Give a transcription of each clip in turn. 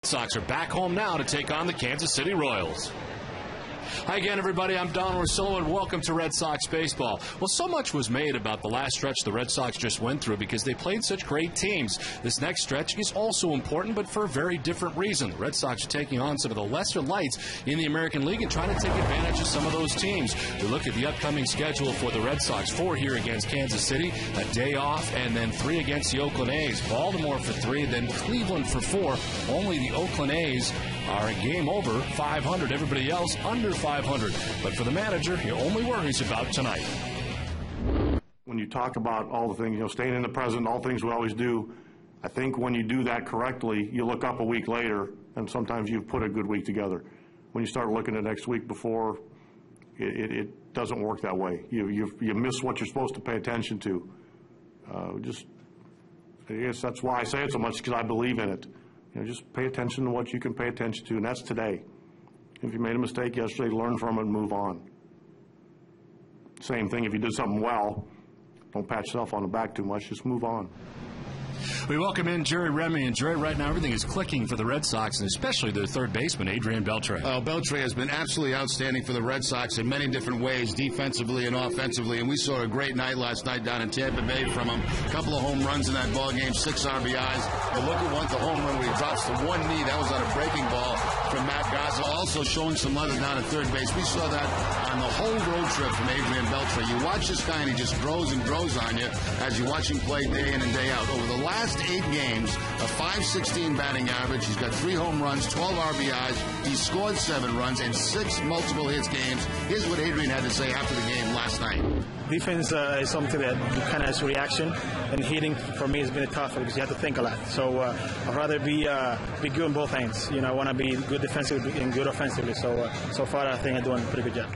Sox are back home now to take on the Kansas City Royals. Hi again, everybody. I'm Don Orsillo, and welcome to Red Sox Baseball. Well, so much was made about the last stretch the Red Sox just went through because they played such great teams. This next stretch is also important, but for a very different reason. The Red Sox are taking on some of the lesser lights in the American League and trying to take advantage of some of those teams. We look at the upcoming schedule for the Red Sox. 4 here against Kansas City, a day off, and then 3 against the Oakland A's. Baltimore for 3, then Cleveland for 4. Only the Oakland A's are a game over 500. Everybody else under 500. But for the manager, he only worries about tonight. When you talk about all the things, staying in the present, all things we always do, I think when you do that correctly, you look up a week later, and sometimes you've put a good week together. When you start looking at next week before, it doesn't work that way. You miss what you're supposed to pay attention to. I guess that's why I say it so much, because I believe in it. Just pay attention to what you can pay attention to, and that's today. If you made a mistake yesterday, learn from it and move on. Same thing if you did something well. Don't pat yourself on the back too much. Just move on. We welcome in Jerry Remy, and Jerry, right now everything is clicking for the Red Sox, and especially their third baseman, Adrian Beltre. Beltre has been absolutely outstanding for the Red Sox in many different ways, defensively and offensively, and we saw a great night last night down in Tampa Bay from him. A couple of home runs in that ball game, 6 RBIs. But look at the home run where he drops the one knee. That was on a breaking ball from Matt Garza, also showing some leather down at third base. We saw that on the whole road trip from Adrian Beltre. You watch this guy, and he just grows and grows on you as you watch him play day in and day out. Over the last 8 games, a .516 batting average. He's got 3 home runs, 12 RBIs. He scored 7 runs and 6 multiple hits games. Here's what Adrian had to say after the game last night. Defense is something that kind of is reaction, and hitting for me has been tough because you have to think a lot. So I'd rather be good on both ends. I want to be good defensively and good offensively. So far, I think I'm doing a pretty good job.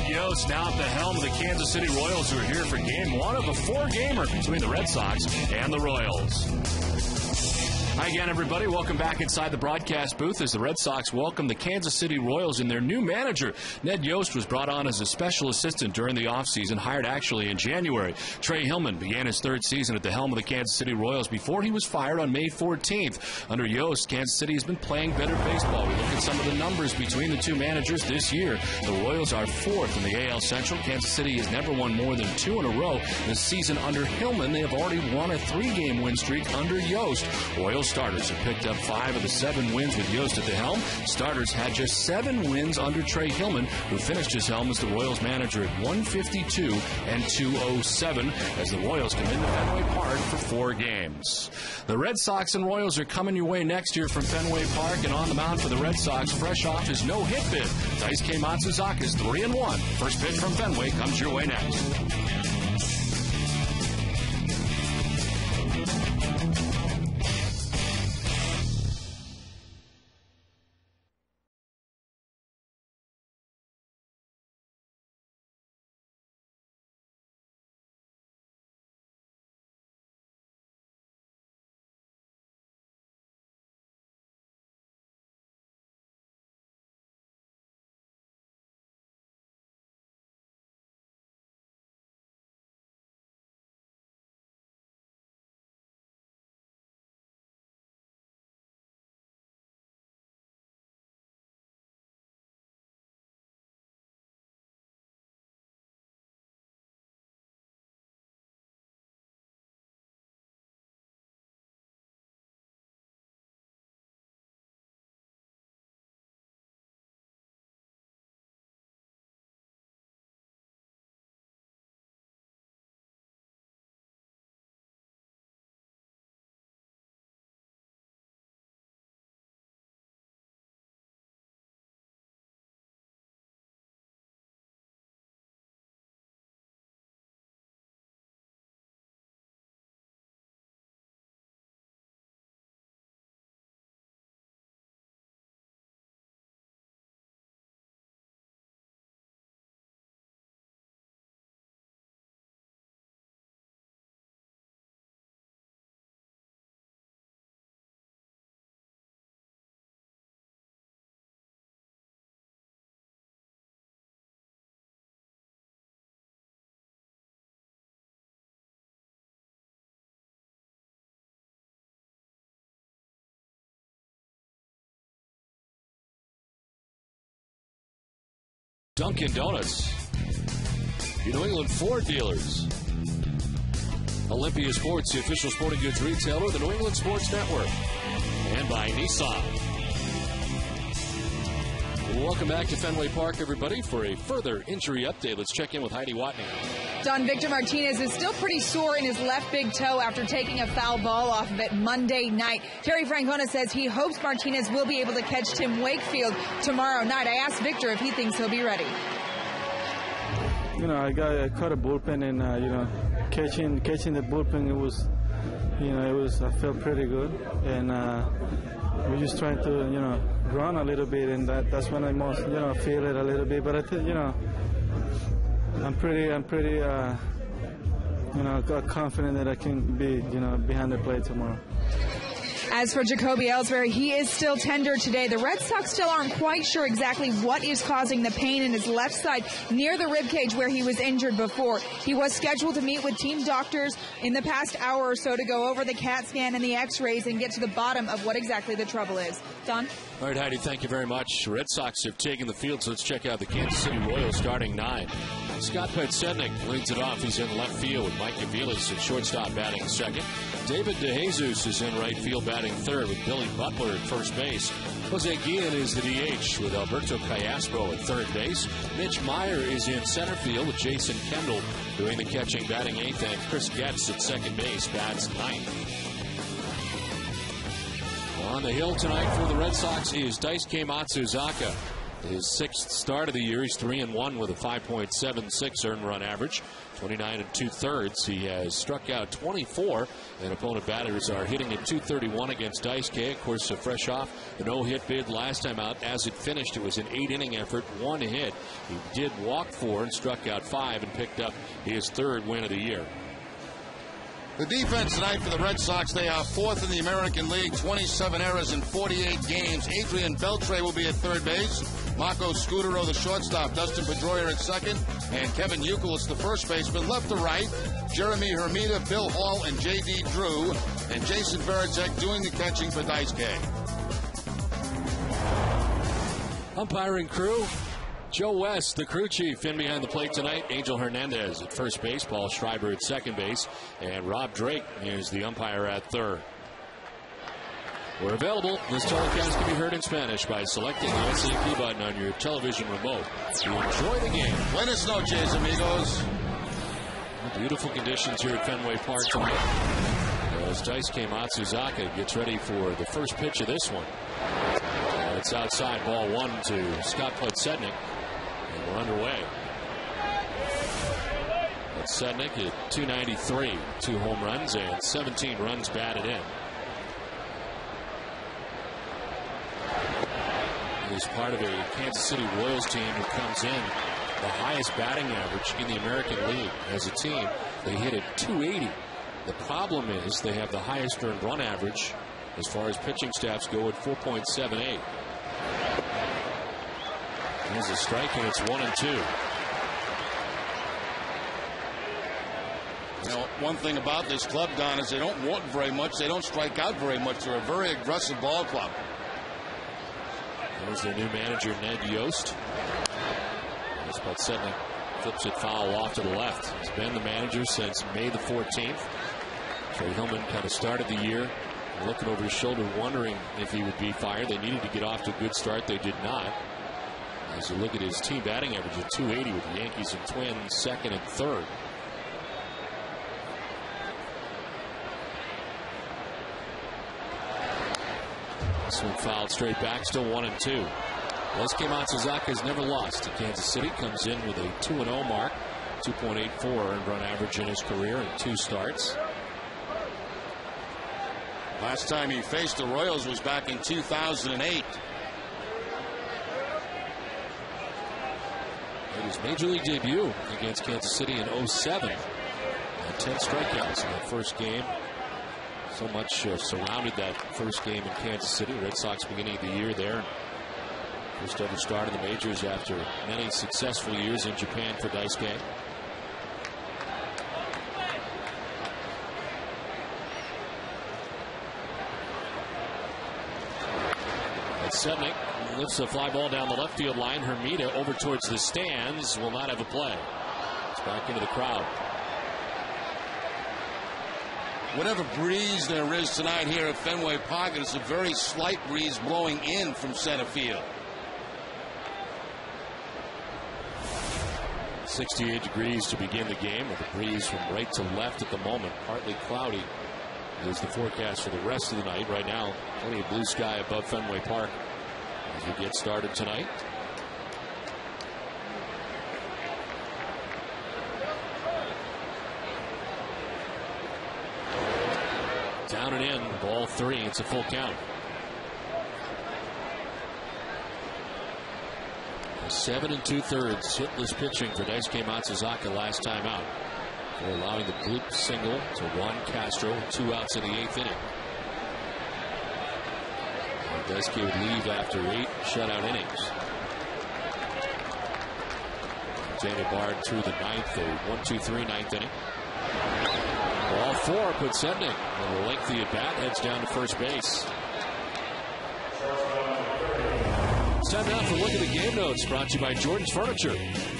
Ned Yost now at the helm of the Kansas City Royals, who are here for game one of a four-gamer between the Red Sox and the Royals. Hi again, everybody. Welcome back inside the broadcast booth as the Red Sox welcome the Kansas City Royals and their new manager. Ned Yost was brought on as a special assistant during the offseason, hired actually in January. Trey Hillman began his third season at the helm of the Kansas City Royals before he was fired on May 14th. Under Yost, Kansas City has been playing better baseball. We look at some of the numbers between the two managers this year. The Royals are fourth in the AL Central. Kansas City has never won more than 2 in a row. This season under Hillman, they have already won a 3-game win streak under Yost. Royals starters have picked up 5 of the 7 wins with Yost at the helm. Starters had just 7 wins under Trey Hillman, who finished his helm as the Royals manager at 152 and 207 as the Royals come into Fenway Park for 4 games. The Red Sox and Royals are coming your way next year from Fenway Park, and on the mound for the Red Sox, fresh off his no-hit bid, Daisuke Matsuzaka's 3-1. First pitch from Fenway comes your way next. Dunkin' Donuts, your New England Ford dealers, Olympia Sports, the official sporting goods retailer, the New England Sports Network, and by Nissan. Welcome back to Fenway Park, everybody, for a further injury update. Let's check in with Heidi Watney. Don, Victor Martinez is still pretty sore in his left big toe after taking a foul ball off of it Monday night. Terry Francona says he hopes Martinez will be able to catch Tim Wakefield tomorrow night. I asked Victor if he thinks he'll be ready. You know, I caught a bullpen, and catching the bullpen, I felt pretty good, and we're just trying to run a little bit, and that's when I most feel it a little bit. But I think I'm pretty confident that I can be behind the plate tomorrow. As for Jacoby Ellsbury, he is still tender today. The Red Sox still aren't quite sure exactly what is causing the pain in his left side near the ribcage where he was injured before. He was scheduled to meet with team doctors in the past hour or so to go over the CAT scan and the x-rays and get to the bottom of what exactly the trouble is. Don? All right, Heidi, thank you very much. Red Sox have taken the field, so let's check out the Kansas City Royals starting 9. Scott Petsednik leads it off. He's in left field with Mike Aviles at shortstop batting second. David DeJesus is in right field batting third with Billy Butler at first base. Jose Guillen is the DH with Alberto Callaspo at third base. Mitch Meyer is in center field with Jason Kendall doing the catching, batting eighth, and Chris Getz at second base bats ninth. On the hill tonight for the Red Sox is Daisuke Matsuzaka. His 6th start of the year. He's 3-1 with a 5.76 earned run average. 29 2/3. He has struck out 24, and opponent batters are hitting at 231 against Daisuke. Of course, fresh off a no-hit bid last time out. As it finished, it was an 8-inning effort, 1 hit. He did walk 4 and struck out 5 and picked up his 3rd win of the year. The defense tonight for the Red Sox, they are 4th in the American League, 27 errors in 48 games. Adrian Beltre will be at third base. Marco Scudero, the shortstop. Dustin Pedroia at second. And Kevin Youkilis, the first baseman. Left to right, Jeremy Hermida, Bill Hall, and J.D. Drew. And Jason Veritek doing the catching for Daisuke. Umpiring crew. Joe West, the crew chief, in behind the plate tonight. Angel Hernandez at first base, Paul Schreiber at second base, and Rob Drake is the umpire at third. We're available. This telecast can be heard in Spanish by selecting the SAP button on your television remote. You enjoy the game. Buenas noches, amigos. Beautiful conditions here at Fenway Park tonight as Daisuke Matsuzaka gets ready for the first pitch of this one. It's outside, ball 1 to Scott Podsednik. And we're underway. Podsednik at 293, 2 home runs and 17 runs batted in. He's part of a Kansas City Royals team who comes in the highest batting average in the American League. As a team, they hit at 280. The problem is they have the highest earned run average as far as pitching staffs go at 4.78. Here's a strike, and it's 1-2. You know, one thing about this club, Don, is they don't want very much. They don't strike out very much. They're a very aggressive ball club. There's their new manager, Ned Yost. As Podsednik flips it foul off to the left. He's been the manager since May the 14th. Trey Hillman kind of started the year looking over his shoulder, wondering if he would be fired. They needed to get off to a good start. They did not. As you look at his team batting average at 280 with the Yankees and Twins second and third. This one fouled straight back, still 1-2. Daisuke Matsuzaka has never lost to Kansas City. Comes in with a 2-0 mark, 2.84 earned run average in his career in 2 starts. Last time he faced the Royals was back in 2008. Made his major league debut against Kansas City in 07. 10 strikeouts in that first game. So much surrounded that first game in Kansas City. Red Sox beginning of the year there. First ever start in the majors after many successful years in Japan for Daisuke. Podsednik lifts a fly ball down the left field line. Hermida over towards the stands. Will not have a play. It's back into the crowd. Whatever breeze there is tonight here at Fenway Park, it's a very slight breeze blowing in from center field. 68 degrees to begin the game with a breeze from right to left at the moment. Partly cloudy is the forecast for the rest of the night. Right now, plenty of blue sky above Fenway Park as we get started tonight. Down and in, ball 3. It's a full count. 7 2/3 hitless pitching for Daisuke Matsuzaka last time out. They're allowing the bloop single to Juan Castro, 2 outs in the 8th inning. And Daisuke would leave after 8 shutout innings. Daniel Bard through the 9th, a 1-2-3 9th inning. Ball 4, Podsednik. And a lengthy at bat, heads down to first base. It's time now for a look at the game notes, brought to you by Jordan's Furniture.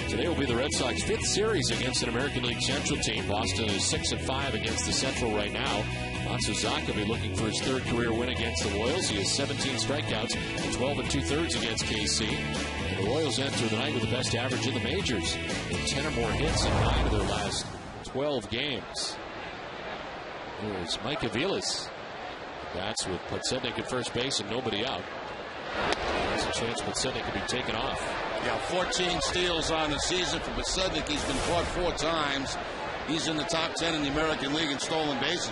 Today will be the Red Sox 5th series against an American League Central team. Boston is 6-5 against the Central right now. Matsuzaka will be looking for his 3rd career win against the Royals. He has 17 strikeouts and 12 2/3 against KC. And the Royals enter the night with the best average in the majors, with 10 or more hits in 9 of their last 12 games. Here's Mike Aviles. That's with Podsednik at first base and nobody out. There's a chance Podsednik could be taken off. Yeah, 14 steals on the season for Posednik. He's been caught 4 times. He's in the top 10 in the American League in stolen bases.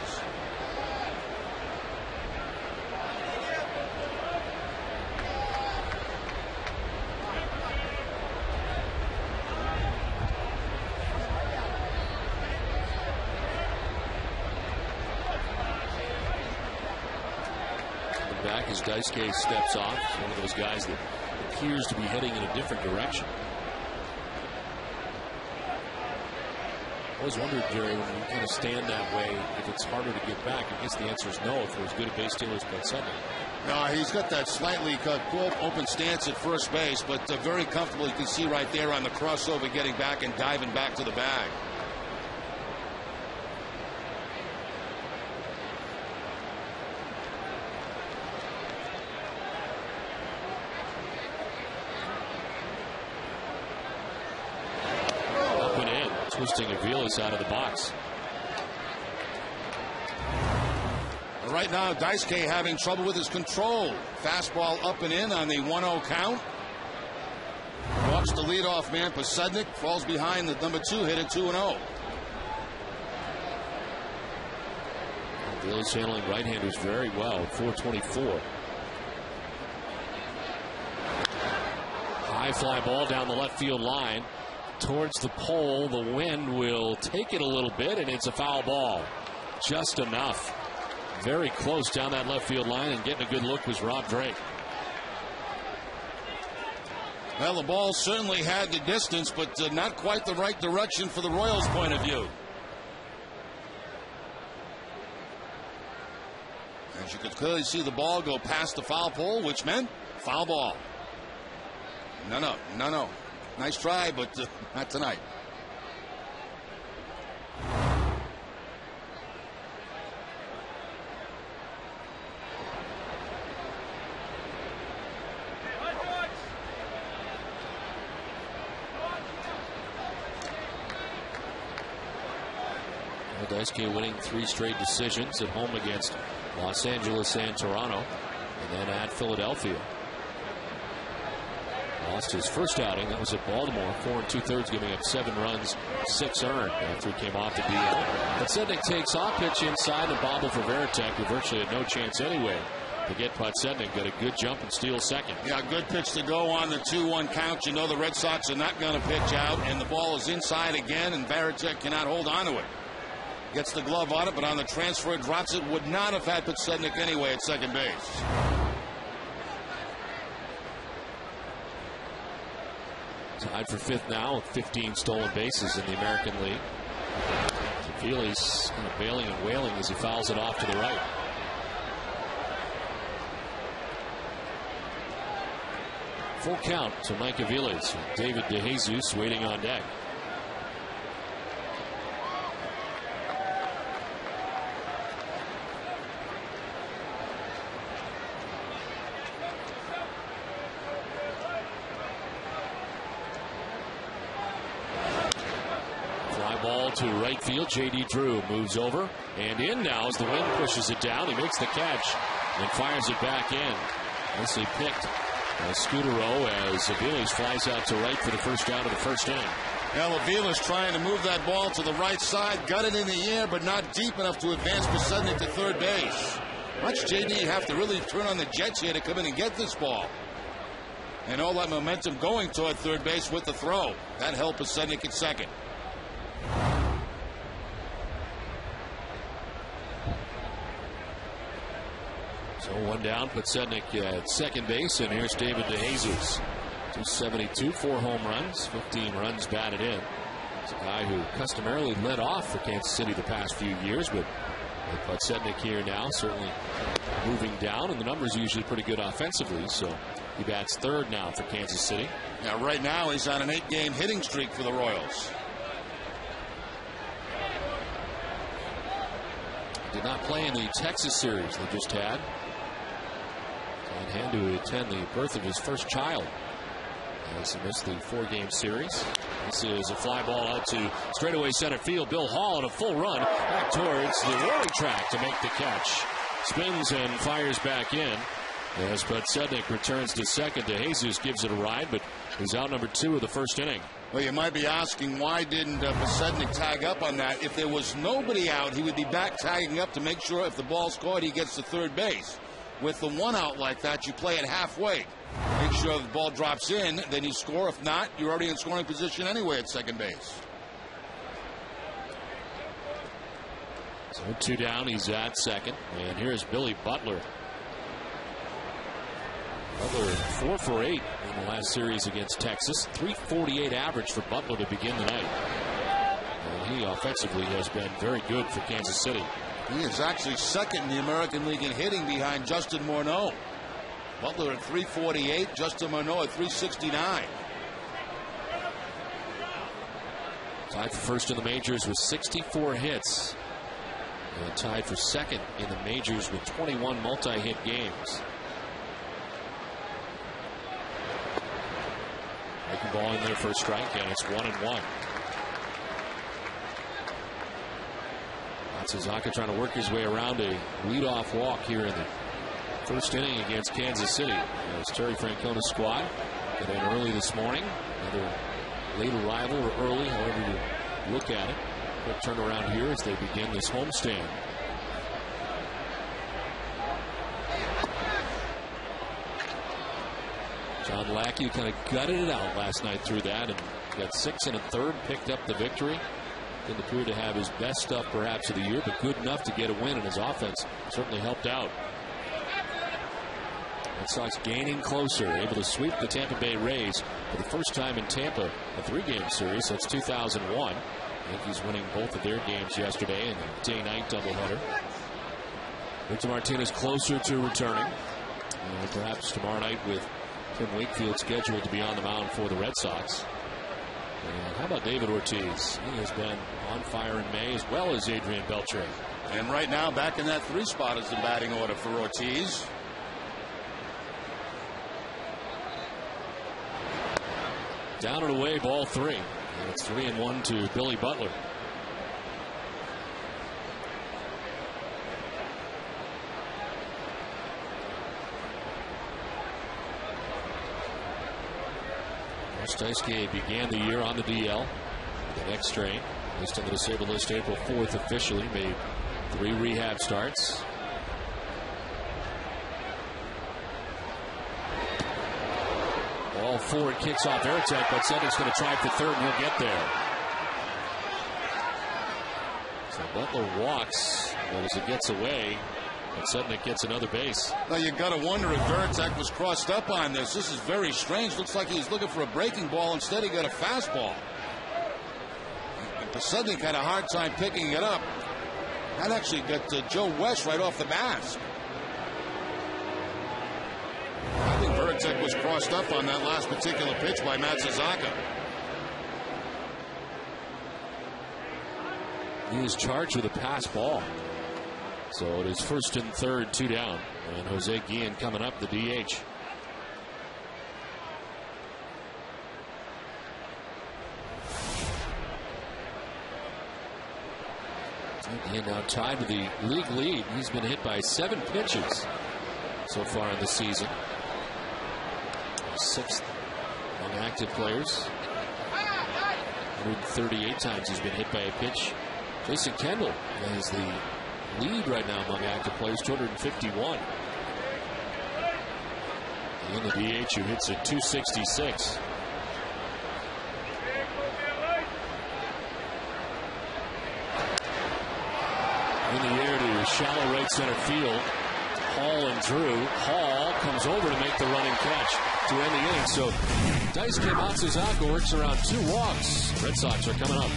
Back as Daisuke steps off. He's one of those guys that appears to be heading in a different direction. I always wondered, Jerry, when you kind of stand that way, if it's harder to get back. I guess the answer is no if they're as good a base stealer as Posednik. No, he's got that slightly open stance at first base, but very comfortable. You can see right there on the crossover getting back and diving back to the bag. Twisting Aviles out of the box. Right now, Daisuke having trouble with his control. Fastball up and in on the 1-0 count. Walks the leadoff man, Posednik, falls behind the number 2 hitter, 2-0. Aviles handling right-handers very well, 424. High fly ball down the left field line. Towards the pole, the wind will take it a little bit, and it's a foul ball. Just enough. Very close down that left field line, and getting a good look was Rob Drake. Well, the ball certainly had the distance, but not quite the right direction for the Royals' point of view. As you could clearly see the ball go past the foul pole, which meant foul ball. No. Nice try, but not tonight. Daisuke winning 3 straight decisions at home against Los Angeles and Toronto, and then at Philadelphia. Lost his first outing. That was at Baltimore. 4 2/3, giving up 7 runs, 6 earned after he came off the DL. Posednik takes off, pitch inside, and bobble for Varitek, who virtually had no chance anyway to get Posednik. Got a good jump and steal second. Yeah, good pitch to go on the 2-1 count. You know the Red Sox are not going to pitch out, and the ball is inside again, and Varitek cannot hold on to it. Gets the glove on it, but on the transfer, drops it. Would not have had Posednik anyway at second base. Tied for 5th now with 15 stolen bases in the American League. Aviles kind of bailing and wailing as he fouls it off to the right. Full count to Mike Aviles. David DeJesus waiting on deck. To right field. J.D. Drew moves over and in now as the wind pushes it down. He makes the catch and fires it back in. Nicely picked by Scudero as Aviles flies out to right for the first out of the first inning. Now Aviles trying to move that ball to the right side. Got it in the air, but not deep enough to advance Posednik to third base. Much J.D. have to really turn on the jets here to come in and get this ball. And all that momentum going toward third base with the throw. That helped Posednik at second. So 1 down, Posednik at second base, and here's David DeJesus. 272, 4 home runs, 15 runs batted in. It's a guy who customarily led off for Kansas City the past few years, but with Posednik here now, certainly moving down, and the numbers are usually pretty good offensively, so he bats 3rd now for Kansas City. Now, right now, he's on an 8-game hitting streak for the Royals. Did not play in the Texas series they just had. On hand to attend the birth of his first child as he missed the 4-game series. This is a fly ball out to straightaway center field. Bill Hall on a full run back towards the warning track to make the catch. Spins and fires back in. As Podsednik returns to second, to Jesus gives it a ride, but he's out number 2 of the first inning. Well, you might be asking, why didn't Podsednik tag up on that? If there was nobody out, he would be back tagging up to make sure if the ball's caught, he gets to third base. With the one out like that, you play it halfway. Make sure the ball drops in, then you score. If not, you're already in scoring position anyway at second base. So 2 down, he's at second. And here's Billy Butler. Butler 4 for 8 in the last series against Texas. 348 average for Butler to begin the night. And he offensively has been very good for Kansas City. He is actually second in the American League in hitting behind Justin Morneau. Butler at 348, Justin Morneau at 369. Tied for first in the majors with 64 hits. And tied for second in the majors with 21 multi-hit games. Making ball in there for a strike, and it's 1-1. Matsuzaka trying to work his way around a leadoff walk here in the first inning against Kansas City. As Terry Francona's squad got in early this morning. Another late arrival or early, however you look at it. Quick turnaround here as they begin this homestand. John Lackey kind of gutted it out last night through that and got 6 1/3, picked up the victory. Didn't appear to have his best stuff perhaps of the year, but good enough to get a win, and his offense certainly helped out. Red Sox gaining closer, able to sweep the Tampa Bay Rays for the first time in Tampa, a 3-game series since 2001. Yankees winning both of their games yesterday in a day-night doubleheader. Victor Martinez closer to returning. Perhaps tomorrow night with Tim Wakefield scheduled to be on the mound for the Red Sox. And how about David Ortiz? He has been on fire in May, as well as Adrian Beltre. And right now, back in that 3 spot is the batting order for Ortiz. Down and away, ball 3. And it's 3-1 to Billy Butler. Daisuke began the year on the DL with an X strain. Placed on the disabled list April 4th officially. Made 3 rehab starts. Ball forward, kicks off Veritek, but Sednik's going to try for third, and he'll get there. So Butler walks, but as it gets away, Sednik gets another base. Now you got to wonder if Veritek was crossed up on this. This is very strange. Looks like he's looking for a breaking ball. Instead, he got a fastball. Sednik had a hard time picking it up. That actually got Joe West right off the mask. I think Veritek was crossed up on that last particular pitch by Matsuzaka. He is charged with a pass ball. So it is first and third, 2 down. And Jose Guillen coming up, the DH. Guillen now tied to the league lead. He's been hit by 7 pitches so far in the season. 6th among active players. 138 times he's been hit by a pitch. Jason Kendall has the lead right now among active players, 251. And the DH who hits at 266. In the air to shallow right center field. Hall and Drew. Hall comes over to make the running catch to end the inning. So Daisuke Matsuzaka works around 2 walks. Red Sox are coming up.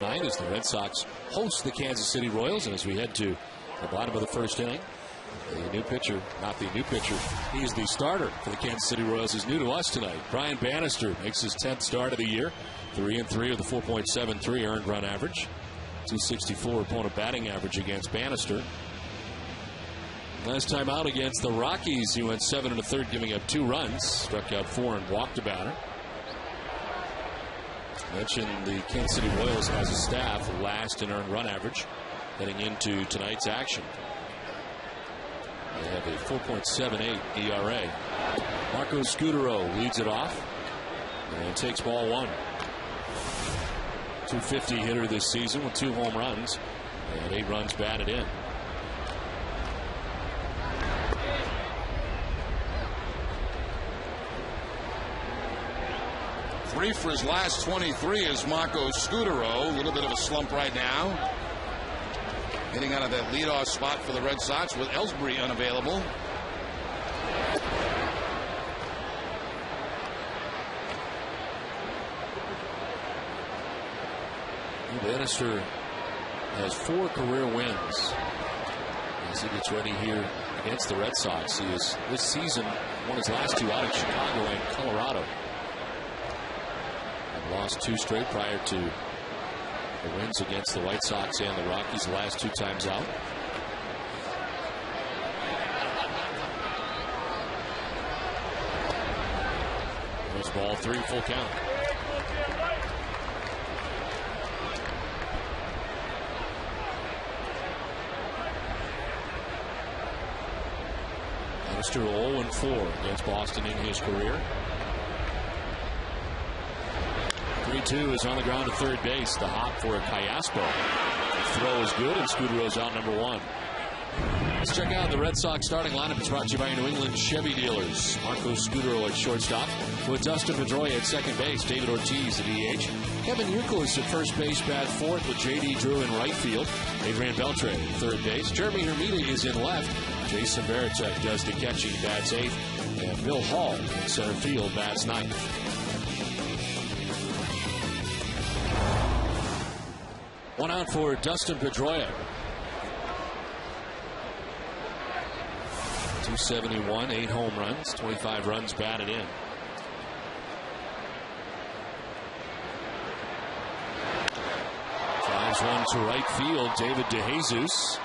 tonight as the Red Sox host the Kansas City Royals. And as we head to the bottom of the first inning, the new pitcher, not the new pitcher, he is the starter for the Kansas City Royals, is new to us tonight. Brian Bannister makes his 10th start of the year. 3-3 with a 4.73 earned run average. 264 opponent batting average against Bannister. Last time out against the Rockies, he went 7 1/3, giving up 2 runs, struck out 4 and walked a batter. Mentioned the Kansas City Royals as a staff last in earned run average heading into tonight's action. They have a 4.78 ERA. Marco Scutaro leads it off and takes ball 1. 250 hitter this season with 2 home runs and 8 runs batted in. Three for his last 23 is Marco Scutaro. A little bit of a slump right now. Hitting out of that leadoff spot for the Red Sox with Ellsbury unavailable. Bannister has 4 career wins as he gets ready here against the Red Sox. He is this season won his last 2 out of Chicago and Colorado. And lost 2 straight prior to the wins against the White Sox and the Rockies the last 2 times out. There's ball 3, full count. Mr. 0-4 against Boston in his career. 3-2 is on the ground at third base. The hop for Callaspo. The throw is good, and Scutaro's out number 1. Let's check out the Red Sox starting lineup. It's brought to you by your New England Chevy dealers. Marco Scutaro at shortstop, with Dustin Pedroia at second base, David Ortiz at DH, Kevin Youkilis at first base, bat fourth, with J.D. Drew in right field, Adrian Beltre at third base, Jeremy Hermida is in left, Jason Varitek does the catching, bats 8th, and Bill Hall in center field, bats 9th. One out for Dustin Pedroia. 271, 8 home runs, 25 runs batted in. Drives one to right field. David DeJesus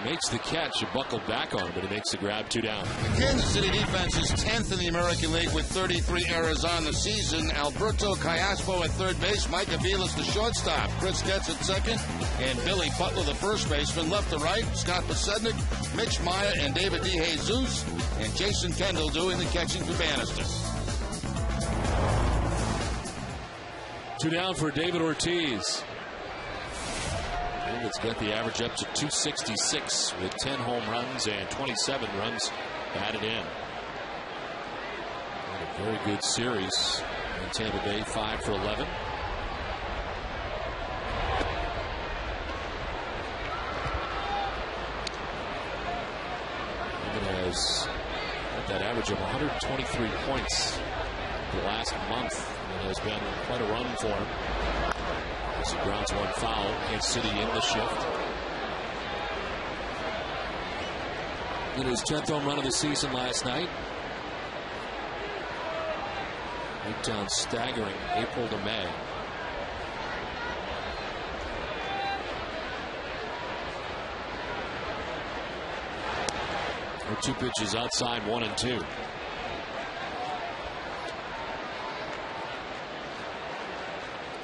makes the catch. It buckled back on him, but he makes the grab, 2 down. The Kansas City defense is 10th in the American League with 33 errors on the season. Alberto Callaspo at third base, Mike Aviles the shortstop, Chris Getz at second, and Billy Butler the first baseman. Left to right, Scott Posednik, Mitch Meyer, and David DeJesus, and Jason Kendall doing the catching for Bannister. 2 down for David Ortiz. It's got the average up to 266 with 10 home runs and 27 runs batted in. A very good series in Tampa Bay, 5 for 11. Even has got that average of 123 points the last month. It has been quite a run for him. As he grounds one foul, Kansas City in the shift. In his 10th home run of the season last night. Went down staggering April to May. There 2 pitches outside, 1 and 2.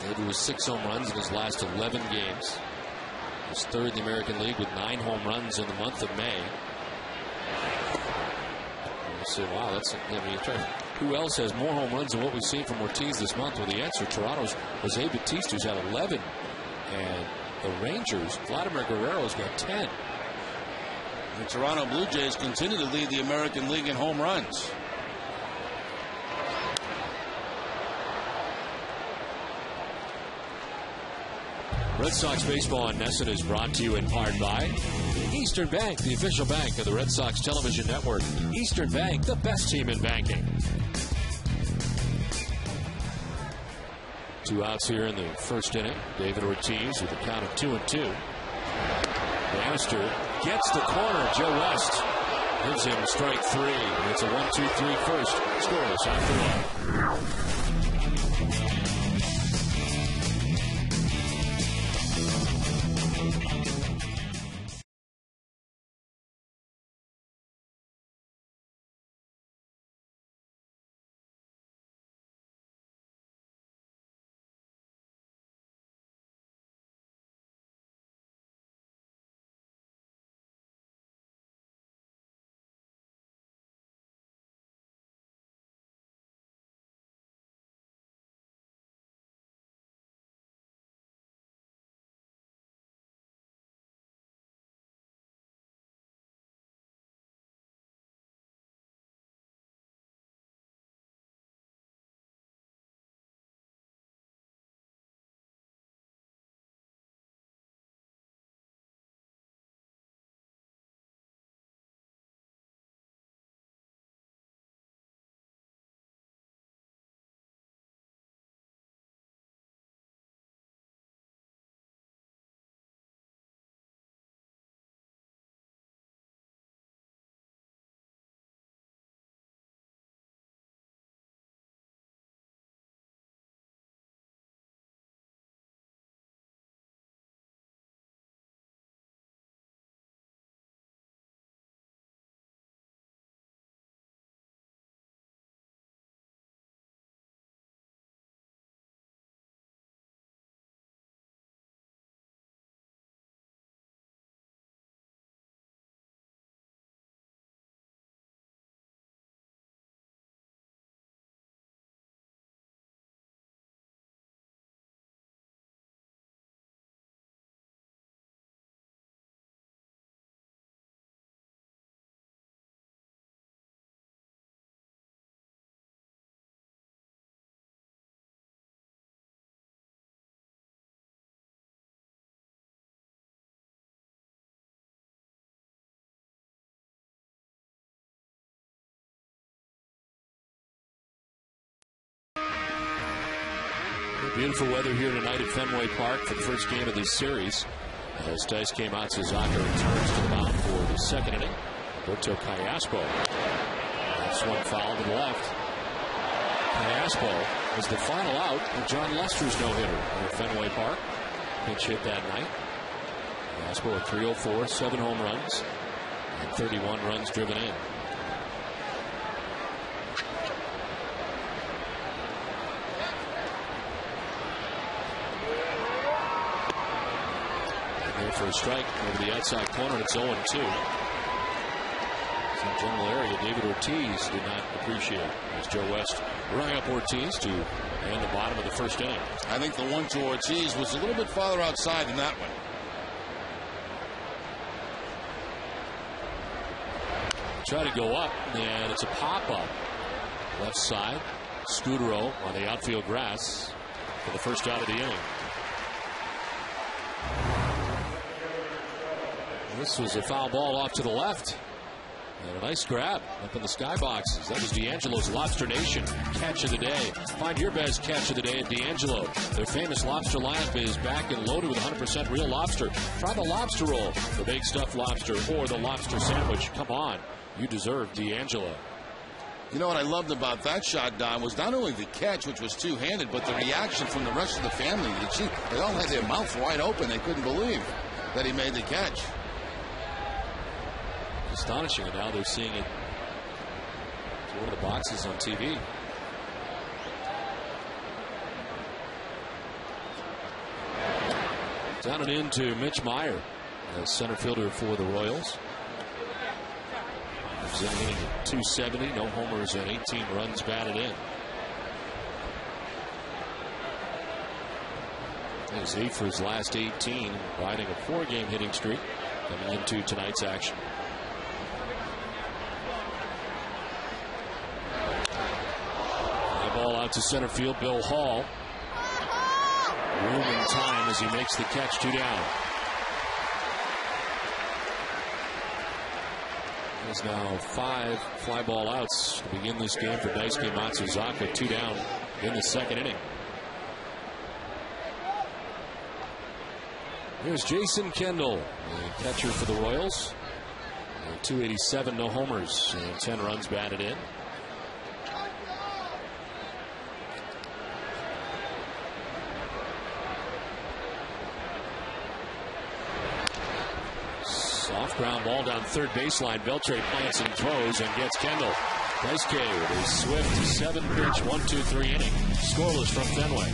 David with 6 home runs in his last 11 games. He's 3rd in the American League with 9 home runs in the month of May. You say, wow, that's, who else has more home runs than what we've seen from Ortiz this month? Well, the answer, Toronto's Jose Bautista, who's had 11. And the Rangers, Vladimir Guerrero's got 10. The Toronto Blue Jays continue to lead the American League in home runs. Red Sox baseball on NESN is brought to you in part by Eastern Bank, the official bank of the Red Sox television network. Eastern Bank, the best team in banking. 2 outs here in the first inning. David Ortiz with a count of 2-2. Bannister gets the corner. Joe West gives him strike 3. It's a 1-2-3 first. Scoreless after 1. Beautiful weather here tonight at Fenway Park for the first game of this series. As Daisuke Matsuzaka returns to the mound for the second inning. Roberto Callaspo. That's one foul to the left. Callaspo was the final out of John Lester's no-hitter at Fenway Park. Pinch hit that night. Callaspo at 304, 7 home runs, and 31 runs driven in. For a strike over the outside corner, and it's 0-2. Some general area David Ortiz did not appreciate as Joe West rang up Ortiz to end the bottom of the first inning. I think the one to Ortiz was a little bit farther outside than that one. Try to go up, and it's a pop-up. Left side, Scudero on the outfield grass for the first out of the inning. This was a foul ball off to the left. And a nice grab up in the skyboxes. That was D'Angelo's Lobster Nation catch of the day. Find your best catch of the day at D'Angelo. Their famous lobster lineup is back and loaded with 100% real lobster. Try the lobster roll, the baked stuffed lobster, or the lobster sandwich. Come on, you deserve D'Angelo. You know what I loved about that shot, Don, was not only the catch, which was two-handed, but the reaction from the rest of the family. They all had their mouths wide open. They couldn't believe that he made the catch. Astonishing, and now they're seeing it to one of the boxes on TV. Down and in to Mitch Meyer, the center fielder for the Royals. He's in inning at 270, no homers and 18 runs batted in. He's 8 for his last 18, riding a 4-game hitting streak coming into tonight's action. Ball out to center field. Bill Hall. Room and time as he makes the catch. 2 down. There's now 5 fly ball outs to begin this game for Daisuke Matsuzaka. 2 down in the second inning. Here's Jason Kendall, the catcher for the Royals. 287, no homers, and 10 runs batted in. Soft ground ball down third baseline. Beltre plants and throws and gets Kendall. Nice K with a swift 7-pitch 1-2-3 inning. Scoreless from Fenway.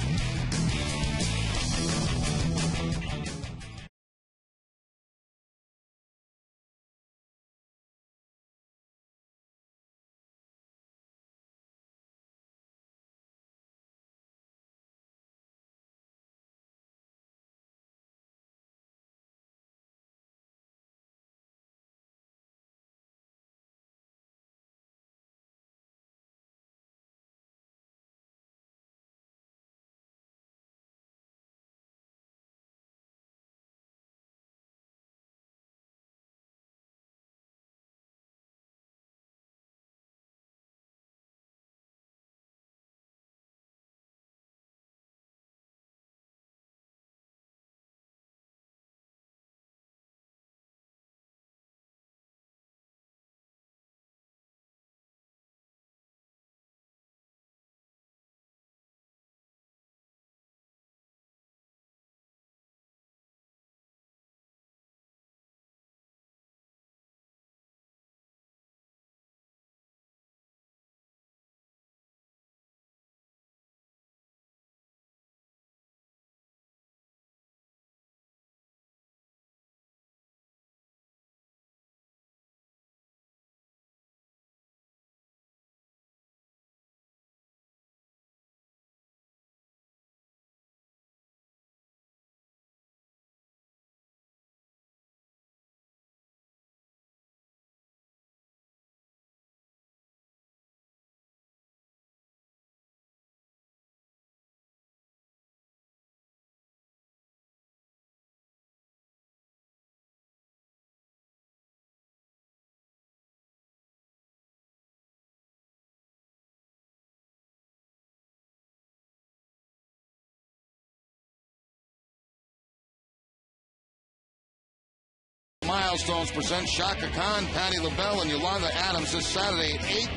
Milestones present Shaka Khan, Patti LaBelle, and Yolanda Adams this Saturday at 8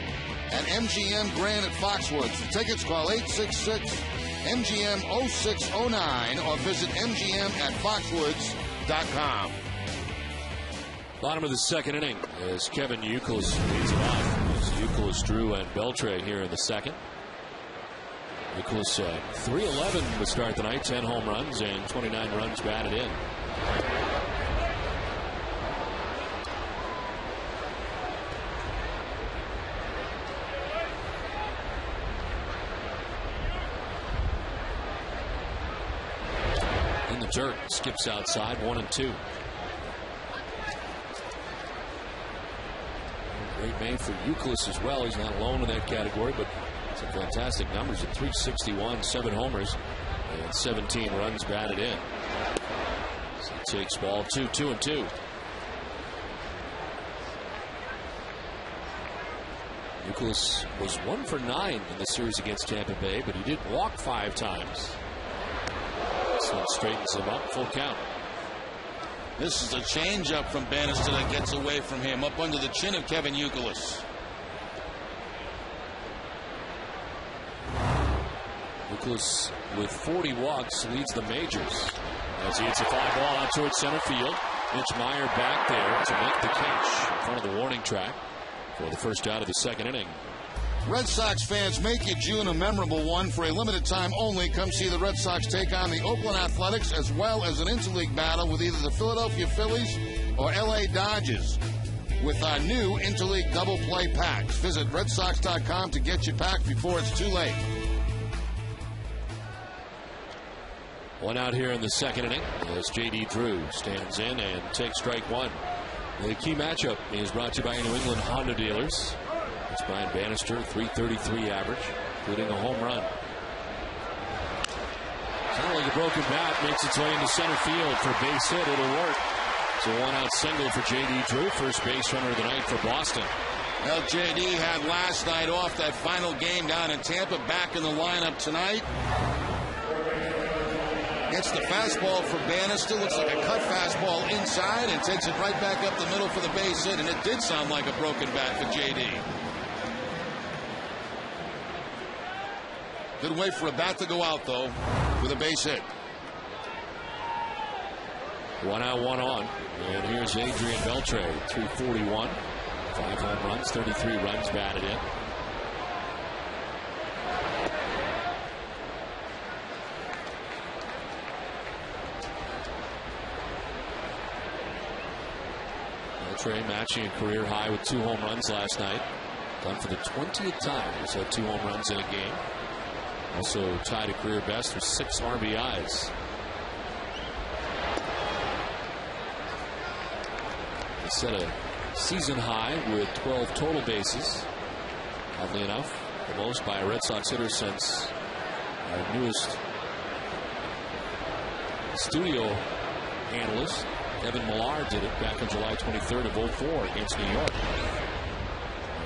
at MGM Grand at Foxwoods. For tickets, call 866-MGM-0609 or visit MGM@foxwoods.com. Bottom of the second inning as Kevin Youkilis leads it off. As Youkilis, Drew, and Beltre here in the second. Youkilis 311 to start the night, 10 home runs and 29 runs batted in. Dirt skips outside, 1-2. Great May for Youkilis as well. He's not alone in that category, but some fantastic numbers at 361, 7 homers, and 17 runs batted in. So he takes ball 2-2. Youkilis was 1 for 9 in the series against Tampa Bay, but he did walk 5 times. So it straightens him up, full count. This is a changeup from Bannister that gets away from him, up under the chin of Kevin Youkilis. Youkilis with 40 walks leads the majors as he hits a fly ball out towards center field. Mitch Meyer back there to make the catch in front of the warning track for the first out of the second inning. Red Sox fans, make your June a memorable one. For a limited time only, come see the Red Sox take on the Oakland Athletics as well as an interleague battle with either the Philadelphia Phillies or LA Dodgers with our new interleague double play packs. Visit redsox.com to get your pack before it's too late. One out here in the second inning as J.D. Drew stands in and takes strike one. The key matchup is brought to you by New England Honda dealers. It's Brian Bannister, .333 average, including a home run. Sounds like a broken bat makes its way into center field for a base hit. It'll work. It's a one-out single for J.D. Drew, first base runner of the night for Boston. Well, J.D. had last night off, that final game down in Tampa, back in the lineup tonight. Hits the fastball for Bannister. Looks like a cut fastball inside and takes it right back up the middle for the base hit. And it did sound like a broken bat for J.D. Good way for a bat to go out, though, with a base hit. 1 out, 1 on. And here's Adrian Beltre, 341. 5 home runs, 33 runs batted in. Beltre matching a career high with 2 home runs last night. Done for the 20th time. He's had 2 home runs in a game. Also tied a career best with 6 RBIs. He set a season high with 12 total bases. Oddly enough, the most by a Red Sox hitter since our newest studio analyst, Evan Millar, did it back on July 23rd of 04 against New York.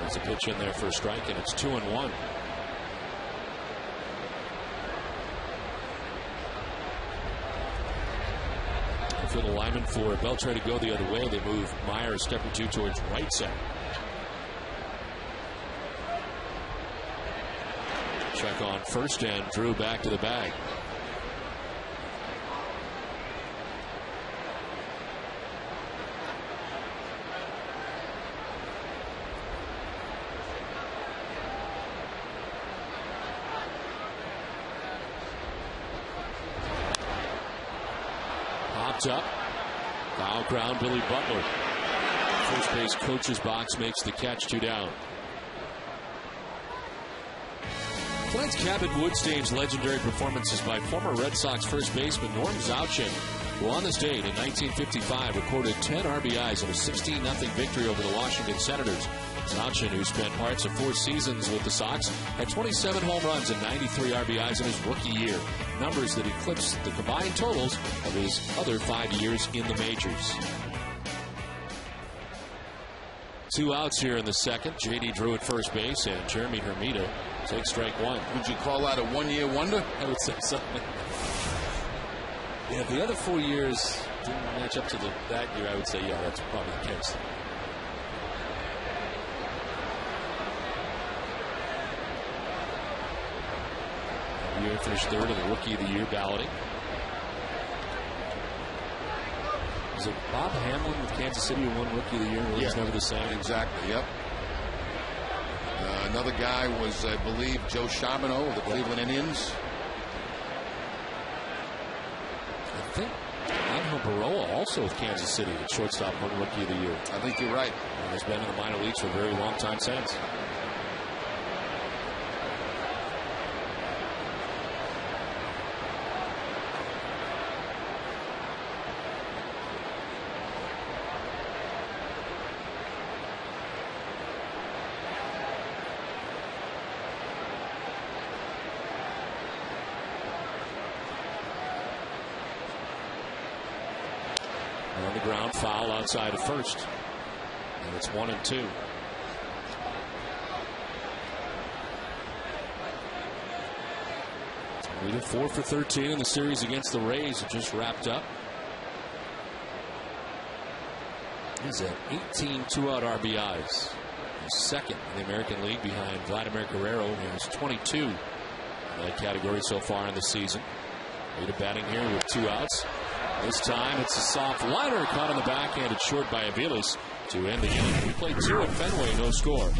There's a pitch in there for a strike, and it's 2-1. For the lineman for Beltre to go the other way, they move Meyer a step or 2 towards right center. Check on first and Drew back to the bag. Up. Foul ground, Billy Butler. First base coach's box makes the catch, 2 down. Tonight's Cabot Wood stage legendary performances by former Red Sox first baseman Norm Zauchin, who on this date in 1955 recorded 10 RBIs in a 16-0 victory over the Washington Senators. Zauchin, who spent parts of 4 seasons with the Sox, had 27 home runs and 93 RBIs in his rookie year, numbers that eclipsed the combined totals of his other 5 years in the majors. 2 outs here in the second. J.D. Drew at first base, and Jeremy Hermida takes strike 1. Would you call that a one-year wonder? I would say so. Yeah, if the other 4 years didn't match up to that year, I would say, yeah, that's probably the case. Year finished 3rd in the Rookie of the Year balloting. Was it Bob Hamlin with Kansas City who won Rookie of the Year? Really, it's never the same. Exactly, yep. Another guy was, I believe, Joe Charbonneau of the Cleveland Indians. I think Angel Baroa also with Kansas City at shortstop won Rookie of the Year. I think you're right. And has been in the minor leagues for a very long time since. On the ground, foul outside of first. And it's 1-2. Rita 4 for 13 in the series against the Rays. It just wrapped up. He's at 18 2-out RBIs. He's second in the American League behind Vladimir Guerrero. He has 22 in that category so far in the season. Rita batting here with 2 outs. This time it's a soft liner caught on the backhanded short by Aviles to end the game. We played 2 at Fenway, no score.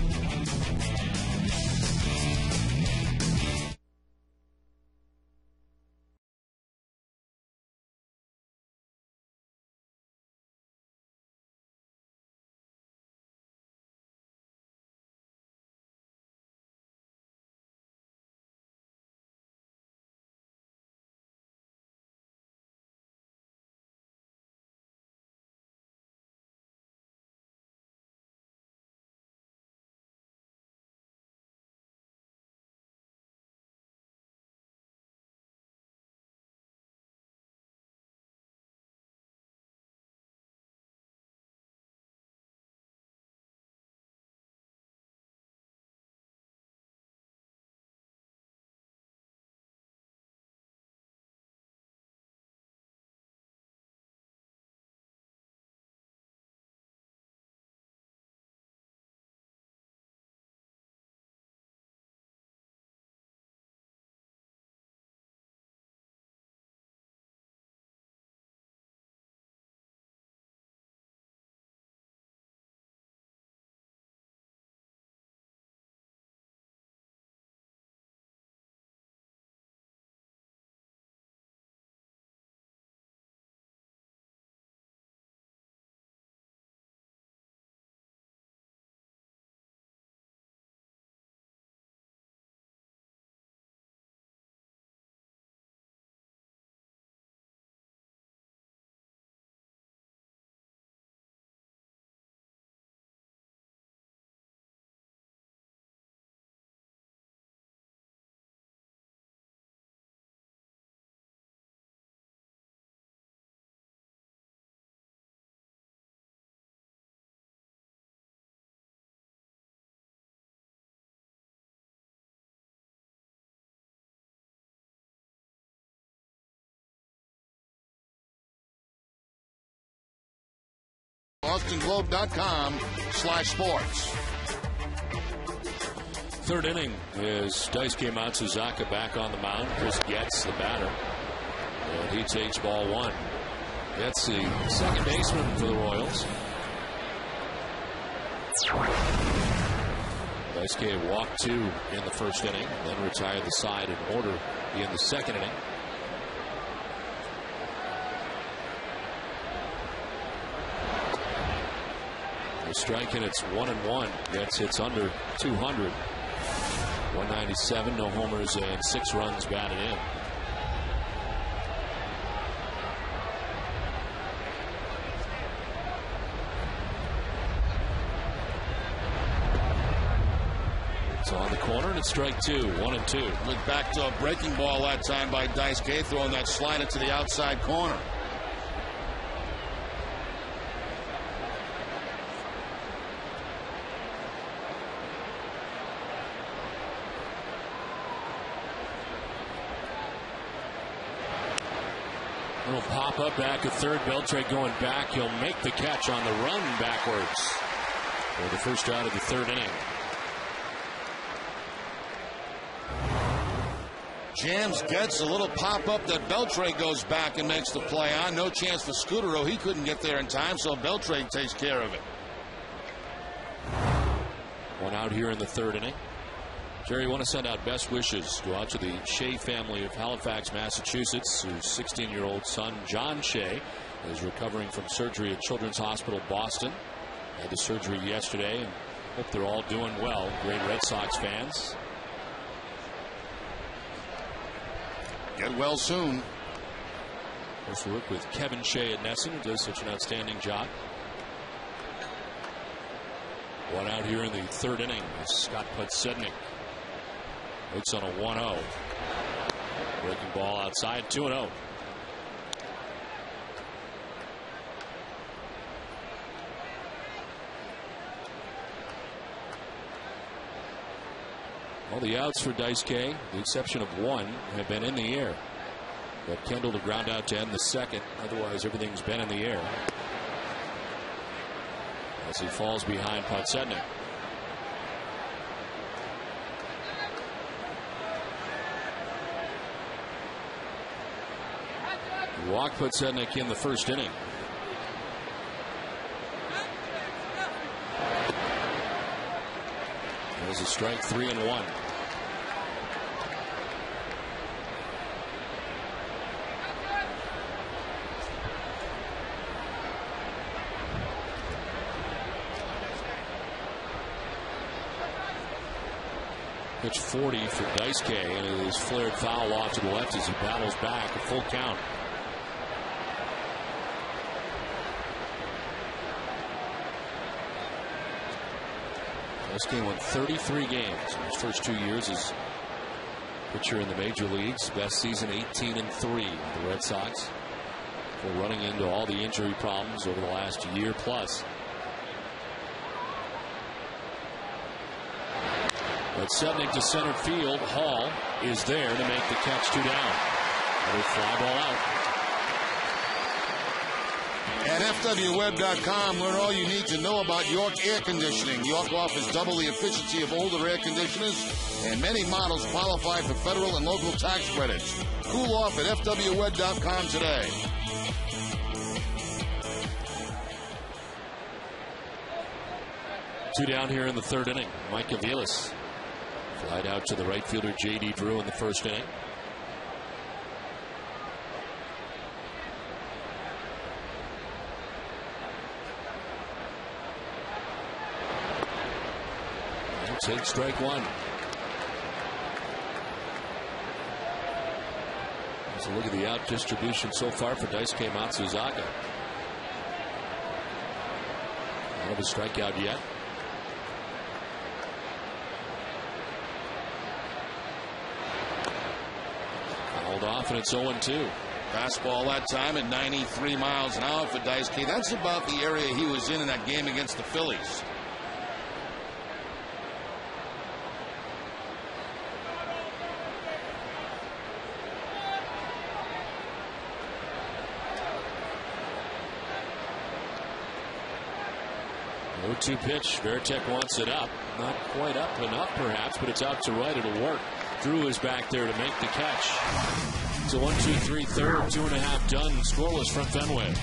BostonGlobe.com/sports. Third inning is Daisuke Matsuzaka back on the mound. Chris Getz, the batter. And he takes ball one. That's the second baseman for the Royals. Daisuke walked 2 in the first inning, then retired the side in order in the second inning. The strike, and it's 1-1. Getz hits under 200. 197, no homers, and 6 runs batted in. It's on the corner, and it's strike 2, 1-2. Went back to a breaking ball that time by Daisuke, throwing that slider to the outside corner. Little pop up back at third. Beltre going back. He'll make the catch on the run backwards for the first out of the third inning. Jams gets a little pop up that Beltre goes back and makes the play on. No chance for Scudero. He couldn't get there in time, so Beltre takes care of it. One out here in the third inning. Jerry, want to send out best wishes. Go out to the Shea family of Halifax, Massachusetts, whose 16-year-old son, John Shea, is recovering from surgery at Children's Hospital, Boston. Had the surgery yesterday, and hope they're all doing well. Great Red Sox fans. Get well soon. Let's work with Kevin Shea at Nesson, who does such an outstanding job. One out here in the third inning is Scott Podsednik. Hooks on a 1-0. Breaking ball outside, 2-0. All the outs for Daisuke, the exception of one, have been in the air. But Kendall to ground out to end the second. Otherwise, everything's been in the air. As he falls behind Podsednik. Walk Podsednik in the first inning. There's a strike, 3-1. Pitch 40 for Daisuke, and it is flared foul off to the left as he battles back, a full count. Daisuke won 33 games in his first 2 years as pitcher in the major leagues. Best season, 18-3 with the Red Sox. For running into all the injury problems over the last year plus. But Podsednik to center field. Hall is there to make the catch, 2 down. Another fly ball out. At FWWeb.com, learn all you need to know about York Air Conditioning. York offers double the efficiency of older air conditioners, and many models qualify for federal and local tax credits. Cool off at FWWeb.com today. Two down here in the third inning. Mike Aviles flied out to the right fielder J.D. Drew in the first inning. Take strike one. Let's look at the out distribution so far for Daisuke Matsuzaka. Not of a strikeout yet. Fouled off, and it's 0-2. Fastball that time at 93 miles an hour for Daisuke. That's about the area he was in that game against the Phillies. 0-2 pitch. Veritek wants it up. Not quite up enough, perhaps, but it's out to right. It'll work. Drew is back there to make the catch. It's a 1-2-3 third, 2.5 done. Scoreless from Fenway.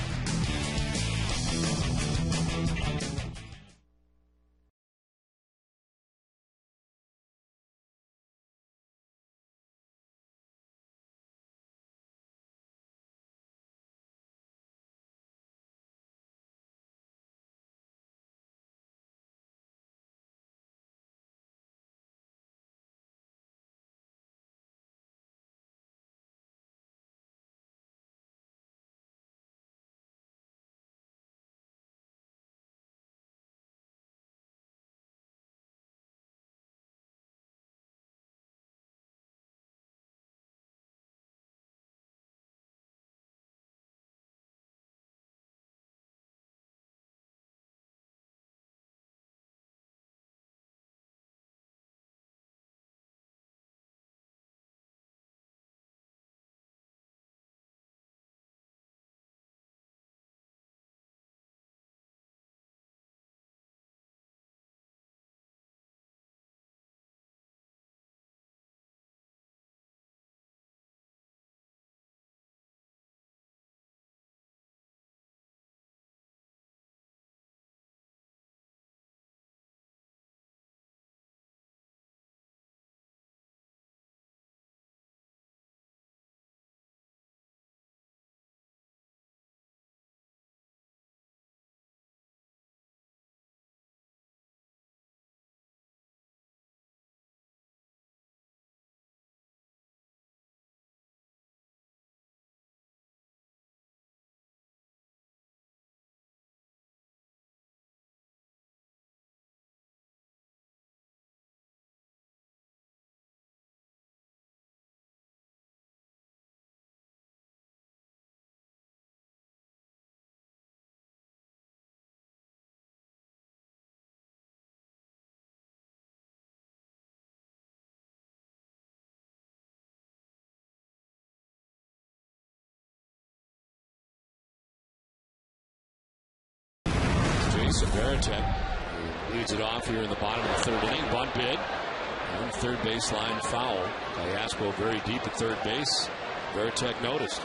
Jason Veritek leads it off here in the bottom of the third inning. Bunt bid. And third baseline foul. Iaspo very deep at third base. Veritek noticed.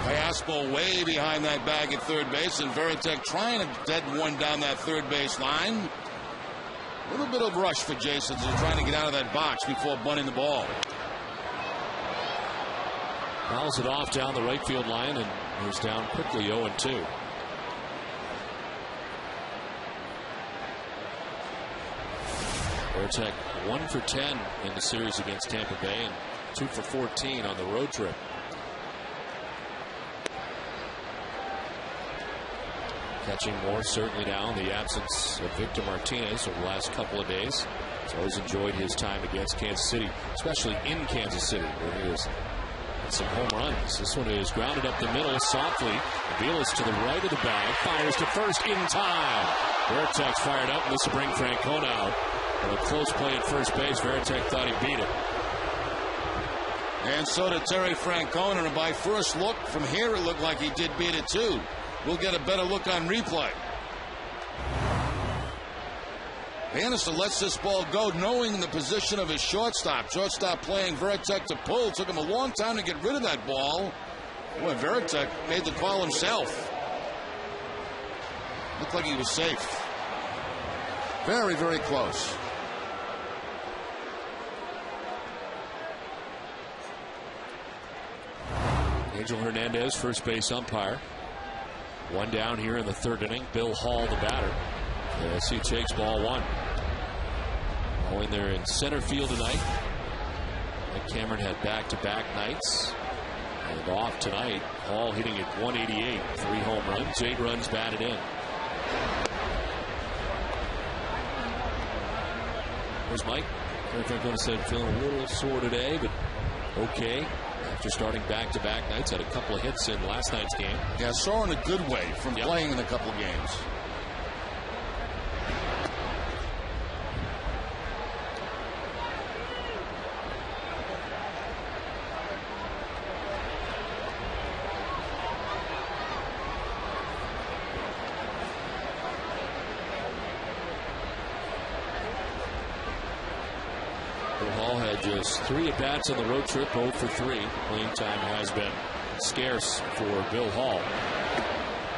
Iaspo way behind that bag at third base, and Veritek trying to dead one down that third base line. A little bit of rush for Jason as he's trying to get out of that box before bunting the ball. Fouls it off down the right field line and moves down quickly 0-2. Veritek 1 for 10 in the series against Tampa Bay and 2 for 14 on the road trip. Catching more certainly now in the absence of Victor Martinez over the last couple of days. He's always enjoyed his time against Kansas City, especially in Kansas City, where he has had some home runs. This one is grounded up the middle softly. Avila's to the right of the bag, fires to first in time. Veritek's fired up, and this will bring Francona out. And a close play at first base. Veritek thought he beat it. And so did Terry Francona, and by first look from here, it looked like he did beat it too. We'll get a better look on replay. Bannister lets this ball go, knowing the position of his shortstop. Shortstop playing Veritek to pull. Took him a long time to get rid of that ball. Boy, Veritek made the call himself. Looked like he was safe. Very, very close. Angel Hernandez, first base umpire. One down here in the third inning. Bill Hall, the batter. As he takes ball one. All in there in center field tonight. Mike Cameron had back-to-back nights. And off tonight. Hall hitting at 188. 3 home runs, 8 runs batted in. There's Mike. Francona said feeling a little sore today, but okay. After starting back-to-back nights, had a couple of hits in last night's game. Yeah, sore in a good way from playing in a couple of games. Hall had just 3 at-bats on the road trip, 0 for 3. Playing time has been scarce for Bill Hall.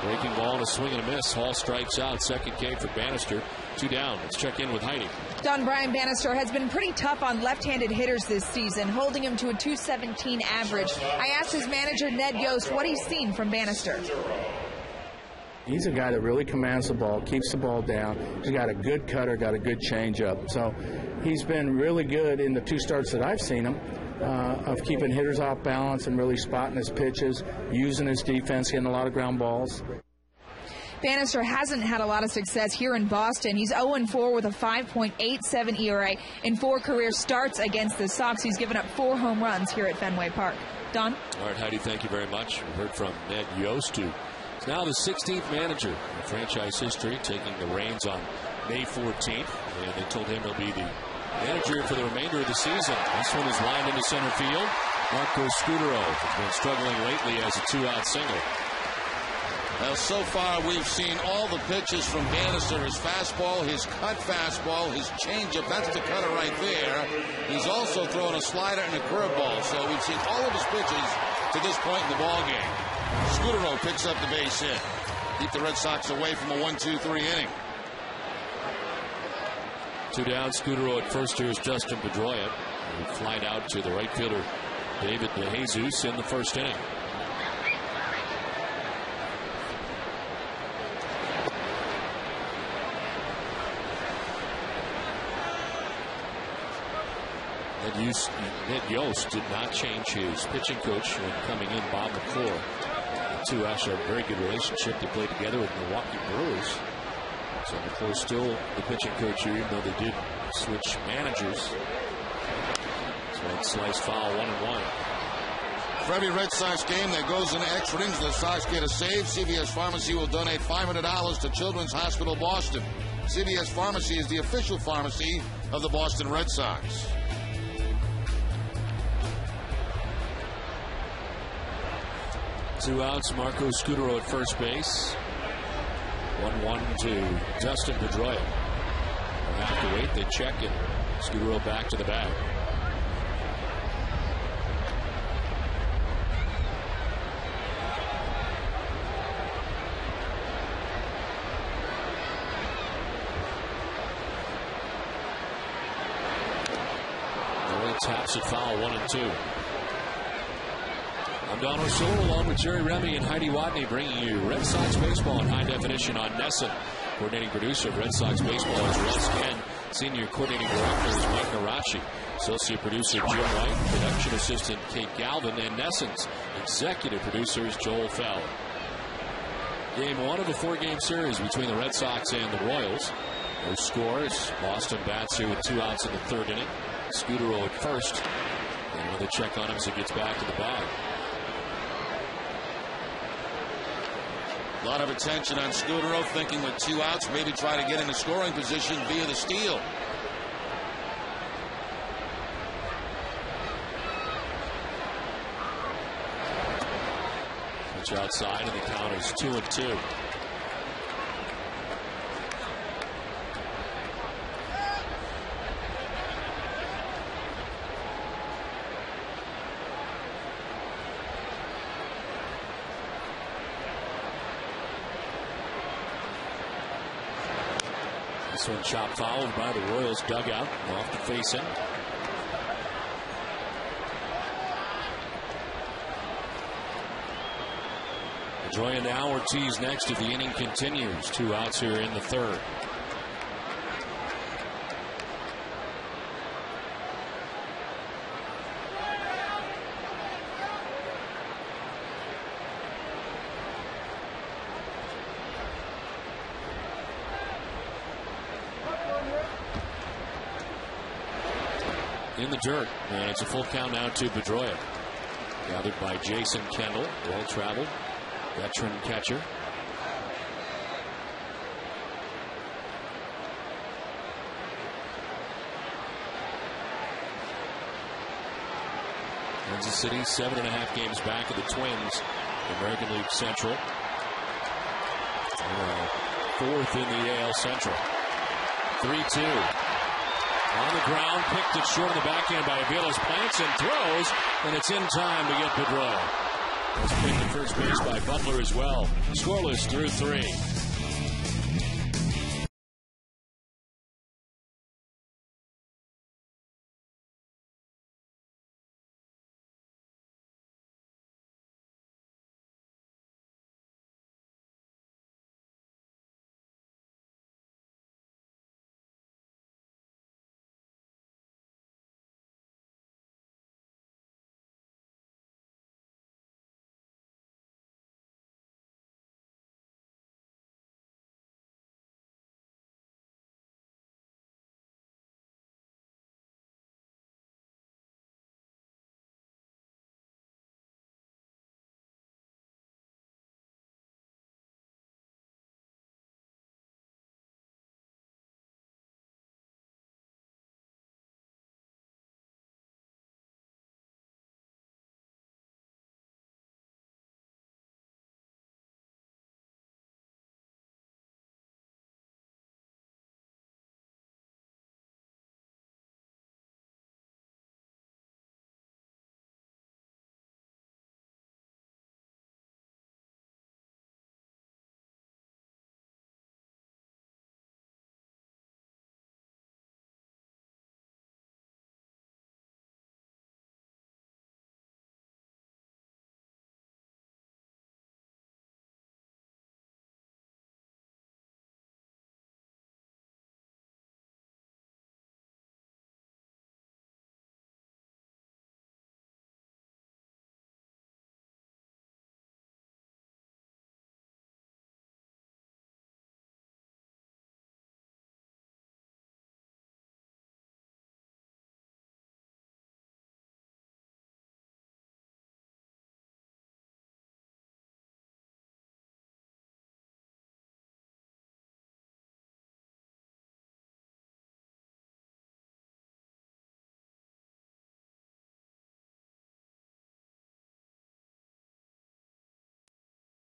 Breaking ball and a swing and a miss. Hall strikes out. Second K for Bannister. 2 down. Let's check in with Heidi. Don, Brian Bannister has been pretty tough on left-handed hitters this season, holding him to a .217 average. I asked his manager, Ned Yost, what he's seen from Bannister. He's a guy that really commands the ball, keeps the ball down. He's got a good cutter, got a good changeup. So he's been really good in the 2 starts that I've seen him of keeping hitters off balance and really spotting his pitches, using his defense, getting a lot of ground balls. Bannister hasn't had a lot of success here in Boston. He's 0-4 with a 5.87 ERA in 4 career starts against the Sox. He's given up 4 home runs here at Fenway Park. Don? All right, Heidi, thank you very much. We heard from Ned Yost, who is now the 16th manager in franchise history, taking the reins on May 14th. And they told him he'll be the manager for the remainder of the season. This one is lined into center field. Marco Scutaro has been struggling lately as a 2-out single. Now, so far, we've seen all the pitches from Bannister. His fastball, his cut fastball, his changeup. That's the cutter right there. He's also thrown a slider and a curveball. So we've seen all of his pitches to this point in the ballgame. Scutaro picks up the base hit. Keep the Red Sox away from a 1-2-3 inning. 2 down. Scutaro at first. Here's Justin Pedroia. He flied out to the right fielder, David DeJesus, in the first inning. Ned Yost did not change his pitching coach when coming in, Bob McClure. The 2 actually have a very good relationship. They played together with Milwaukee Brewers. So McClure's still the pitching coach here, even though they did switch managers. So it's sliced foul, 1-1. For every Red Sox game that goes into extra innings, the Sox get a save. CVS Pharmacy will donate $500 to Children's Hospital Boston. CVS Pharmacy is the official pharmacy of the Boston Red Sox. 2 outs, Marco Scutaro at first base. 1-1 to Justin Pedroia. They'll have to wait. They check it. Scutaro back to the bag. Taps it foul, 1-2. I'm Don Orsillo along with Jerry Remy and Heidi Watney, bringing you Red Sox baseball in high definition on NESN. Coordinating producer of Red Sox baseball is Russ Ken. Senior coordinating director is Mike Narachi. Associate producer Jim White. Production assistant Kate Galvin. And NESN's executive producer is Joel Fell. Game 1 of a 4-game series between the Red Sox and the Royals. No scores. Boston bats here with 2 outs in the 3rd inning. Scutaro at first. And another check on him as he gets back to the bag. A lot of attention on Scutaro, thinking with 2 outs, maybe try to get in a scoring position via the steal. Pitch outside, and the count is 2-2. This one chopped foul by the Royals dugout, off the facing. Pedroia now, Ortiz next if the inning continues. 2 outs here in the 3rd. In the dirt, and it's a full count now to Pedroia. Gathered by Jason Kendall, well-traveled veteran catcher. Kansas City 7.5 games back of the Twins, American League Central. 4th in the AL Central. 3-2. On the ground, picked it short of the backhand by Aviles, plants and throws, and it's in time to get Pedroia. It's picked at first base by Butler as well. Scoreless through 3.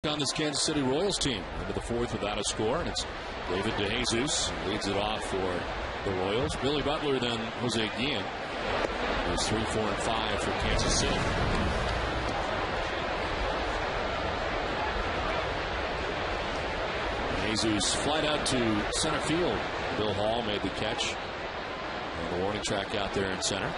On this Kansas City Royals team into the 4th without a score, and it's David DeJesus leads it off for the Royals. Billy Butler, then Jose Guillen. It's 3, 4, and 5 for Kansas City. Jesus flied out to center field. Bill Hall made the catch. And the warning track out there in center.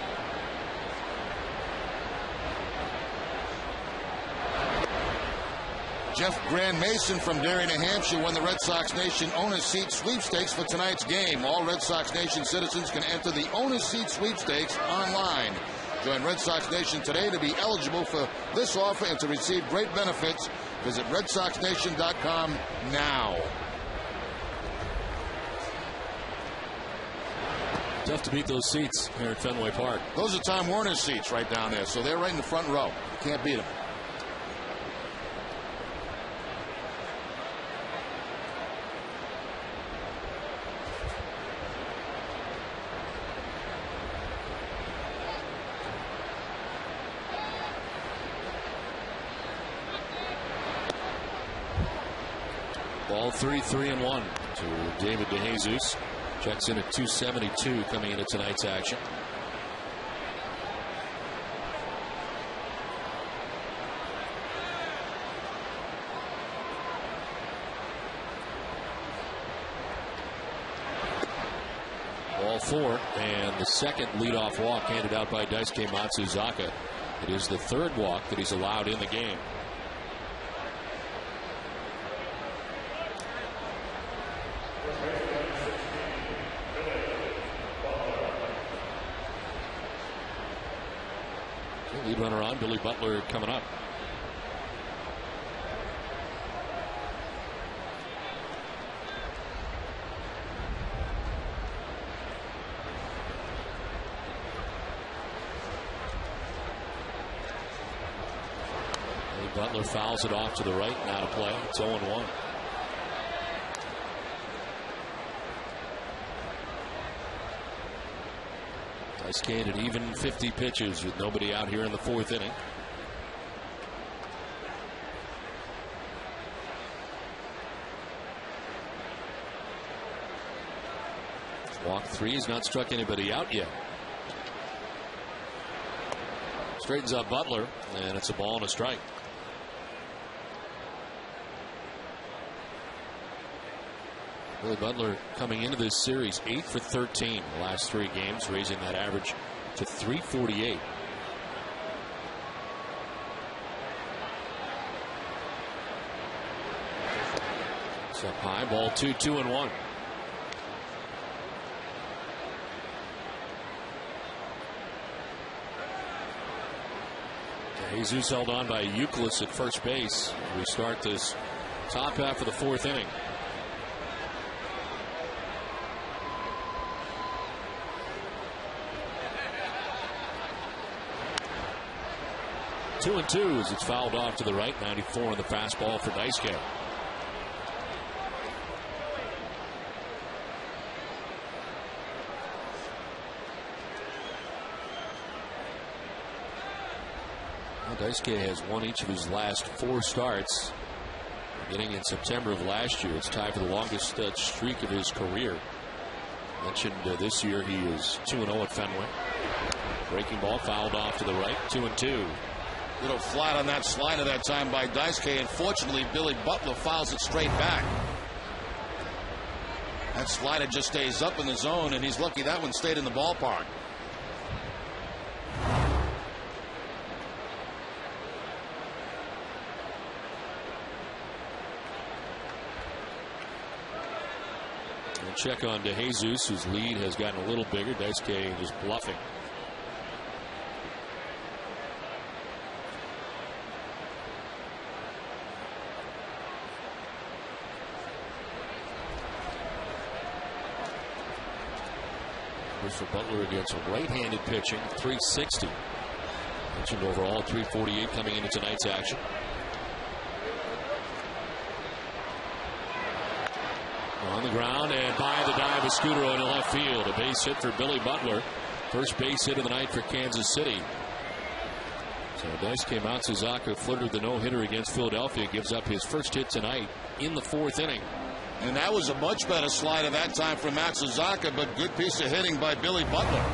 Jeff Grand Mason from Derry, New Hampshire won the Red Sox Nation Owner's Seat Sweepstakes for tonight's game. All Red Sox Nation citizens can enter the Owner's Seat Sweepstakes online. Join Red Sox Nation today to be eligible for this offer and to receive great benefits. Visit RedSoxNation.com now. Tough to beat those seats here at Fenway Park. Those are Tom Werner's seats right down there, so they're right in the front row. You can't beat them. Ball 3, 3, and 1 to David DeJesus. Checks in at 272 coming into tonight's action. Ball 4, and the second leadoff walk handed out by Daisuke Matsuzaka. It is the third walk that he's allowed in the game. Lead runner on, Billy Butler coming up. Butler fouls it off to the right, now to play. It's 0-1. I skated even 50 pitches with nobody out here in the 4th inning. Walk 3. He's not struck anybody out yet. Straightens up Butler, and it's a ball and a strike. Billy Butler coming into this series 8 for 13 the last 3 games, raising that average to 348. It's up high, ball 2, 2-1. Jesus held on by Euclid at first base. We start this top half of the 4th inning. Two and two as it's fouled off to the right. 94 on the fastball for Daisuke. Daisuke has won each of his last 4 starts. Beginning in September of last year, it's tied for the longest streak of his career. Mentioned this year he is 2-0 at Fenway. Breaking ball fouled off to the right. 2-2. Little flat on that slider that time by Daisuke, and fortunately Billy Butler fouls it straight back. That slider just stays up in the zone, and he's lucky that one stayed in the ballpark. Check on DeJesus, whose lead has gotten a little bigger. Daisuke just bluffing. For Butler against right-handed pitching, 360. Mentioned overall 348 coming into tonight's action. On the ground and by the dive of Scudero into left field. A base hit for Billy Butler. First base hit of the night for Kansas City. So Daisuke Matsuzaka flirted the no-hitter against Philadelphia. Gives up his first hit tonight in the 4th inning. And that was a much better slider that time from Matsuzaka, but good piece of hitting by Billy Butler.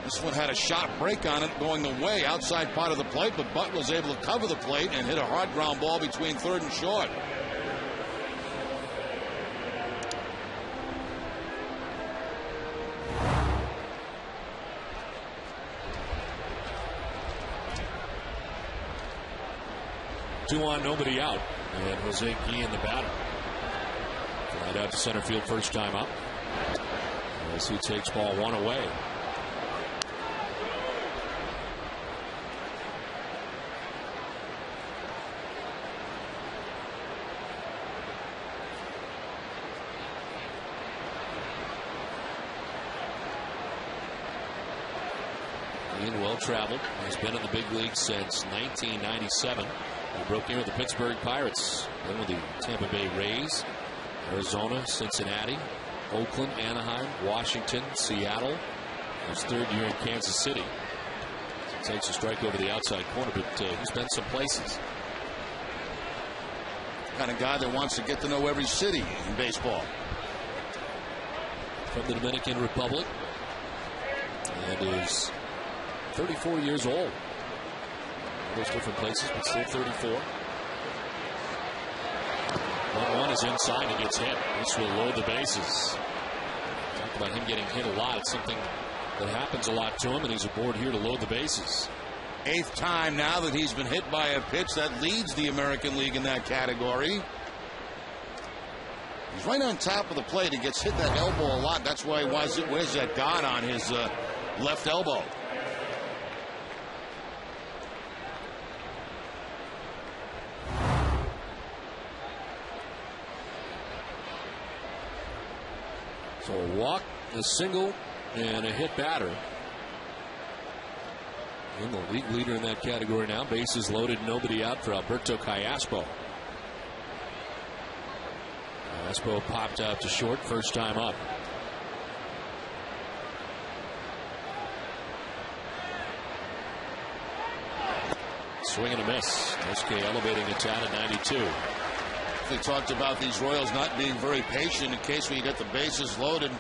This one had a sharp break on it going away outside part of the plate, but Butler was able to cover the plate and hit a hard ground ball between 3rd and short. Two on, nobody out. And Jose Guillen the batter. Right out to center field first time up. As he takes ball 1 away. Guillen well traveled. He's been in the big leagues since 1997. He broke in with the Pittsburgh Pirates, then with the Tampa Bay Rays, Arizona, Cincinnati, Oakland, Anaheim, Washington, Seattle. His 3rd year in Kansas City. So takes a strike over the outside corner, but he's been some places. Kind of guy that wants to get to know every city in baseball. From the Dominican Republic, and is 34 years old. Those different places, but still 34. 1-1 is inside and gets hit. This will load the bases. Talk about him getting hit a lot. It's something that happens a lot to him, and he's aboard here to load the bases. 8th time now that he's been hit by a pitch that leads the American League in that category. He's right on top of the plate. He gets hit that elbow a lot. That's why he wears that guard on his left elbow. So a walk, a single, and a hit batter. And the league leader in that category now. Bases loaded, nobody out for Alberto Callaspo. Callaspo popped out to short first time up. Swing and a miss. Daisuke elevating it down at 92. They talked about these Royals not being very patient in case when you get the bases loaded.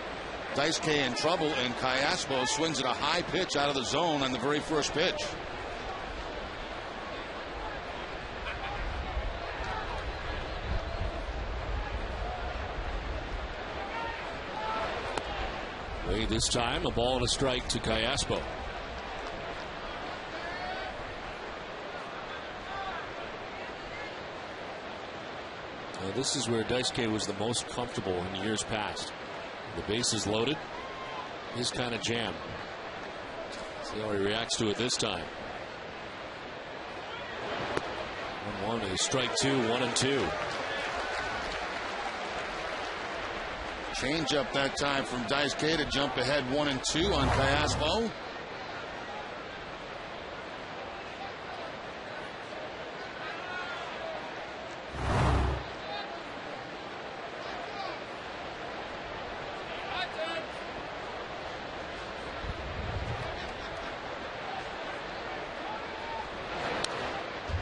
Daisuke in trouble, and Cayaspo swings at a high pitch out of the zone on the very first pitch. Way this time, a ball and a strike to Cayaspo. Now this is where Daisuke was the most comfortable in years past. The bases loaded, his kind of jam. See how he reacts to it this time. 1-1, a strike two, 1-2. Change up that time from Daisuke to jump ahead 1-2 on Cayaspo.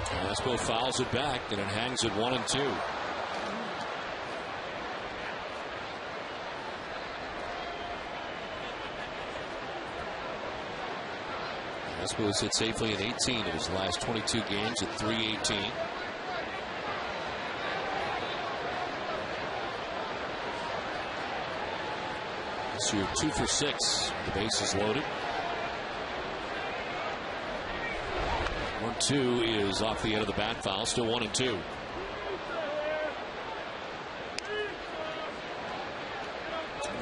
Cayaspo fouls it back, and it hangs at 1-2. Cayaspo has hit safely in 18 of his last 22 games at .318. This year 2 for 6. The bases loaded. 1-2 is off the end of the bat foul. Still 1-2.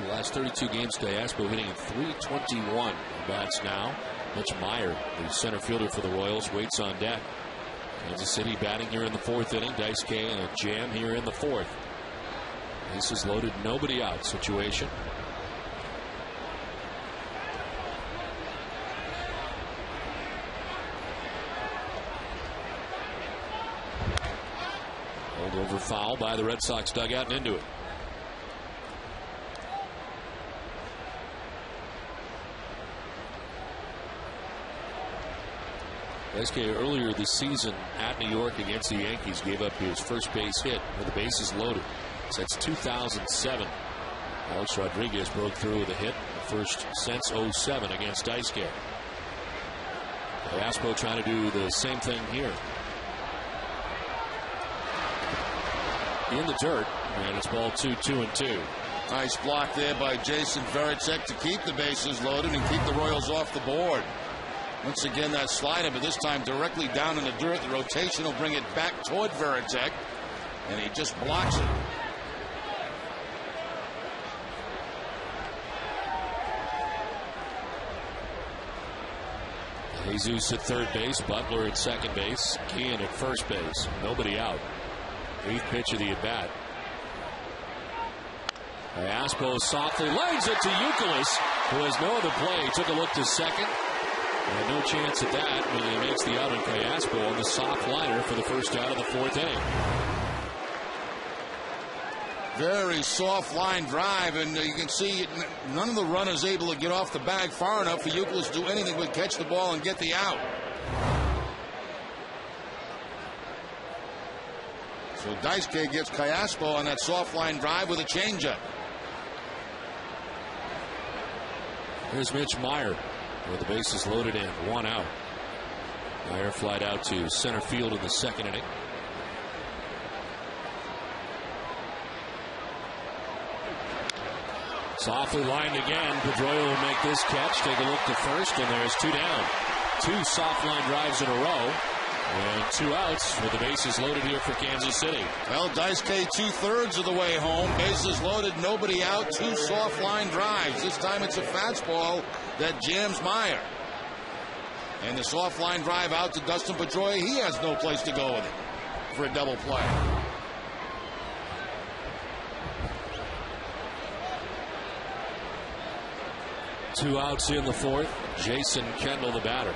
The last 32 games, Cayaspo hitting at .321. Bats now. Mitch Meyer, the center fielder for the Royals, waits on deck. Kansas City batting here in the 4th inning. Daisuke in a jam here in the 4th. Bases loaded, nobody out situation. Rolled over foul by the Red Sox dugout and into it. Daisuke earlier this season at New York against the Yankees gave up his first base hit with the bases loaded. Since 2007, Alex Rodriguez broke through with a hit, the first since 07 against Daisuke. Cayaspo trying to do the same thing here. In the dirt, and it's ball 2-2-2. Nice block there by Jason Varitek to keep the bases loaded and keep the Royals off the board. Once again, that slider, but this time directly down in the dirt. The rotation will bring it back toward Varitek, and he just blocks it. Jesus at third base, Butler at second base, Keane at first base. Nobody out. 8th pitch of the at-bat. Cayaspo softly lays it to Youkilis, who has no other play. Took a look to second. And no chance at that when he makes the out on Cayaspo on the soft liner for the first out of the 4th inning. Very soft line drive, and you can see none of the runners able to get off the bag far enough for Youkilis to do anything but catch the ball and get the out. So Daisuke gets Cayaspo on that soft line drive with a changeup. Here's Mitch Meyer with the bases loaded in, 1 out. Meyer flied out to center field in the 2nd inning. Softly lined again. Pedroia will make this catch. Take a look to first, and there's 2 down. 2 soft line drives in a row. And 2 outs with the bases loaded here for Kansas City. Well, Daisuke 2/3 of the way home. Bases loaded, nobody out. 2 soft line drives. This time it's a fastball that jams Meyer. And the soft line drive out to Dustin Pedroia. He has no place to go with it for a double play. Two outs in the 4th. Jason Kendall, the batter,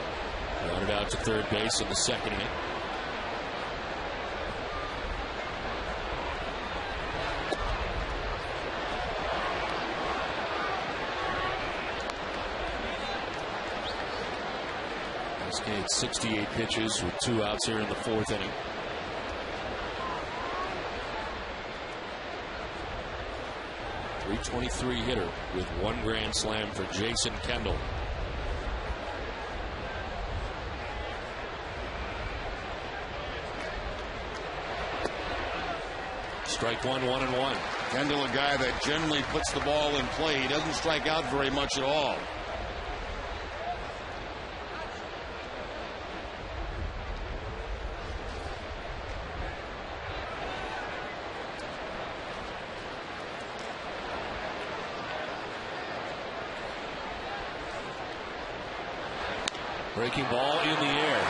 grounded out to third base in the 2nd inning. Daisuke 68 pitches with 2 outs here in the 4th inning. .323 hitter with 1 grand slam for Jason Kendall. Strike one, 1-1. Kendall, a guy that generally puts the ball in play. He doesn't strike out very much at all. Breaking ball in the air.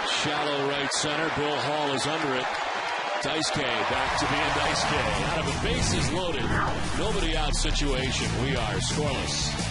Shallow right center. Bill Hall is under it. Dice-K back to being Dice-K. Out of a bases loaded, nobody out situation. We are scoreless.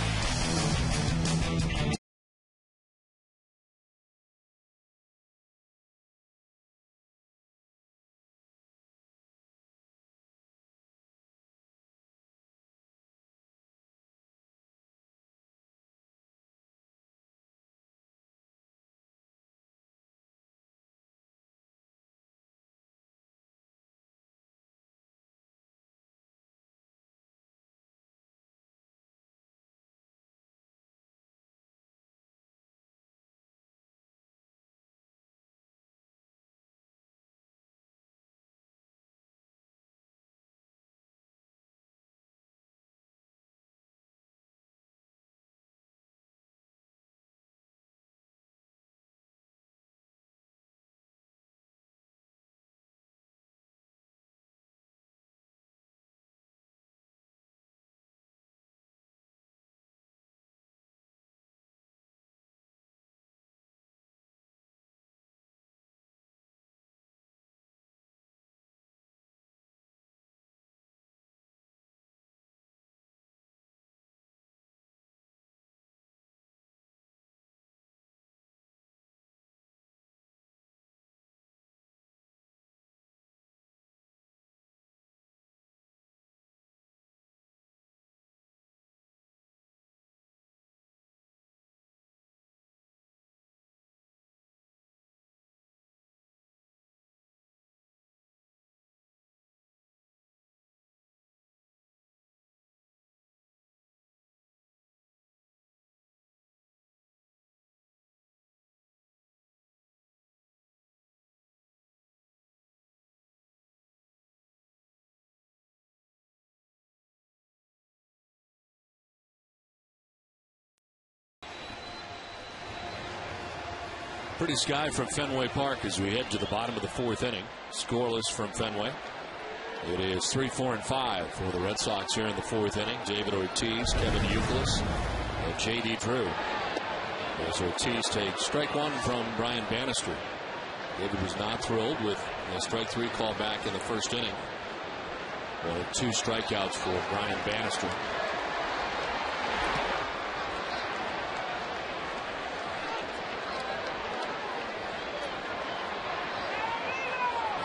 Pretty sky from Fenway Park as we head to the bottom of the 4th inning. Scoreless from Fenway. It is 3-4 and 5 for the Red Sox here in the 4th inning. David Ortiz, Kevin Youkilis, and J.D. Drew. As Ortiz takes strike one from Brian Bannister. David was not thrilled with a strike 3 call back in the 1st inning. One of 2 strikeouts for Brian Bannister.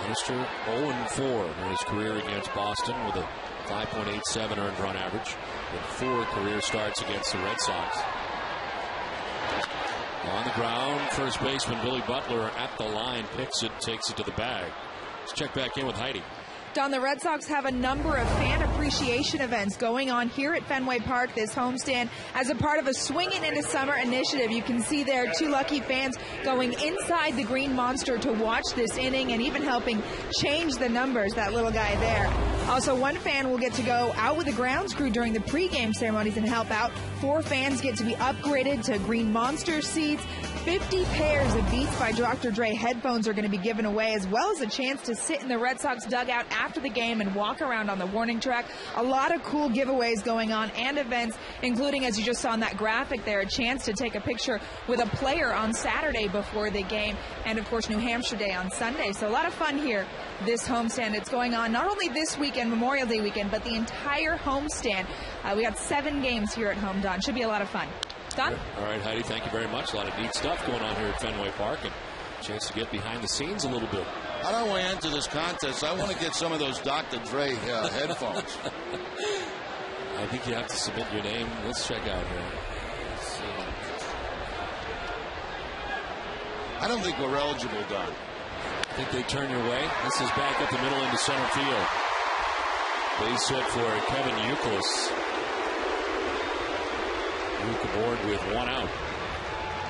Bannister 0-4 in his career against Boston with a 5.87 earned run average in 4 career starts against the Red Sox. On the ground, first baseman Billy Butler at the line, picks it, takes it to the bag. Let's check back in with Heidi. Don, the Red Sox have a number of fan appreciation events going on here at Fenway Park this homestand as a part of a Swinging into Summer initiative. You can see there 2 lucky fans going inside the Green Monster to watch this inning and even helping change the numbers, that little guy there. Also, 1 fan will get to go out with the grounds crew during the pregame ceremonies and help out. 4 fans get to be upgraded to Green Monster seats. 50 pairs of Beats by Dr. Dre headphones are going to be given away, as well as a chance to sit in the Red Sox dugout after the game and walk around on the warning track. A lot of cool giveaways going on and events, including, as you just saw in that graphic there, a chance to take a picture with a player on Saturday before the game, and of course New Hampshire Day on Sunday. So a lot of fun here this homestand. It's going on not only this weekend, Memorial Day weekend, but the entire homestand. We got 7 games here at home, Don. Should be a lot of fun. Don? All right, Heidi, thank you very much. A lot of neat stuff going on here at Fenway Park, and a chance to get behind the scenes a little bit. I don't want to enter this contest. I want to get some of those Dr. Dre headphones. I think you have to submit your name. Let's check out here. Let's see. I don't think we're eligible, Don. I think they turn your way. This is back up the middle into center field. Base hit for Kevin Youkilis. Youkilis aboard with 1 out.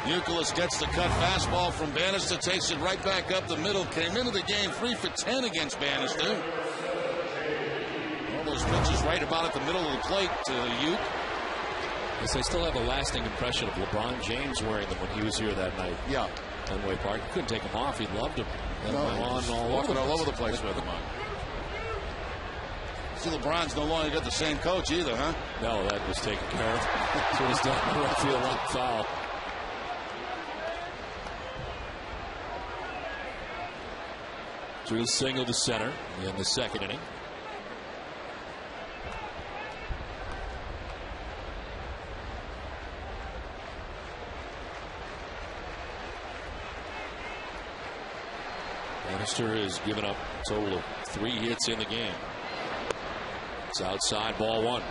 Youkilis gets the cut fastball from Bannister, takes it right back up the middle. Came into the game 3 for 10 against Bannister. All those pitches right about at the middle of the plate to Uke. Yes, they still have a lasting impression of LeBron James wearing them when he was here that night. Yeah. Fenway Park. He couldn't take them off. He loved them. Walking all over the place with them on. See, LeBron's no longer got the same coach either, huh? No, that was taken care of. So he's done the right field line foul. Drew single to center in the second inning. Bannister has given up a total of 3 hits in the game. It's outside, ball 1.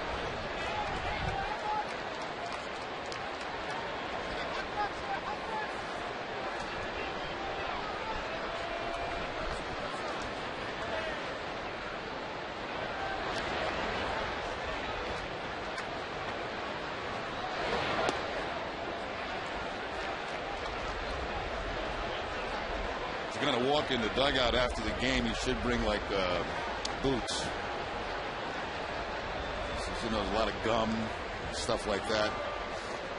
If you're going to walk in the dugout after the game, you should bring like boots. You know, there's a lot of gum, stuff like that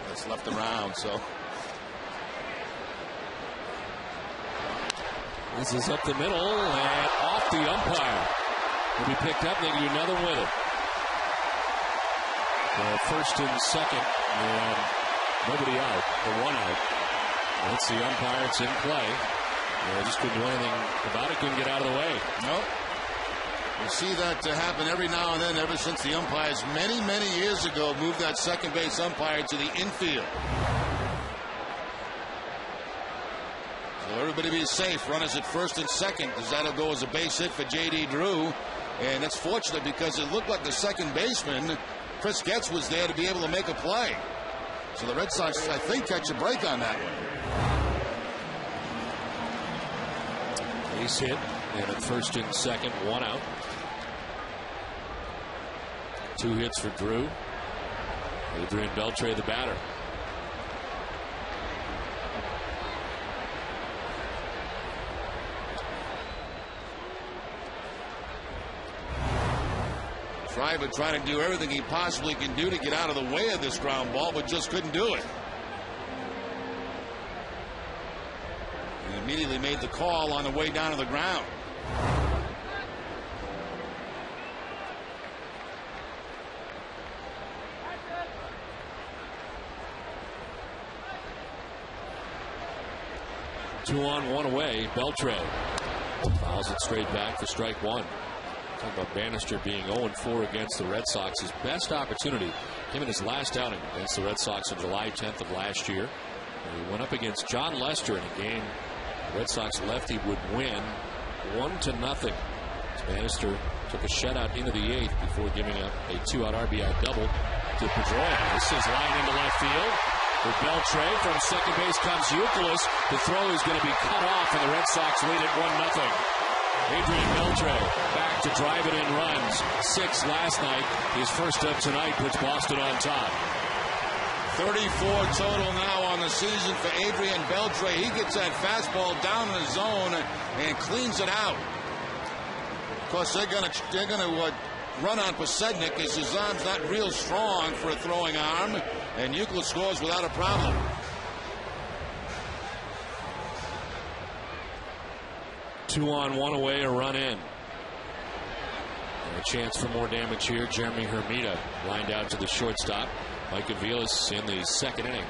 that's left around. So this is up the middle and off the umpire. Will be picked up. They can do another with it. First and second, and nobody out. The 1 out. That's the umpire. It's in play. They just couldn't do anything about it. Couldn't get out of the way. Nope. You see that happen every now and then ever since the umpires many, many years ago moved that second base umpire to the infield. So everybody be safe. Runners at first and second, because that'll go as a base hit for J.D. Drew. And it's fortunate because it looked like the second baseman, Chris Getz, was there to be able to make a play. So the Red Sox, I think, catch a break on that one. Base hit, and at first and second, 1 out. 2 hits for Drew. Adrian Beltre, the batter. Schreiber trying to do everything he possibly can do to get out of the way of this ground ball, but just couldn't do it. And immediately made the call on the way down to the ground. Two on, 1 away. Beltre fouls it straight back for strike 1. Talk about Bannister being 0-4 against the Red Sox. His best opportunity came in his last outing against the Red Sox on July 10th of last year. And he went up against John Lester in a game the Red Sox lefty would win 1-0. Bannister took a shutout into the 8th before giving up a 2-out RBI double to Pedroia. This is lined into left field. For Beltre, from second base comes Youkilis. The throw is going to be cut off, and the Red Sox lead at 1-0. Adrian Beltre back to drive it in runs. 6 last night. His first of tonight puts Boston on top. 34 total now on the season for Adrian Beltre. He gets that fastball down in the zone and cleans it out. Of course, they're gonna run on Posednik, as his arm's not real strong for a throwing arm, and Euclid scores without a problem. Two on, 1 away, a run in. And a chance for more damage here. Jeremy Hermida lined out to the shortstop. Mike Aviles in the second inning.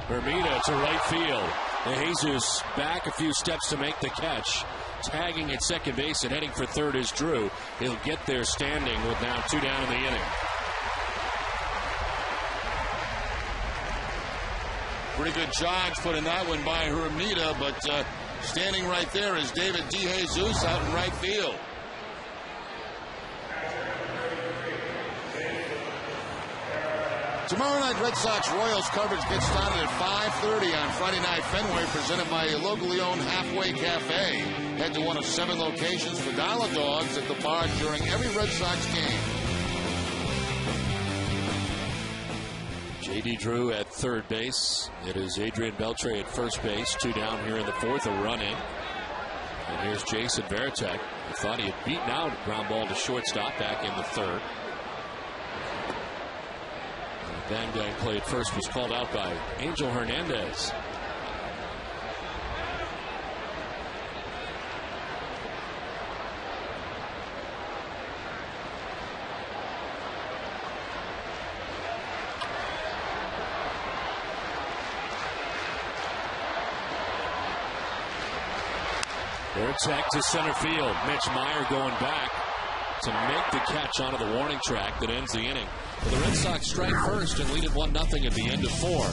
Hermida to right field. And Jesus back a few steps to make the catch. Tagging at second base and heading for third is Drew. He'll get there standing with now 2 down in the inning. Pretty good charge put in that one by Hermida, but standing right there is David DeJesus out in right field. Tomorrow night, Red Sox Royals coverage gets started at 6:30 on Friday Night Fenway, presented by your locally owned Halfway Cafe. Head to one of 7 locations for dollar dogs at the bar during every Red Sox game. J.D. Drew at third base. It is Adrian Beltre at first base. 2 down here in the 4th, a run in. And here's Jason Varitek, who thought he had beaten out a ground ball to shortstop back in the 3rd. The bang bang play at first was called out by Angel Hernandez. Varitek to center field. Mitch Meyer going back to make the catch onto the warning track that ends the inning. Well, the Red Sox strike first and lead it 1-0 at the end of 4.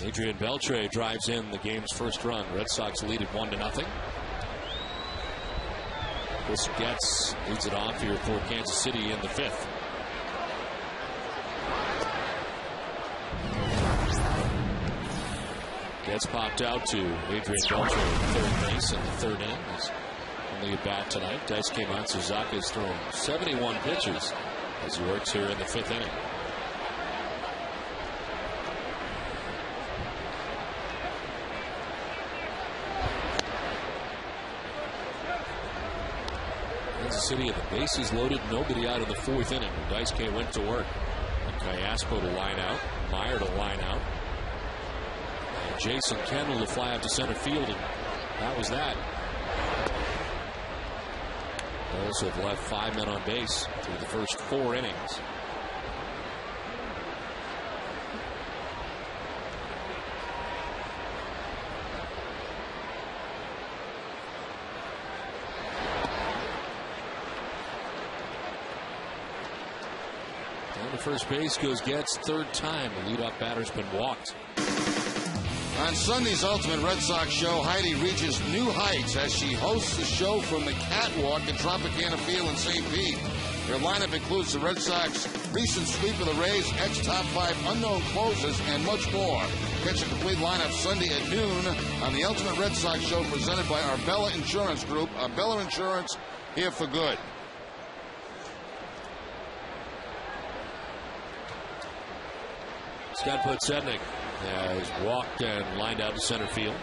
Adrian Beltre drives in the game's first run. Red Sox lead it 1-0. Chris Getz leads it off here for Kansas City in the 5th. Getz popped out to Adrian Beltre at third base in the 3rd inning. He's only a bat tonight. Daisuke Matsuzaka has thrown 71 pitches as he works here in the 5th inning. Kansas City and the bases loaded, nobody out in the 4th inning. Daisuke went to work. And Cayaspo to line out, Meyer to line out, and Jason Kendall to fly out to center field, and that was that. They also have left 5 men on base through the first 4 innings. First base goes Getz, 3rd time. The leadoff batter's been walked. On Sunday's Ultimate Red Sox show, Heidi reaches new heights as she hosts the show from the catwalk at Tropicana Field in St. Pete. Their lineup includes the Red Sox recent sweep of the Rays, ex-top 5 unknown closers, and much more. Catch a complete lineup Sunday at noon on the Ultimate Red Sox show presented by Arbella Insurance Group. Arbella Insurance, here for good. Scott Podsednik has walked and lined out to center field.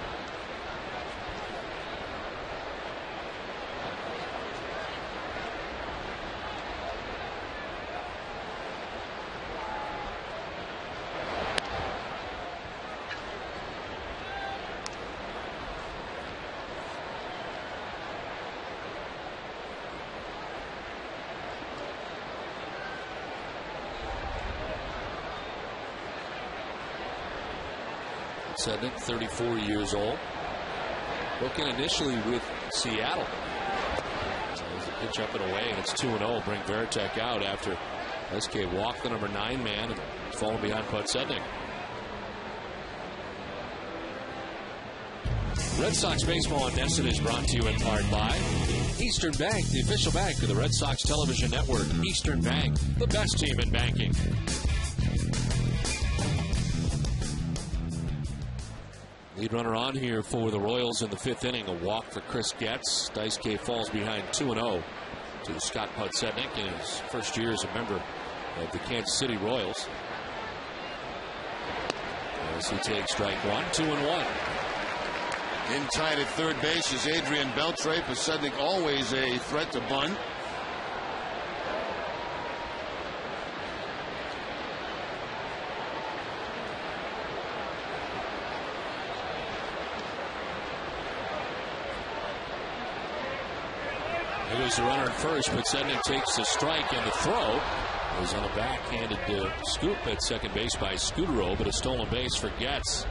Podsednik, 34 years old. Working initially with Seattle. There's a pitch up and away, and it's 2-0. Bring Veritek out after SK walked the number 9 man and fallen behind Podsednik. Red Sox baseball on NESN is brought to you in part by Eastern Bank, the official bank of the Red Sox television network. Eastern Bank, the best team in banking. Lead runner on here for the Royals in the 5th inning. A walk for Chris Getz. Daisuke falls behind 2-0 to Scott Podsednik in his first year as a member of the Kansas City Royals. As he takes strike 1, 2-1. In tight at third base is Adrian Beltre. Podsednik always a threat to bunt. There's the runner at first. Podsednik takes the strike, and the throw is on a backhanded scoop at second base by Scutaro, but a stolen base for Getz.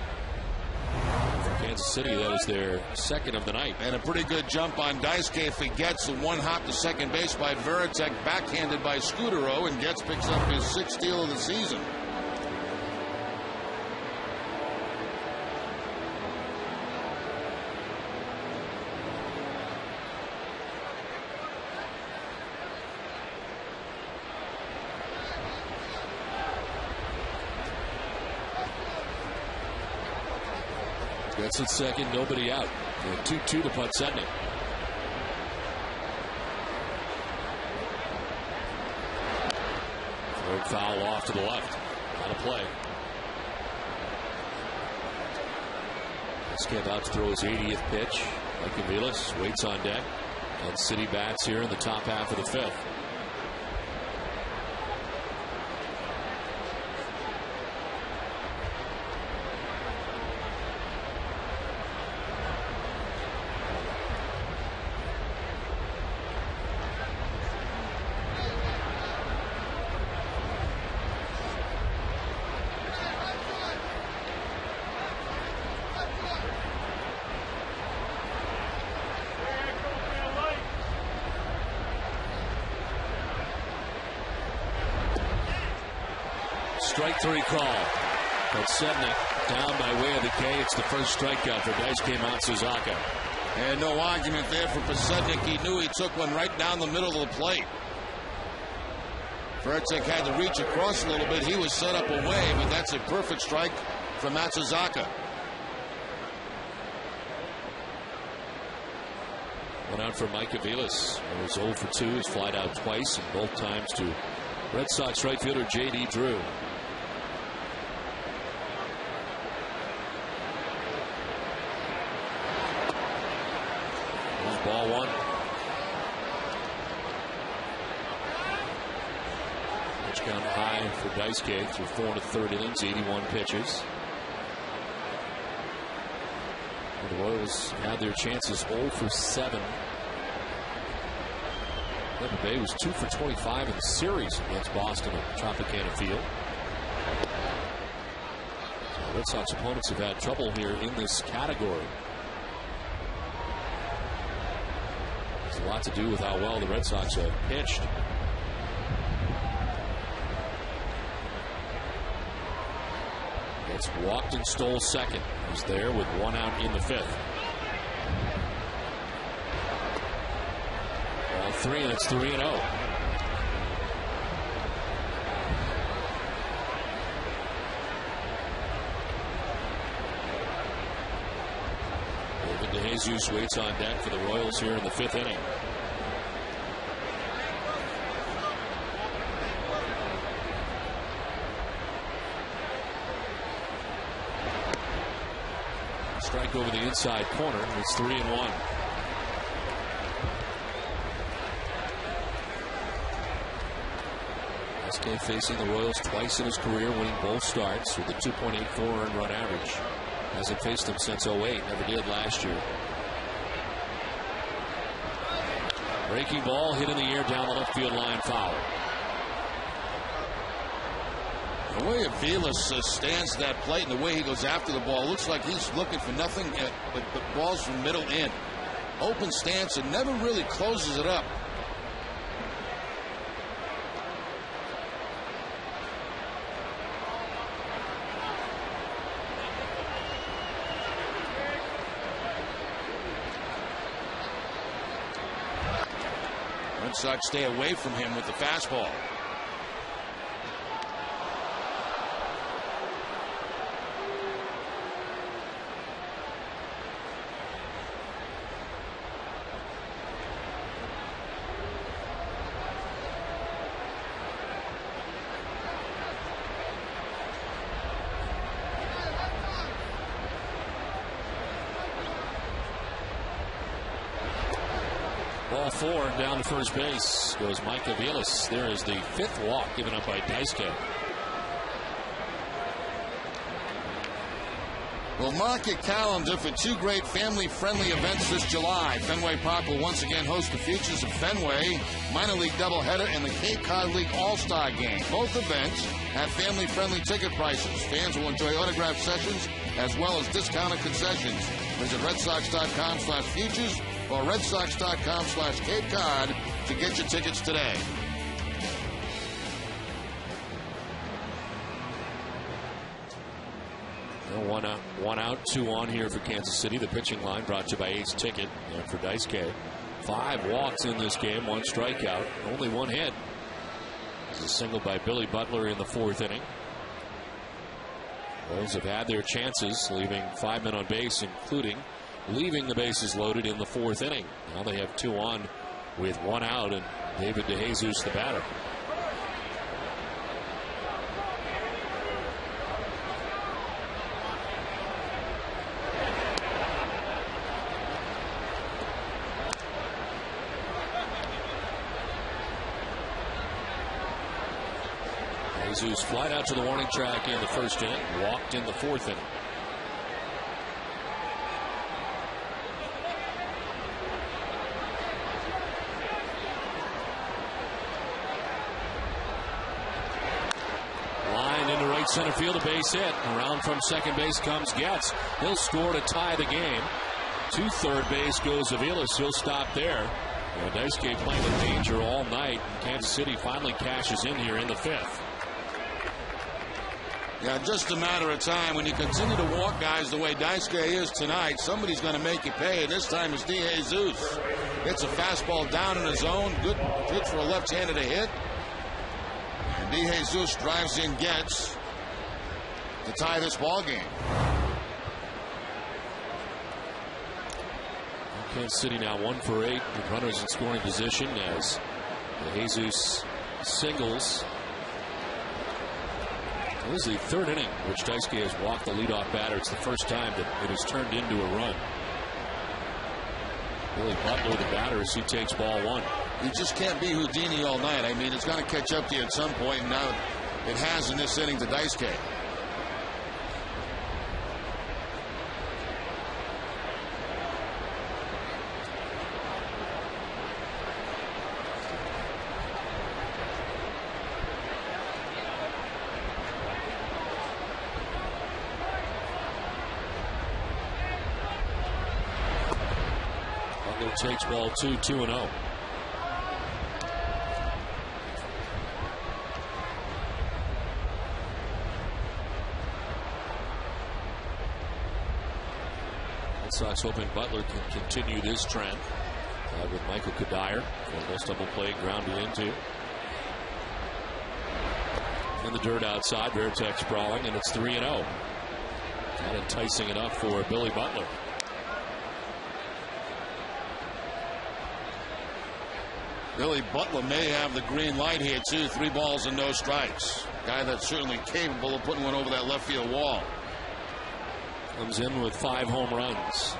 For Kansas City, that is their second of the night. And a pretty good jump on Daisuke if he gets a one hop to second base by Veritek, backhanded by Scutaro, and Getz picks up his 6th steal of the season. Getz at second, nobody out. 2-2 to Podsednik. Third foul off to the left. On a play. Let's about to throw his 80th pitch. Mike Aviles waits on deck. And City bats here in the top half of the 5th. Strike 3 call. Podsednik down by way of the K. It's the first strikeout for Daisuke Matsuzaka. And no argument there for Podsednik. He knew he took one right down the middle of the plate. Veritek had to reach across a little bit. He was set up away, but that's a perfect strike from Matsuzaka. One out for Mike Aviles. He was 0 for 2. He's flied out twice, and both times to Red Sox right fielder J.D. Drew. Ball 1. Pitch count high for Daisuke through 4 1/3 innings, 81 pitches. And the Royals had their chances 0 for 7. Tampa Bay was 2 for 25 in the series against Boston at Tropicana Field. So Red Sox opponents have had trouble here in this category. It's a lot to do with how well the Red Sox have pitched. It's walked and stole second. He's there with 1 out in the 5th. Ball 3, and it's 3-0. Jesus waits on deck for the Royals here in the 5th inning. Strike over the inside corner. It's 3-1. Dice facing the Royals twice in his career, winning both starts with a 2.84 earned run average. Hasn't faced them since 08, never did last year. Breaking ball hit in the air down the left field line, foul. The way Aviles stands at that plate and the way he goes after the ball, looks like he's looking for nothing but balls from middle in. Open stance and never really closes it up. Red Sox stay away from him with the fastball. Ball 4 down to first base goes Mike Aviles. There is the 5th walk given up by Daisuke. Well, mark your calendar for 2 great family-friendly events this July. Fenway Park will once again host the Futures of Fenway minor league doubleheader and the Cape Cod League All-Star Game. Both events have family-friendly ticket prices. Fans will enjoy autographed sessions as well as discounted concessions. Visit redsox.com/futures or redsox.com/Cape Cod to get your tickets today. One out, 2 on here for Kansas City. The pitching line brought to you by Ace Ticket and for Daisuke. 5 walks in this game, 1 strikeout, only 1 hit. There's a single by Billy Butler in the 4th inning. Royals have had their chances, leaving 5 men on base, including leaving the bases loaded in the 4th inning. Now they have 2 on with 1 out, and David DeJesus the batter. DeJesus flied out to the warning track in the 1st inning, walked in the 4th inning. Center field, a base hit. Around from second base comes Getz. He'll score to tie the game. To third base goes Aviles. He'll stop there. Daisuke playing with danger all night. Kansas City finally cashes in here in the 5th. Yeah, just a matter of time. When you continue to walk guys the way Daisuke is tonight, somebody's going to make you pay, and this time it's DeJesus. Gets a fastball down in the zone. Good for a left-hander to hit. And DeJesus drives in Getz to tie this ball game. Kansas City now 1 for 8 with runners in scoring position as DeJesus singles. This is the 3rd inning which Daisuke has walked the leadoff batter. It's the first time that it has turned into a run. Billy Butler, the batter, as he takes ball 1. You just can't be Houdini all night. I mean, it's going to catch up to you at some point, and now it has in this inning to Daisuke. Takes ball 2, 2-0. Red Sox hoping Butler can continue this trend with Michael Kadire. Almost double play grounded into. In the dirt outside, Veritek sprawling, and it's 3-0. Not enticing enough for Billy Butler. Billy Butler may have the green light here, too. 3 balls and no strikes. Guy that's certainly capable of putting one over that left field wall. comes in with 5 home runs.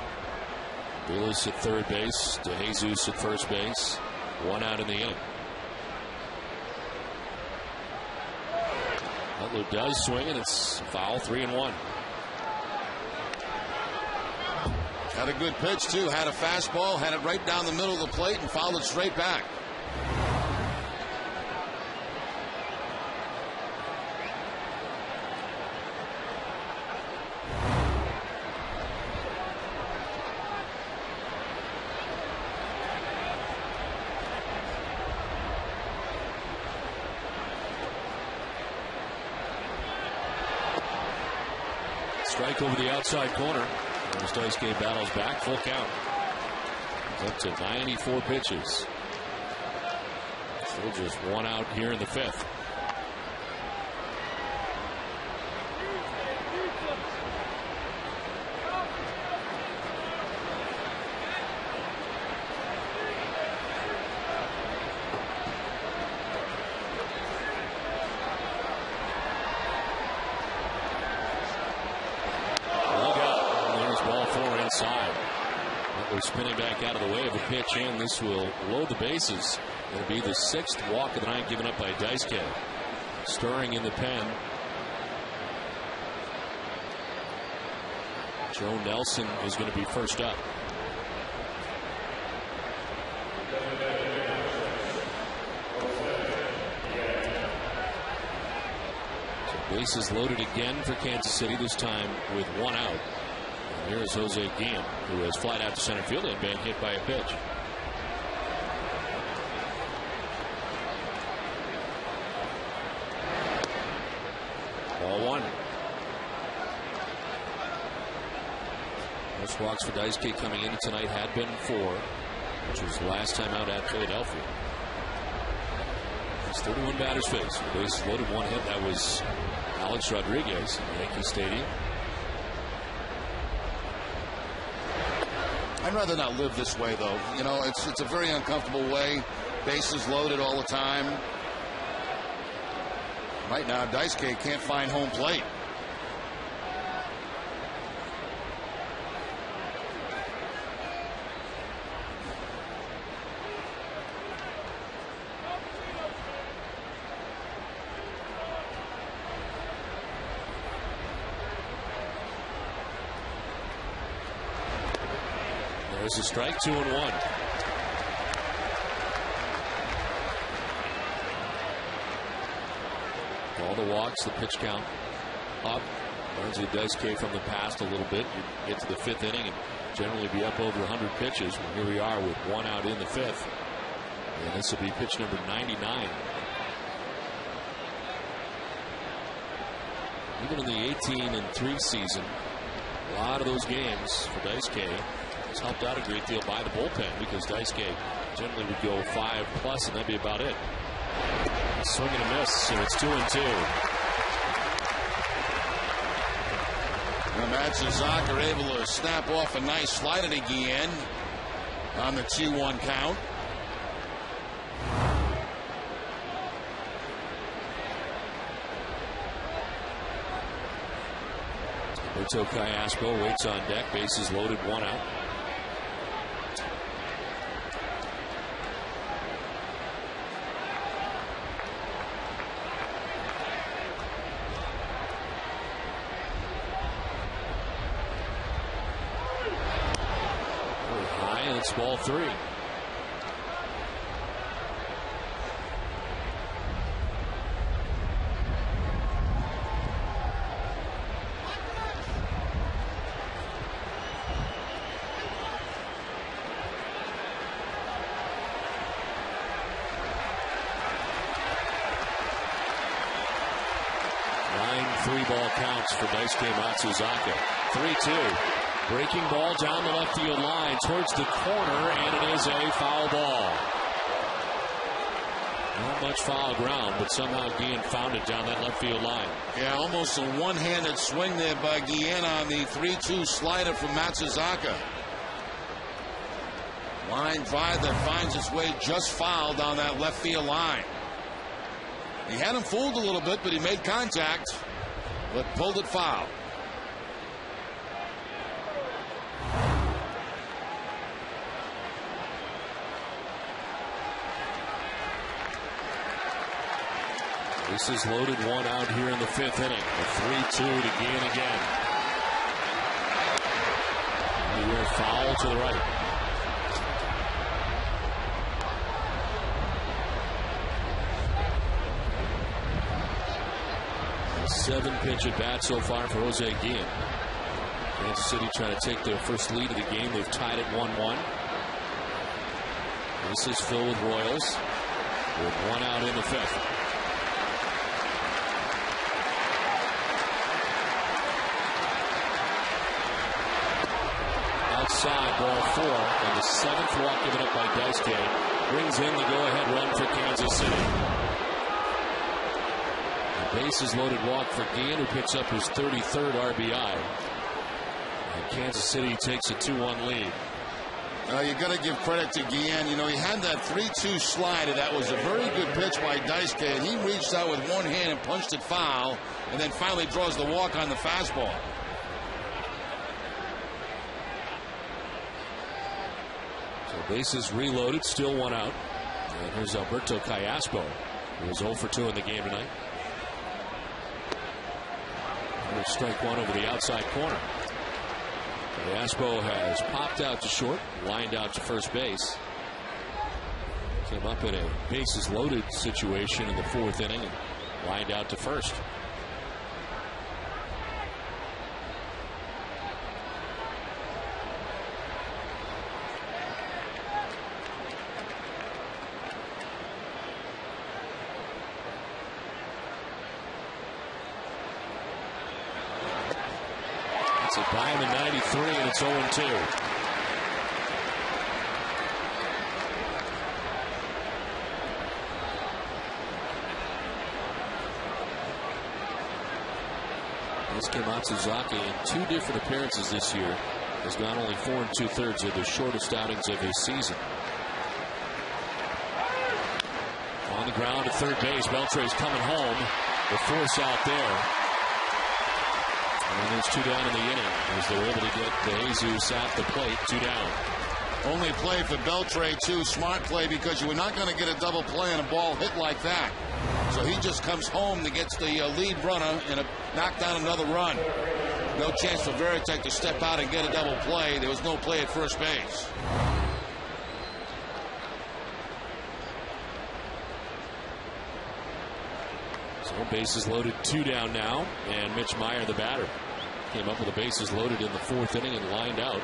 Willis at third base, DeJesus at first base. 1 out in the inning. Butler does swing, and it's foul. 3-1. Had a good pitch, too. Had a fastball, had it right down the middle of the plate, and fouled it straight back. Strike over the outside corner. As Daisuke battles back, full count. He's up to 94 pitches. Still just 1 out here in the 5th. Spinning back out of the way of a pitch in. This will load the bases. It'll be the 6th walk of the night given up by Daisuke. Stirring in the pen. Joe Nelson is going to be first up. So bases loaded again for Kansas City, this time with 1 out. Here is Jose Guillen, who has flied out to center field and been hit by a pitch. Ball 1. Most walks for Daisuke coming into tonight had been 4, which was the last time out at Philadelphia. He's 31 batters faced. The bases loaded, 1 hit. That was Alex Rodriguez in Yankee Stadium. I'd rather not live this way, though. You know, it's a very uncomfortable way. Bases loaded all the time. Right now, Daisuke can't find home plate. There's a strike, 2-1. All the walks, the pitch count up. Reminds you of Daisuke from the past a little bit. You get to the 5th inning and generally be up over 100 pitches. Well, here we are with 1 out in the 5th. And this will be pitch number 99. Even in the 18-3 season, a lot of those games for Daisuke has helped out a great deal by the bullpen, because Daisuke generally would go 5+ and that'd be about it. Swing and a miss, and it's 2-2. Now Matsuzaka are able to snap off a nice slider to Guillen on the 2-1 count. Roberto Callasco waits on deck. Bases loaded, 1 out. High, and it's ball 3. Ball counts for Daisuke Matsuzaka. 3-2. Breaking ball down the left field line towards the corner, and it is a foul ball. Not much foul ground, but somehow Guillen found it down that left field line. Yeah, almost a one-handed swing there by Guillen on the 3-2 slider from Matsuzaka. Line drive that finds its way just foul down that left field line. He had him fooled a little bit, but he made contact, but pulled it foul. This is loaded, one out here in the 5th inning. A 3-2 to Guillen again. Here, foul to the right. A 7-pitch at bat so far for Jose Guillen. Kansas City trying to take their first lead of the game. They've tied it 1-1. This is filled with Royals with one out in the 5th. Outside, ball 4, and the 7th walk given up by Daisuke brings in the go-ahead run for Kansas City. The bases loaded walk for Guillen, who picks up his 33rd RBI. And Kansas City takes a 2-1 lead. You got to give credit to Guillen. You know, he had that 3-2 slider. That was a very good pitch by Daisuke, and he reached out with one hand and punched it foul, and then finally draws the walk on the fastball. So bases reloaded, still one out. And here's Alberto Callaspo, who was 0 for 2 in the game tonight. Here's strike one over the outside corner. Callaspo has popped out to short, lined out to first base. Came up in a bases loaded situation in the 4th inning and lined out to first. It's a by him in 93, and it's 0-2. Daisuke Matsuzaki, in 2 different appearances this year, has gone only 4 2/3 of the shortest outings of his season. On the ground at third base, Beltre's coming home. The force out there. And there's 2 down in the inning as they're able to get De Jesus at the plate. 2 down. Only play for Beltre, too. Smart play, because you were not going to get a double play on a ball hit like that. So he just comes home and gets the lead runner and knock down another run. No chance for Veritek to step out and get a double play. There was no play at first base. So bases loaded, 2 down now, and Mitch Meyer, the batter, came up with the bases loaded in the 4th inning and lined out.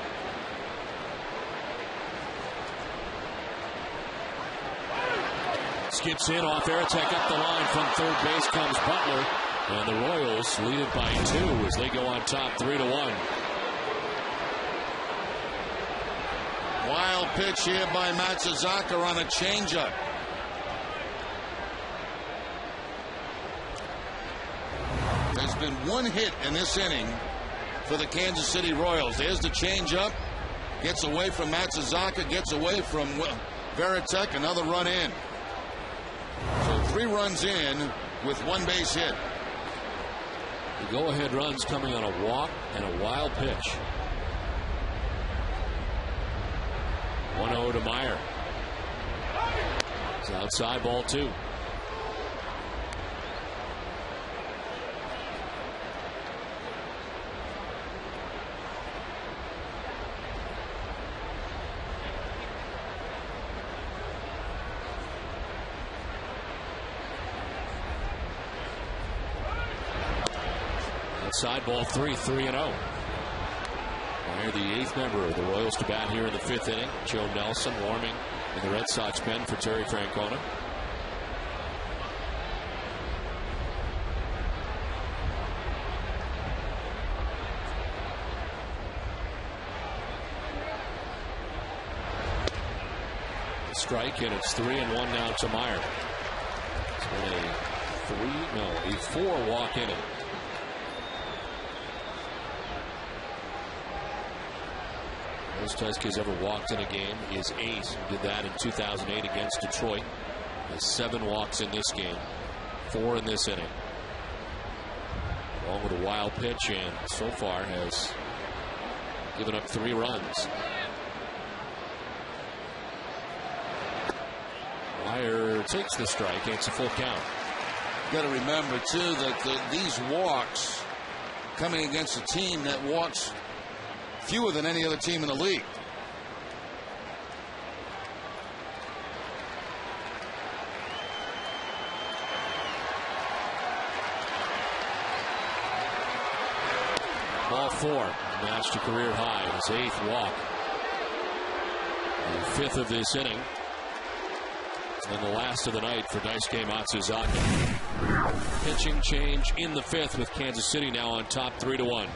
Skips in off Veritek up the line. From third base comes Butler, and the Royals lead it by 2 as they go on top 3-1. Wild pitch here by Matsuzaka on a changeup. There's been 1 hit in this inning for the Kansas City Royals. There's the changeup. Gets away from Matsuzaka, gets away from Veritek, another run in. So 3 runs in with 1 base hit. The go-ahead run's coming on a walk and a wild pitch. 1-0 to Meyer. It's outside, ball 2. Outside, ball 3, 3-0. Meyer, the 8th member of the Royals to bat here in the 5th inning. Joe Nelson warming in the Red Sox pen for Terry Francona. The strike, and it's 3-1 now to Meyer. It's been a 4 walk inning. Most Huskies ever walked in a game is 8. Did that in 2008 against Detroit. Has 7 walks in this game, 4 in this inning. Along with a wild pitch, and so far has given up 3 runs. Meyer takes the strike, and it's a full count. Got to remember, too, that these walks coming against a team that walks fewer than any other team in the league. Ball 4, matched to career high, his 8th walk. The 5th of this inning. And the last of the night for Daisuke Matsuzaki. Pitching change in the 5th with Kansas City now on top 3-1.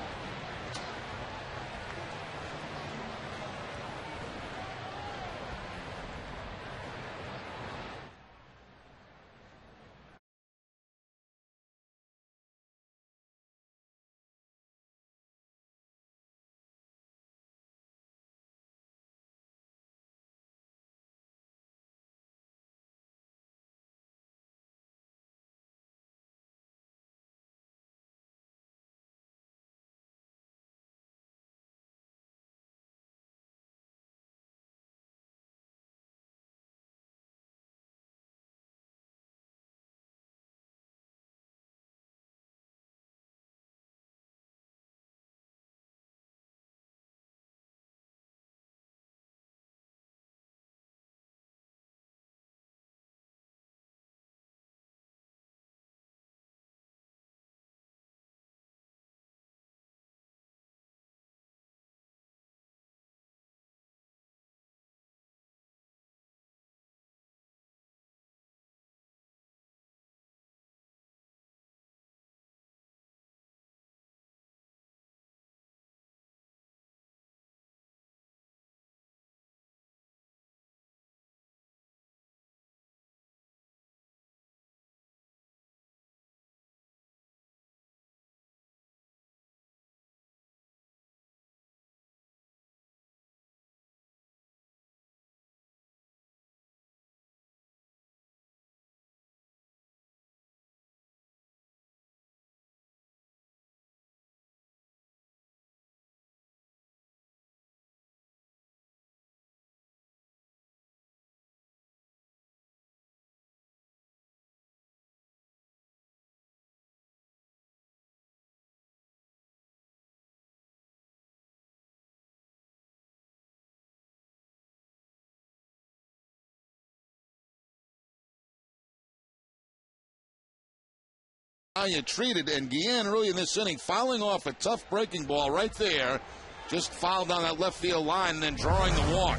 How you treated, and Guillen early in this inning fouling off a tough breaking ball right there, just fouled down that left field line and then drawing the walk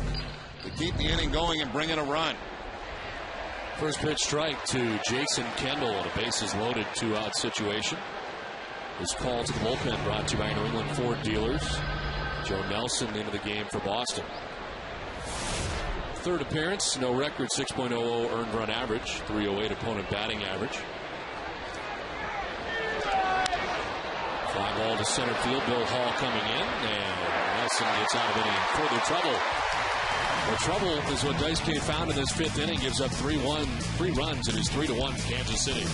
to keep the inning going and bring in a run. First pitch strike to Jason Kendall on a bases loaded 2-out situation. This call to the bullpen brought to you by New England Ford dealers. Joe Nelson into the game for Boston. Third appearance, no record, 6.00 earned run average, 308 opponent batting average. Fly ball to center field. Bill Hall coming in, and Nelson gets out of any further trouble. The trouble is what Daisuke found in this 5th inning. Gives up 3 runs. It is 3-1 Kansas City.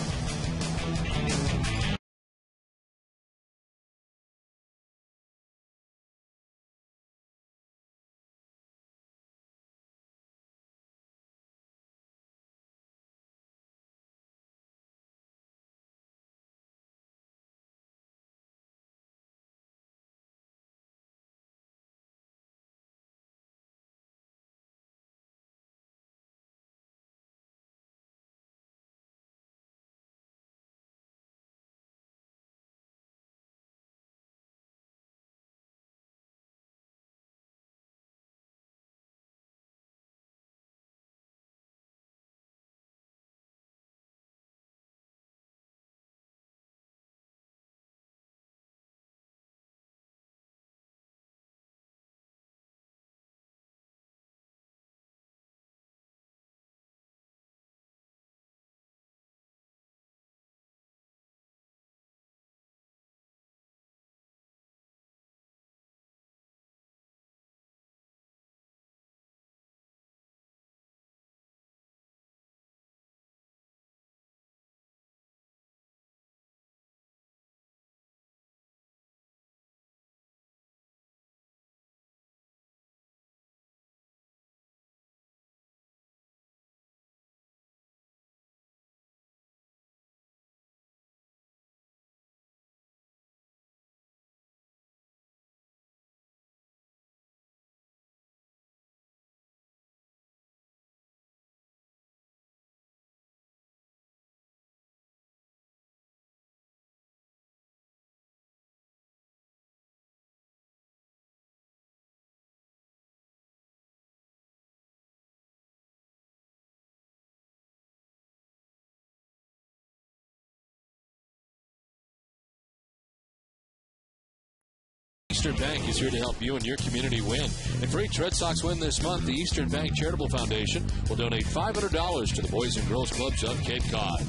Eastern Bank is here to help you and your community win. And for each Red Sox win this month, the Eastern Bank Charitable Foundation will donate $500 to the Boys and Girls Clubs of Cape Cod.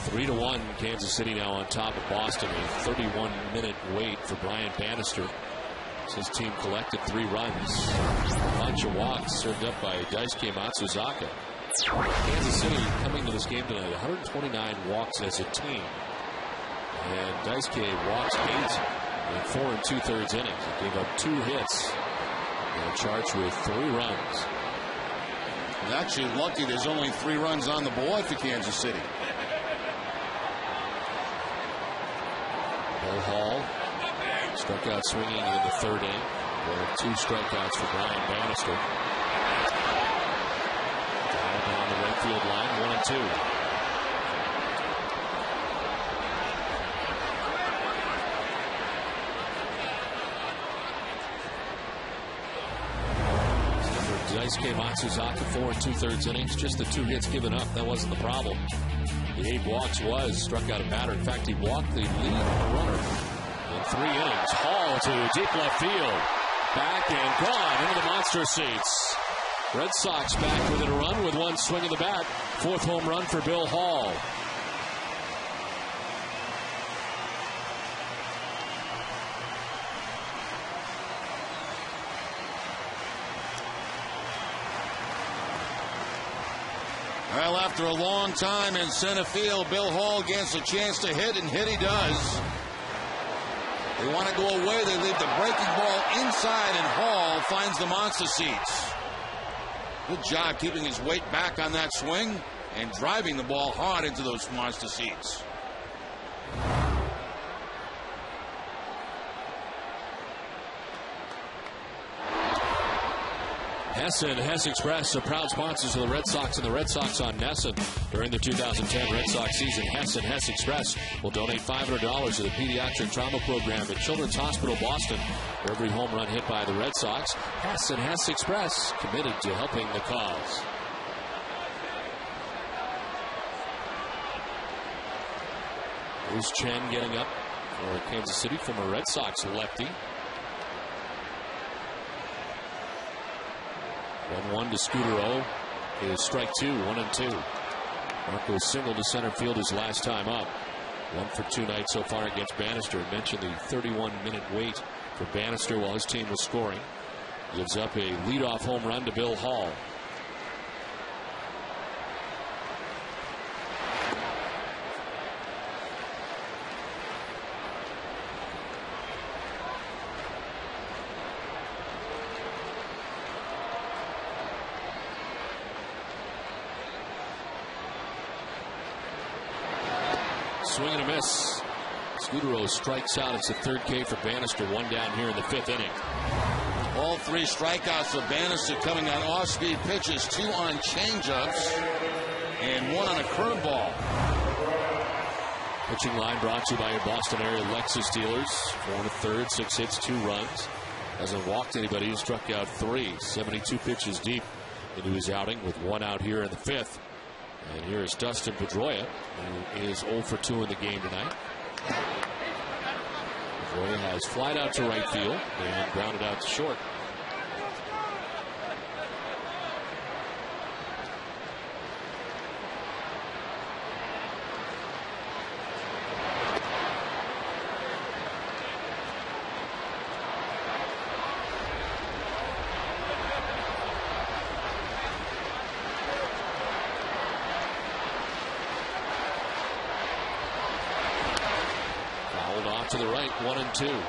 Three to 1, Kansas City now on top of Boston. A 31-minute wait for Brian Bannister. His team collected 3 runs. A bunch of walks served up by Daisuke Matsuzaka. Kansas City coming to this game tonight, 129 walks as a team. And Daisuke walks 8 in 4 2/3 innings. He gave up 2 hits and charged with 3 runs. He's actually lucky there's only 3 runs on the board for Kansas City. Bill Hall struck out swinging in the 3rd inning. There are 2 strikeouts for Brian Bannister. Down the right field line, 1-2. Daisuke Matsuzaka, 4 2/3 innings. Just the 2 hits given up. That wasn't the problem. The 8 walks struck out a batter. In fact, he walked the lead runner in 3 innings. Hall to deep left field. Back and gone into the monster seats. Red Sox back within a run with 1 swing of the bat. 4th home run for Bill Hall. Well, after a long time in center field, Bill Hall gets a chance to hit, and hit he does. They want to go away. They leave the breaking ball inside, and Hall finds the monster seats. Good job keeping his weight back on that swing and driving the ball hard into those monster seats. Hess Express are proud sponsors of the Red Sox and the Red Sox on Nesson. During the 2010 Red Sox season, Hess Express will donate $500 to the Pediatric Trauma Program at Children's Hospital Boston for every home run hit by the Red Sox. Hess Express committed to helping the cause. Here's Chen getting up for Kansas City, former Red Sox lefty. 1-1 to Scooter O is strike 2, 1-2. Marco single to center field his last time up. 1 for 2 nights so far against Bannister. I mentioned the 31-minute wait for Bannister while his team was scoring. Gives up a leadoff home run to Bill Hall. Swing and a miss. Scudero strikes out. It's the 3rd K for Bannister. 1 down here in the 5th inning. All 3 strikeouts for Bannister coming on off-speed pitches. 2 on changeups and 1 on a curveball. Pitching line brought to you by your Boston area Lexus dealers. 4 1/3, 6 hits, 2 runs. Hasn't walked anybody. He struck out 3. 72 pitches deep into his outing with 1 out here in the 5th. And here is Dustin Pedroia, who is 0 for 2 in the game tonight. Pedroia has flied out to right field and grounded out to short. To the right, 1-2.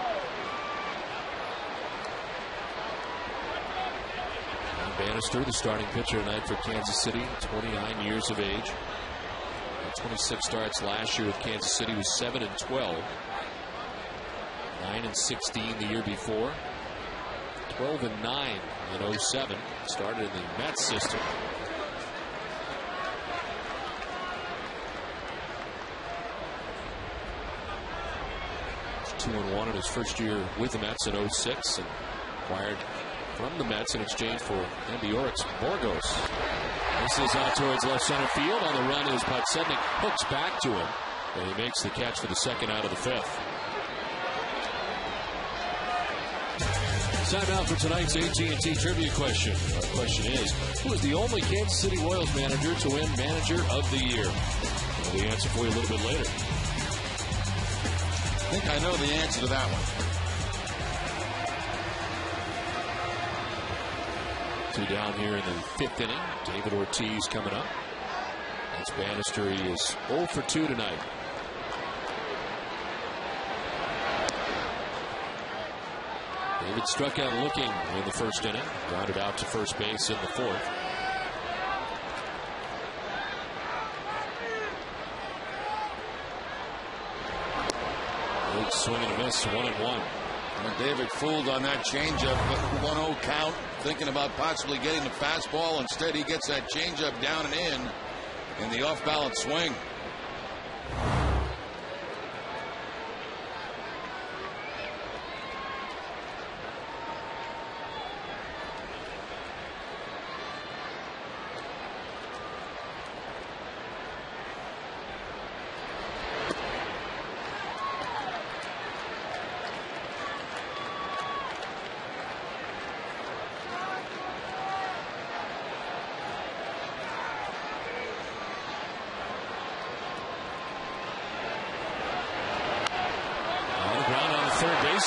Bannister, the starting pitcher tonight for Kansas City, 29 years of age. 26 starts last year with Kansas City, was 7-12. 9-16 the year before. 12-9 in 07. Started in the Mets system. Two and 1 in his first year with the Mets in 06, and acquired from the Mets in exchange for Andy Oryx Borgos. This is out towards left center field. On the run is Podsednik. Hooks back to him. And he makes the catch for the second out of the fifth. Time out for tonight's AT&T trivia question. Our question is, who is the only Kansas City Royals manager to win Manager of the Year? Well, the answer for you a little bit later. I think I know the answer to that one. Two down here in the fifth inning. David Ortiz coming up. That's Bannister. He is 0 for 2 tonight. David struck out looking in the first inning. Grounded out to first base in the fourth. Big swing and a miss, 1-1. And David fooled on that changeup, but 1-0 count, thinking about possibly getting the fastball. Instead, he gets that changeup down and in the off-balance swing.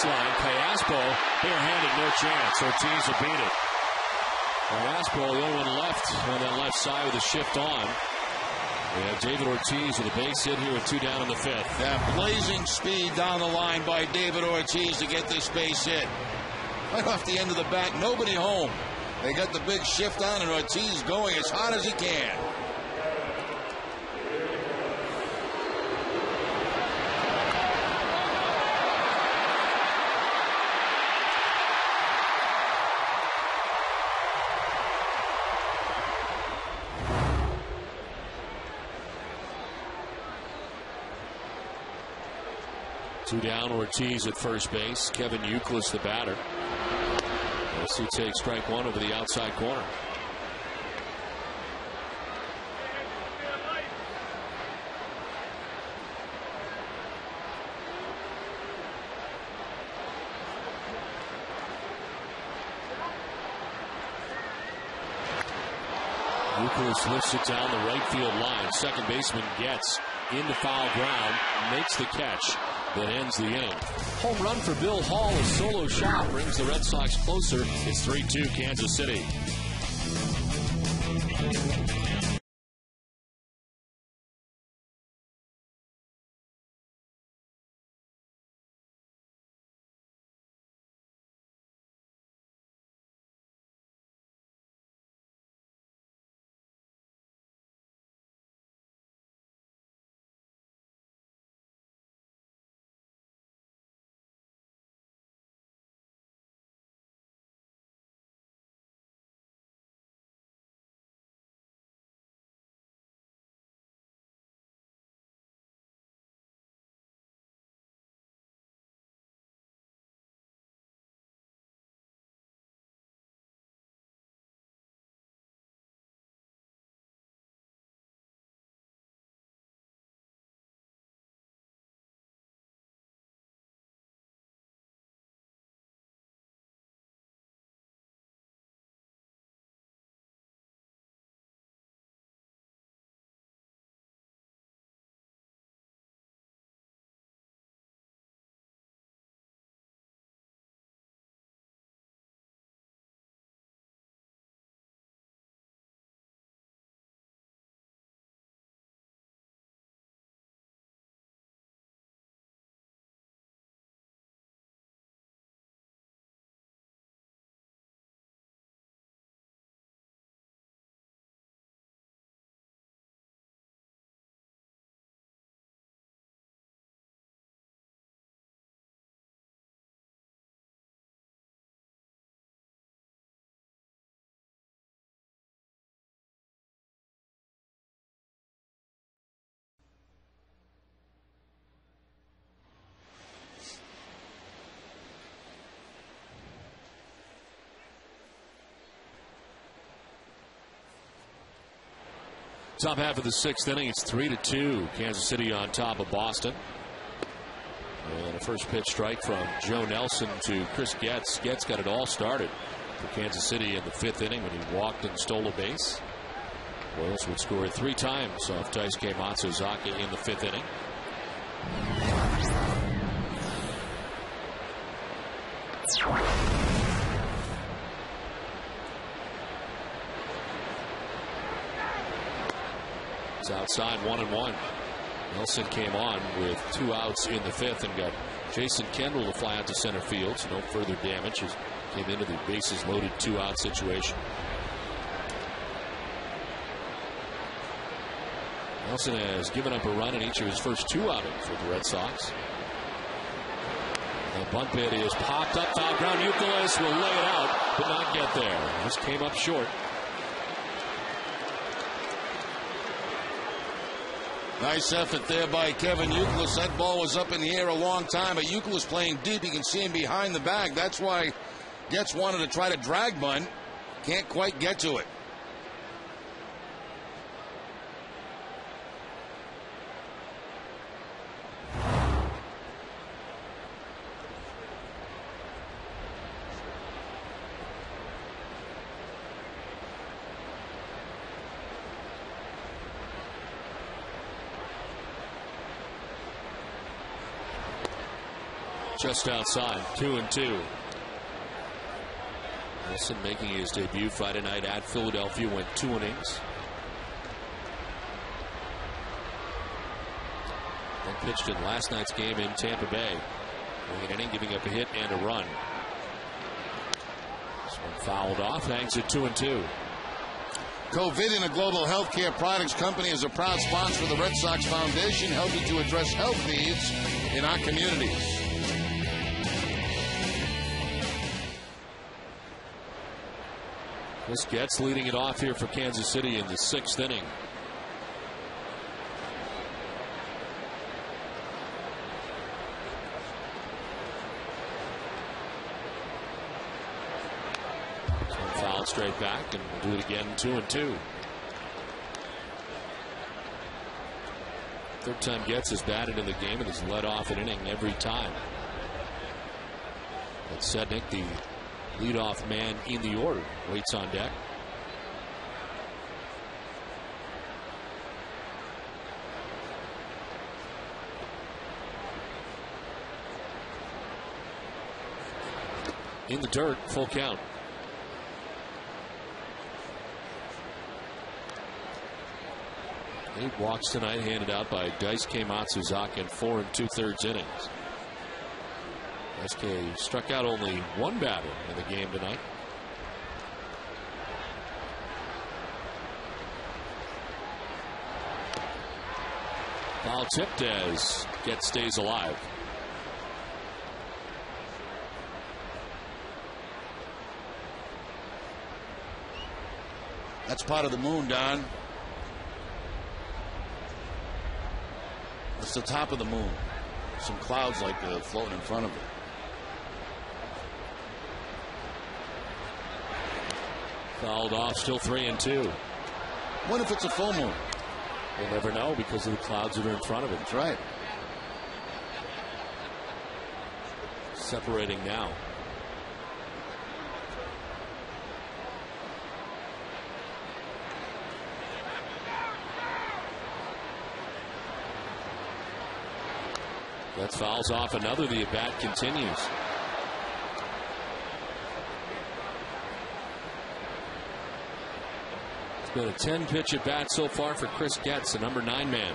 Line, Callaspo, barehanded, no chance. Ortiz will beat it. Callaspo, the only one left on that left side with a shift on. We have David Ortiz with a base hit here with 2 down in the fifth. That blazing speed down the line by David Ortiz to get this base hit. Right off the end of the bat, nobody home. They got the big shift on, and Ortiz going as hot as he can. Two down, Ortiz at first base. Kevin Youkilis, the batter. As he takes strike one over the outside corner. Youkilis lifts it down the right field line. Second baseman gets into foul ground, makes the catch that ends the inning. Home run for Bill Hall. A solo shot brings the Red Sox closer. It's 3-2 Kansas City. Top half of the 6th inning, it's 3-2. Kansas City on top of Boston. And a first pitch strike from Joe Nelson to Chris Getz. Getz got it all started for Kansas City in the 5th inning when he walked and stole a base. Royals would score 3 times off Daisuke Matsuzaki in the 5th inning. It's outside 1-1. Nelson came on with 2 outs in the 5th and got Jason Kendall to fly out to center field, so no further damage. He came into the bases loaded 2-out situation. Nelson has given up a run in each of his first 2 outings for the Red Sox. The bunt bid is popped up, foul ground. Youkilis will lay it out, but not get there. This came up short. Nice effort there by Kevin Youkilis. That ball was up in the air a long time, but Youkilis playing deep. You can see him behind the bag. That's why Getz wanted to try to drag bunt. Can't quite get to it. Just outside, 2-2. Wilson making his debut Friday night at Philadelphia, went 2 innings. Then pitched in last night's game in Tampa Bay. Going an inning, giving up a hit and a run. This one fouled off, hangs at 2-2. Covidien, a global healthcare products company, is a proud sponsor of the Red Sox Foundation, helping to address health needs in our communities. Chris Getz leading it off here for Kansas City in the 6th inning. Fouled straight back, and we'll do it again, 2-2. Third time Getz has batted in the game and has led off an inning every time. But Sednick, the leadoff man in the order, waits on deck. In the dirt, full count. Eight walks tonight handed out by Daisuke Matsuzaki in 4 2/3 innings. Daisuke struck out only 1 batter in the game tonight. Foul tipped as Getz stays alive. That's part of the moon, Don. It's the top of the moon. Some clouds like floating in front of it. Fouled off, still 3-2. What if it's a full moon? We'll never know because of the clouds that are in front of it. That's right. Separating now. That fouls off another. The at-bat continues. It's been a 10-pitch at-bat so far for Chris Getz, the number 9 man.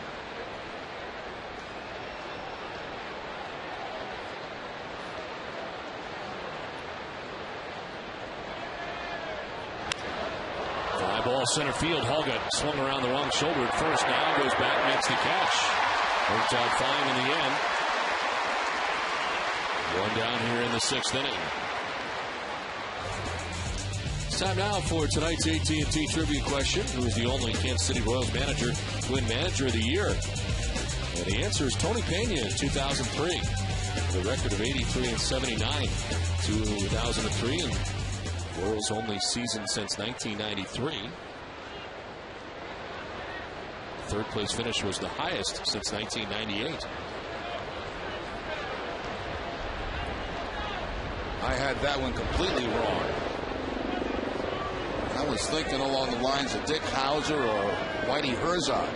Fly ball center field. Hulga swung around the wrong shoulder at first. Now goes back, makes the catch. Worked out fine in the end. One down here in the 6th inning. It's time now for tonight's AT&T trivia question. Who is the only Kansas City Royals manager to win Manager of the Year? And the answer is Tony Pena in 2003. With a record of 83-79. 2003, and Royals' only season since 1993. third-place finish was the highest since 1998. I had that one completely wrong. I was thinking along the lines of Dick Hauser or Whitey Herzog.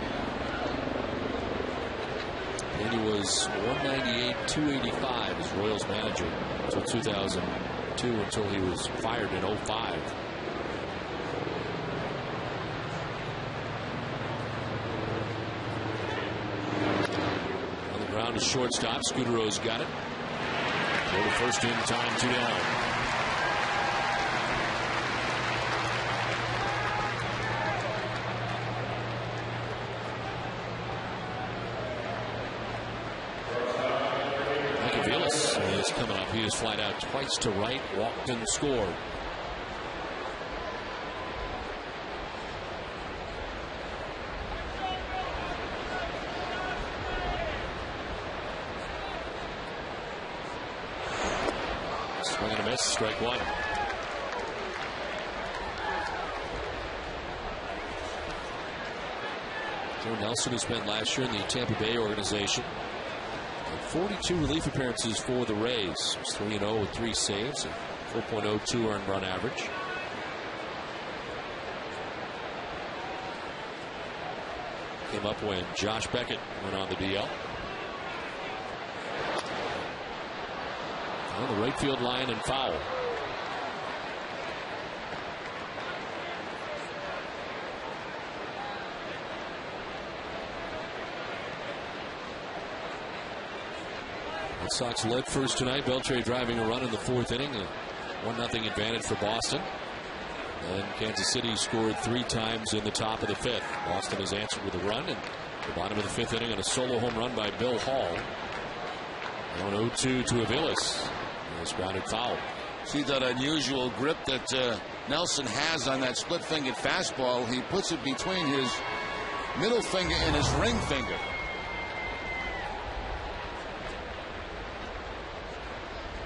And he was 198, 285 as Royals manager until 2002, until he was fired in 05. On the ground is shortstop. Scudero's got it. Go to first in time, 2 down. Is coming up. He is flat out twice to right, walked and scored. Swing and a miss, strike one. Joe Nelson, who spent last year in the Tampa Bay organization. 42 relief appearances for the Rays. 3-0 with 3 saves and 4.02 earned run average. Came up when Josh Beckett went on the DL. On the right field line and foul. Red Sox led first tonight. Beltre driving a run in the 4th inning. A 1-0 advantage for Boston. And Kansas City scored 3 times in the top of the 5th. Boston has answered with a run in the bottom of the 5th inning and a solo home run by Bill Hall. Now an 0-2 to Aviles. It's grounded foul. See that unusual grip that Nelson has on that split-fingered fastball. He puts it between his middle finger and his ring finger.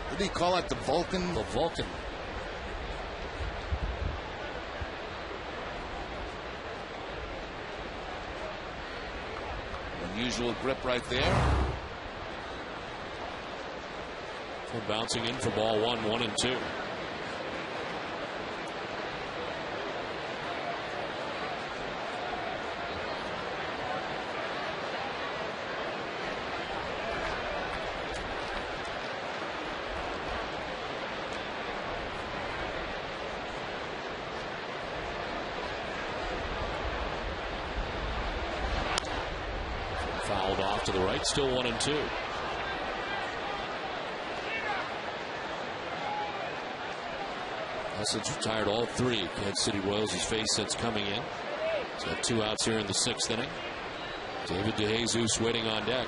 What do you call it? The Vulcan? The Vulcan. Unusual grip right there. Full bouncing in for ball 1, 1-2. Fouled off to the right, still 1-2. Nelson's retired all 3 Kansas City Royals has faced since coming in. He's got 2 outs here in the 6th inning. David DeJesus waiting on deck.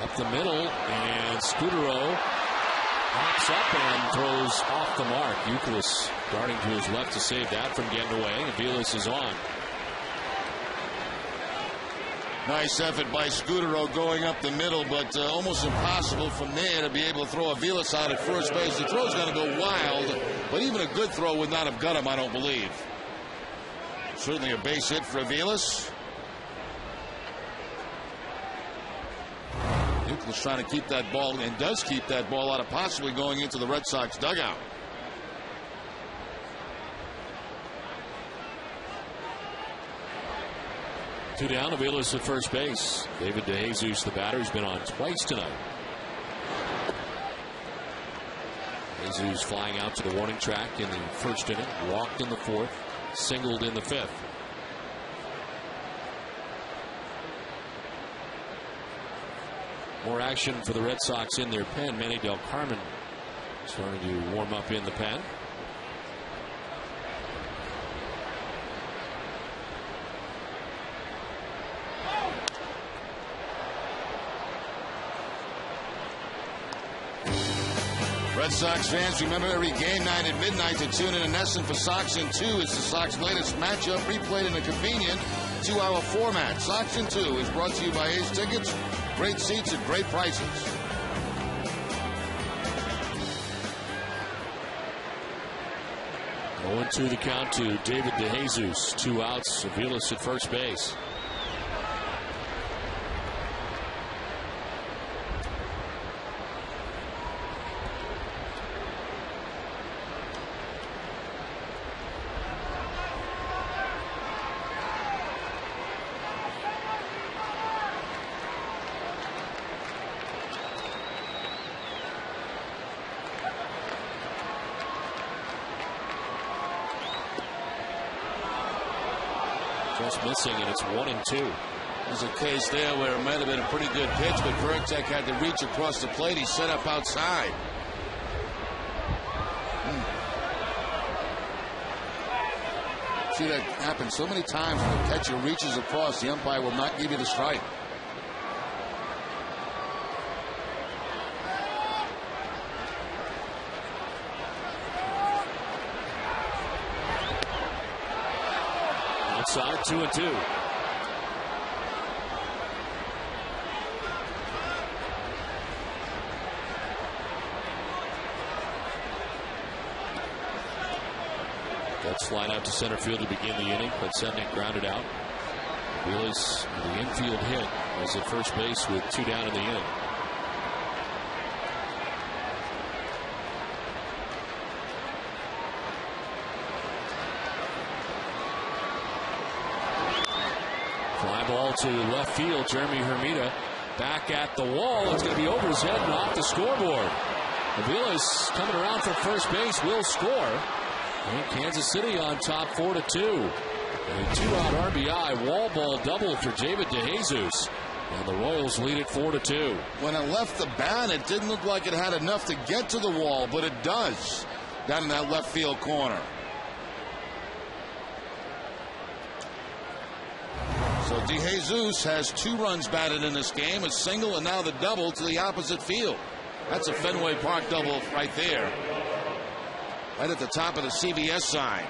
Up the middle, and Scudero hops up and throws off the mark. Youkilis darting to his left to save that from getting away. Aviles is on. Nice effort by Scudero going up the middle, but almost impossible from there to be able to throw Aviles out at first base. The throw's going to go wild, but even a good throw would not have got him, I don't believe. Certainly a base hit for Aviles. Youkilis trying to keep that ball, and does keep that ball out of possibly going into the Red Sox dugout. Two down, Aviles at first base. David DeJesus, the batter, has been on twice tonight. Jesus flying out to the warning track in the 1st inning, walked in the 4th, singled in the 5th. More action for the Red Sox in their pen. Manny Del Carmen starting to warm up in the pen. Red Sox fans, remember every game night at midnight to tune in NESN for Sox in 2. It's the Sox latest matchup replayed in a convenient 2-hour format. Sox in 2 is brought to you by Ace Tickets, great seats at great prices. Going to the count to David DeJesus. 2 outs. Aviles at first base. Just missing, and it's 1-2. There's a case there where it might have been a pretty good pitch, but Vertek had to reach across the plate. He set up outside. See that happen so many times when the catcher reaches across, the umpire will not give you the strike. Outside, 2-2. That slide out to center field to begin the inning, but Sednick grounded out. Aviles, the infield hit, was at first base with 2 down in the inning. Fly ball to left field. Jeremy Hermida back at the wall. It's going to be over his head and off the scoreboard. Aviles coming around from first base will score. And Kansas City on top 4-2. A 2-out RBI wall ball double for David DeJesus. And the Royals lead it 4-2. When it left the bat, it didn't look like it had enough to get to the wall, but it does down in that left field corner. So DeJesus has 2 runs batted in this game, a single and now the double to the opposite field. That's a Fenway Park double right there. Right at the top of the CBS sign.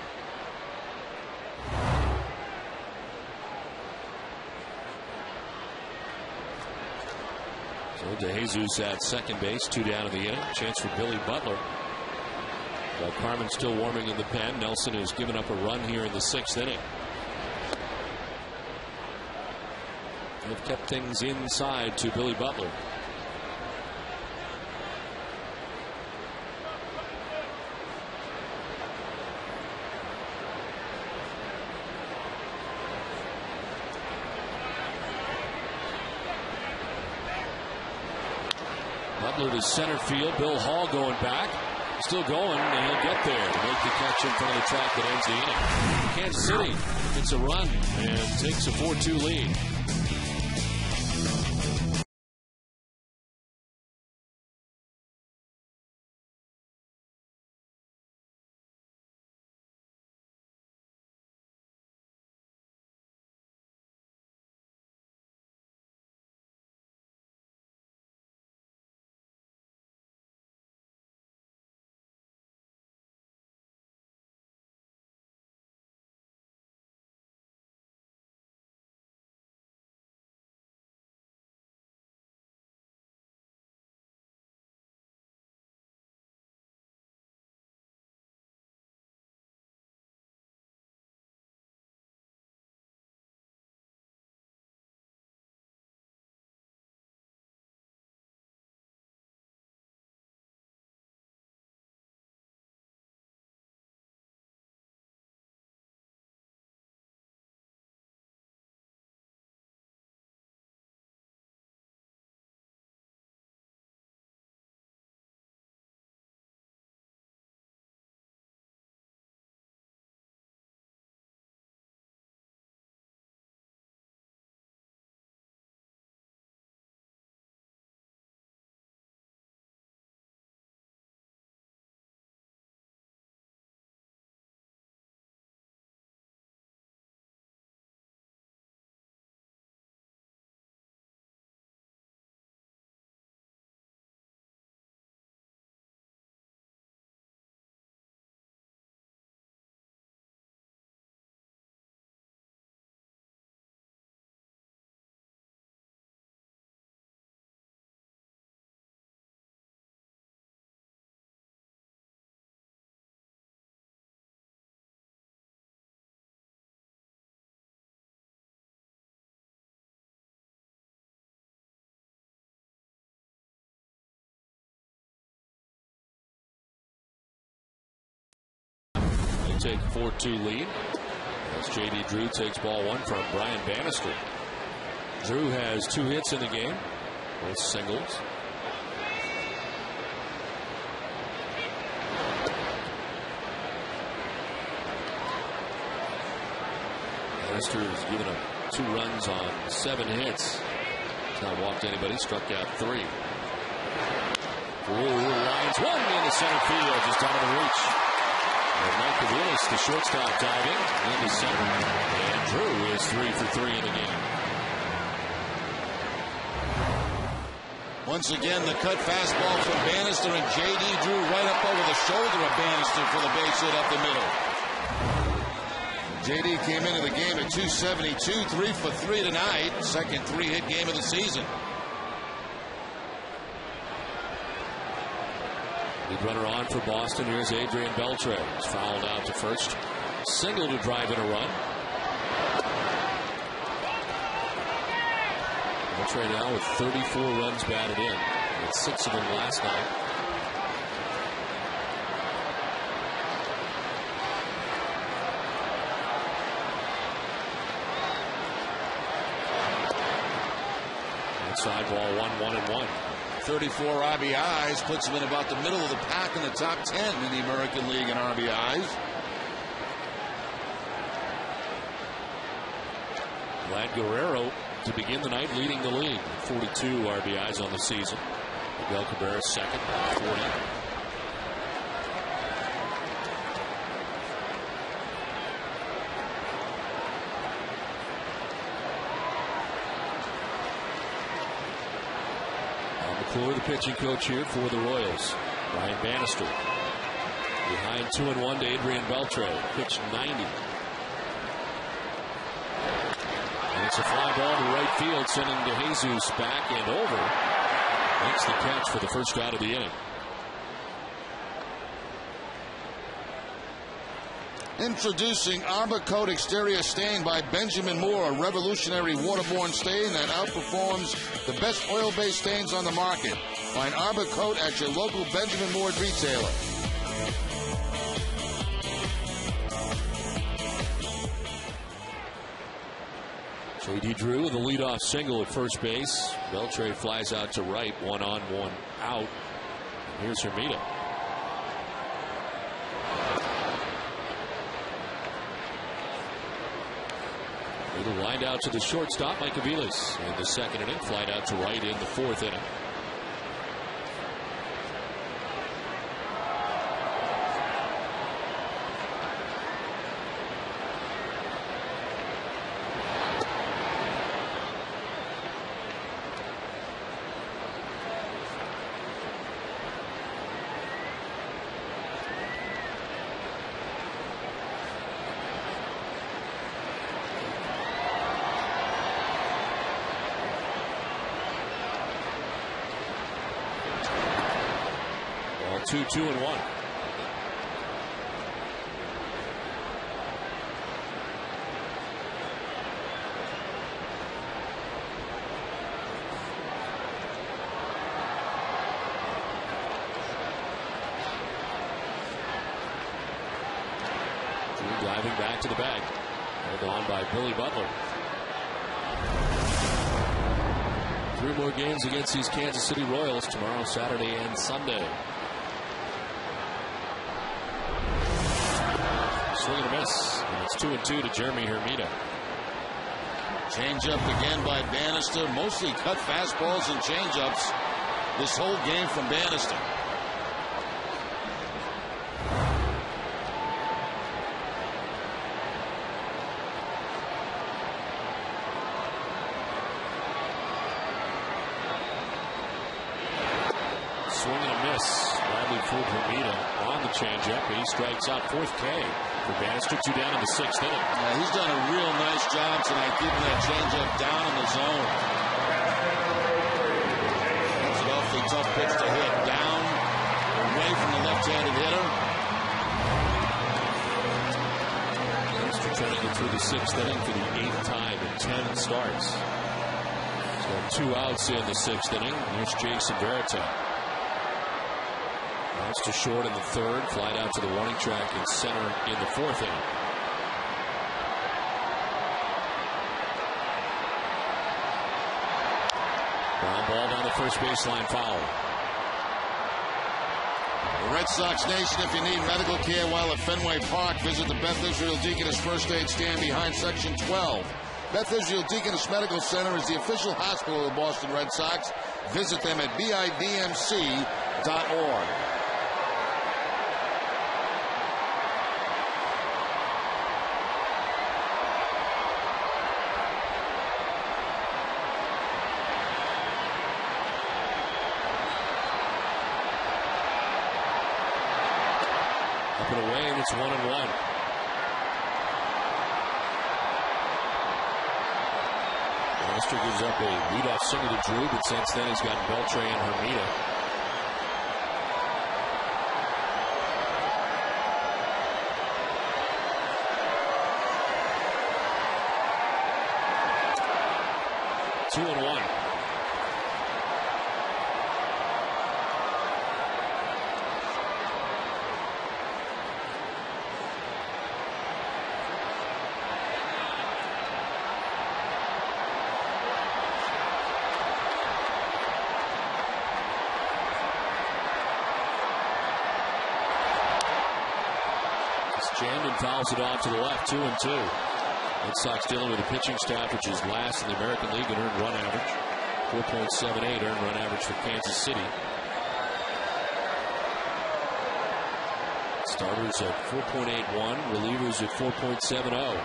So DeJesus at second base, 2 down in the inning. Chance for Billy Butler. While Carmen's still warming in the pen, Nelson has given up a run here in the 6th inning. They've kept things inside to Billy Butler. Butler to center field. Bill Hall going back. Still going, and he'll get there to make the catch in front of the track that ends the inning. Kansas City gets a run and takes a 4-2 lead. take a 4-2 lead as J.D. Drew takes ball one from Brian Bannister. Drew has 2 hits in the game, both singles. Bannister has given up 2 runs on 7 hits. He's not walked anybody, struck out 3. Drew lines one into center field, just out of the reach. And Mike Willis, the shortstop, diving into center. And Drew is 3 for 3 in the game. Once again, the cut fastball from Bannister, and J.D. Drew right up over the shoulder of Bannister for the base hit up the middle. J.D. came into the game at 272, 3 for 3 tonight. Second 3-hit game of the season. Lead runner on for Boston. Here's Adrian Beltre. He's fouled out to first. Single to drive in a run. Beltre now with 34 runs batted in. With 6 of them last night. Outside ball 1-1-1. 34 RBIs puts him in about the middle of the pack in the top 10 in the American League in RBIs. Vlad Guerrero to begin the night leading the league. 42 RBIs on the season. Miguel Cabrera second, 40. McClure, the pitching coach here for the Royals. Ryan Bannister. Behind 2-1 to Adrian Beltre. Pitch 90. And it's a fly ball to right field, sending DeJesus back and over. Makes the catch for the first out of the inning. Introducing Arbor Coat Exterior Stain by Benjamin Moore, a revolutionary waterborne stain that outperforms the best oil-based stains on the market. Find Arbor Coat at your local Benjamin Moore retailer. J.D. Drew with a leadoff single at first base. Beltre flies out to right, 1 on, 1 out. And here's Hermida. Lined out to the shortstop, Mike Aviles, in the second inning. Flied out to right in the 4th inning. Ball 2-2-1. Driving back to the bag. Held on by Billy Butler. 3 more games against these Kansas City Royals tomorrow, Saturday, and Sunday. Swing and a miss. And it's 2-2 to Jeremy Hermida. Change up again by Bannister. Mostly cut fastballs and change-ups this whole game from Bannister. Swing and a miss. Badly fooled Hermida on the changeup. He strikes out 4th K for Bannister. 2 down in the 6th inning. Yeah, he's done a real nice job tonight keeping that changeup down in the zone. That's an awfully tough pitch to hit. Down, away from the left-handed hitter. Bannister trying to get through the 6th inning for the 8th time in 10 starts. He's got 2 outs in the 6th inning. Here's Jason Veritek. That's to short in the third. Flight out to the warning track in center in the fourth inning. Ground ball down the first baseline, foul. The Red Sox Nation, if you need medical care while at Fenway Park, visit the Beth Israel Deaconess First Aid Stand behind Section 12. Beth Israel Deaconess Medical Center is the official hospital of the Boston Red Sox. Visit them at bidmc.org. Up and away, and it's 1-1. Lester gives up a leadoff single to Drew, but since then he's got Beltre and Hermida. Two and one. Jammed and fouls it off to the left, 2-2. Red Sox dealing with a pitching staff which is last in the American League in earned run average. 4.78 earned run average for Kansas City. Starters at 4.81, relievers at 4.70.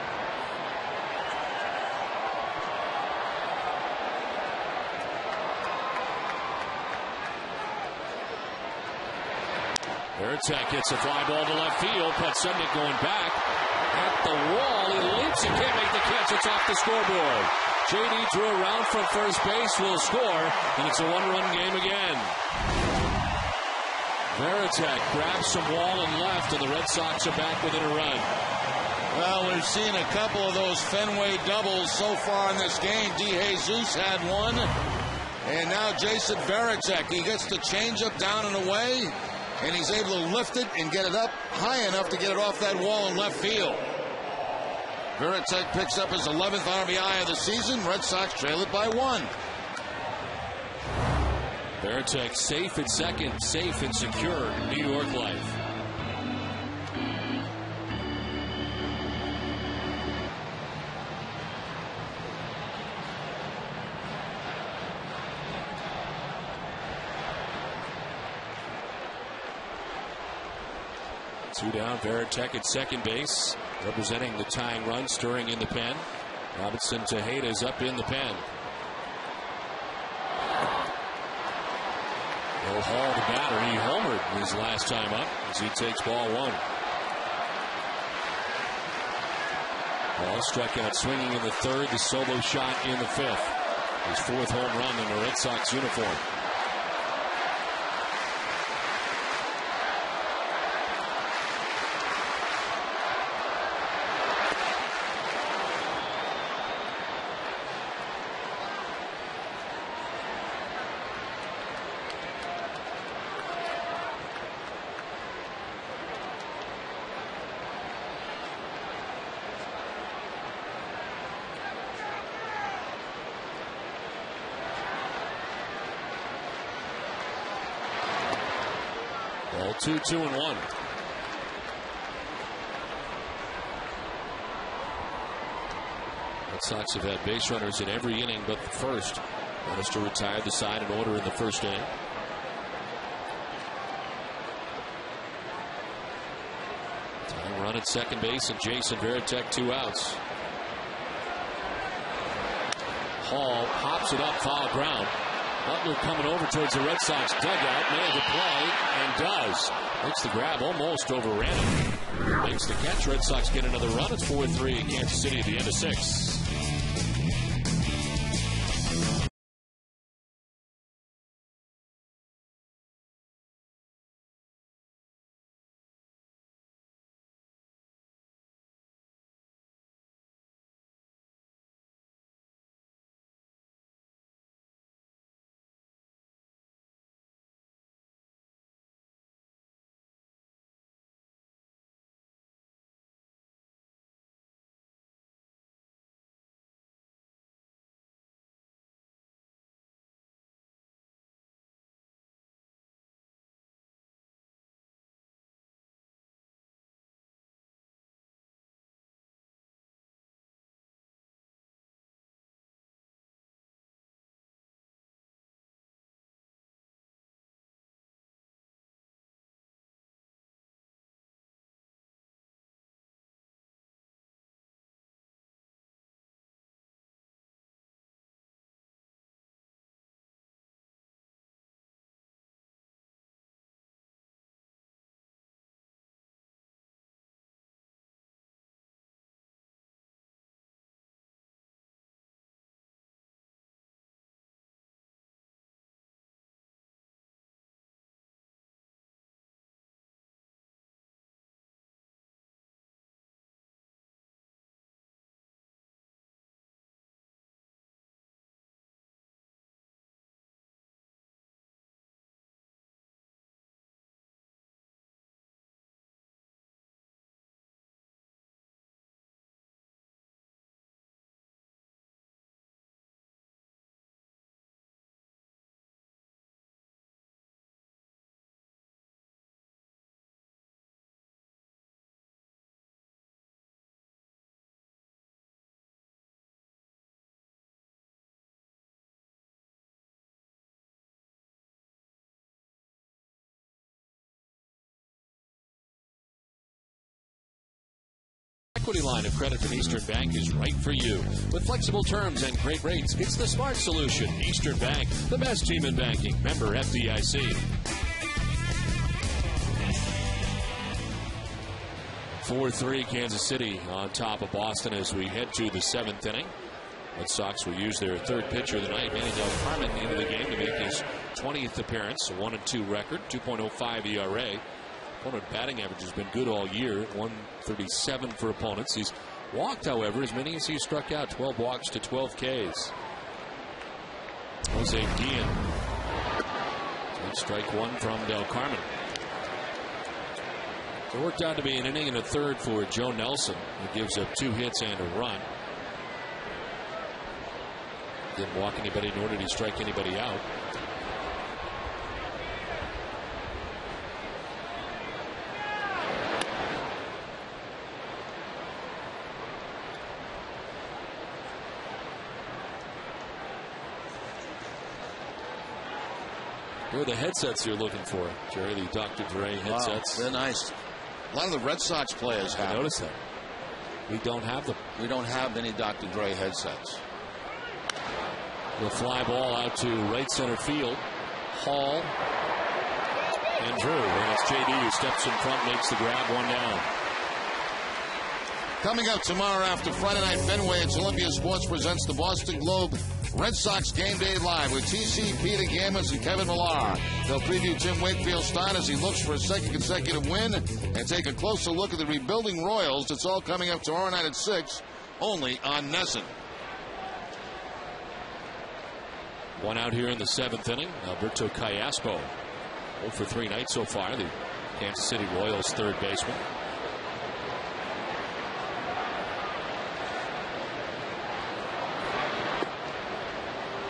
Veritek hits a fly ball to left field. Podsednik going back at the wall. He leaps. He can't make the catch. It's off the scoreboard. JD drew around from first base. Will score, and it's a one-run game again. Veritek grabs some wall and left, and the Red Sox are back within a run. Well, we've seen a couple of those Fenway doubles so far in this game. DeJesus had one, and now Jason Veritek. He gets the changeup down and away, and he's able to lift it and get it up high enough to get it off that wall in left field. Veritek picks up his 11th RBI of the season. Red Sox trail it by 1. Veritek safe at second, safe and secure in New York life. Two down, Veritek at second base, representing the tying run, stirring in the pen. Robinson Tejeda's up in the pen. Will Hall, the batter, he homered his last time up as he takes ball 1. Hall struck out swinging in the third, the solo shot in the 5th. His 4th home run in a Red Sox uniform. Ball 2, 2-1. Red Sox have had base runners in every inning but the first. Lannister retired the side in order in the first inning. Tying run at second base and Jason Veritek 2 outs. Hall pops it up, foul ground. Butler coming over towards the Red Sox dugout, made the play, and does. Makes the grab, almost overran it. Makes the catch. Red Sox get another run. It's 4-3 Kansas City at the end of 6. equity line of credit from Eastern Bank is right for you. With flexible terms and great rates, it's the smart solution. Eastern Bank, the best team in banking. Member FDIC. 4-3 Kansas City on top of Boston as we head to the 7th inning. Red Sox will use their third pitcher of the night, Manny Del Carmen, into the game to make his 20th appearance. A 1-2 record, 2.05 ERA. Opponent batting average has been good all year, 137 for opponents. He's walked, however, as many as he struck out, 12 walks to 12 Ks. Jose Guillen. Strike one from Del Carmen. So it worked out to be an inning and a third for Joe Nelson, who gives up 2 hits and a run. Didn't walk anybody, nor did he strike anybody out. Here are the headsets you're looking for, Jerry, the Dr. Dre headsets. Wow, they're nice. A lot of the Red Sox players have. I noticed that. We don't have them. We don't have any Dr. Dre headsets. The fly ball out to right center field. Hall and Drew. And it's JD who steps in front, makes the grab, 1 down. Coming up tomorrow after Friday Night Fenway, it's Olympia Sports presents the Boston Globe Red Sox Game Day Live with TC, Peter Gammons, and Kevin Millar. They'll preview Tim Wakefield's start as he looks for a second consecutive win and take a closer look at the rebuilding Royals. It's all coming up tomorrow night at 6, only on NESN. One out here in the 7th inning. Alberto Callaspo, 0 for 3 night so far. The Kansas City Royals third baseman.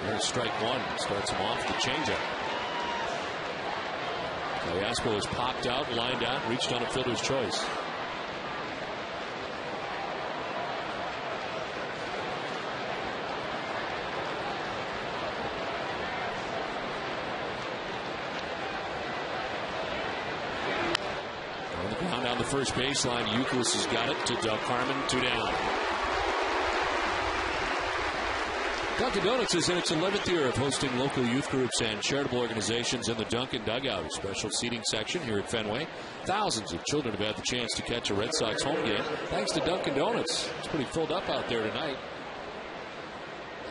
There's strike one. Starts him off the changeup. Callaspo has popped out, lined out, reached on a fielder's choice. On the ground down the first baseline, Youkilis has got it to Del Carmen, 2 down. Dunkin' Donuts is in its 11th year of hosting local youth groups and charitable organizations in the Dunkin' Dugout, a special seating section here at Fenway. Thousands of children have had the chance to catch a Red Sox home game thanks to Dunkin' Donuts. It's pretty filled up out there tonight.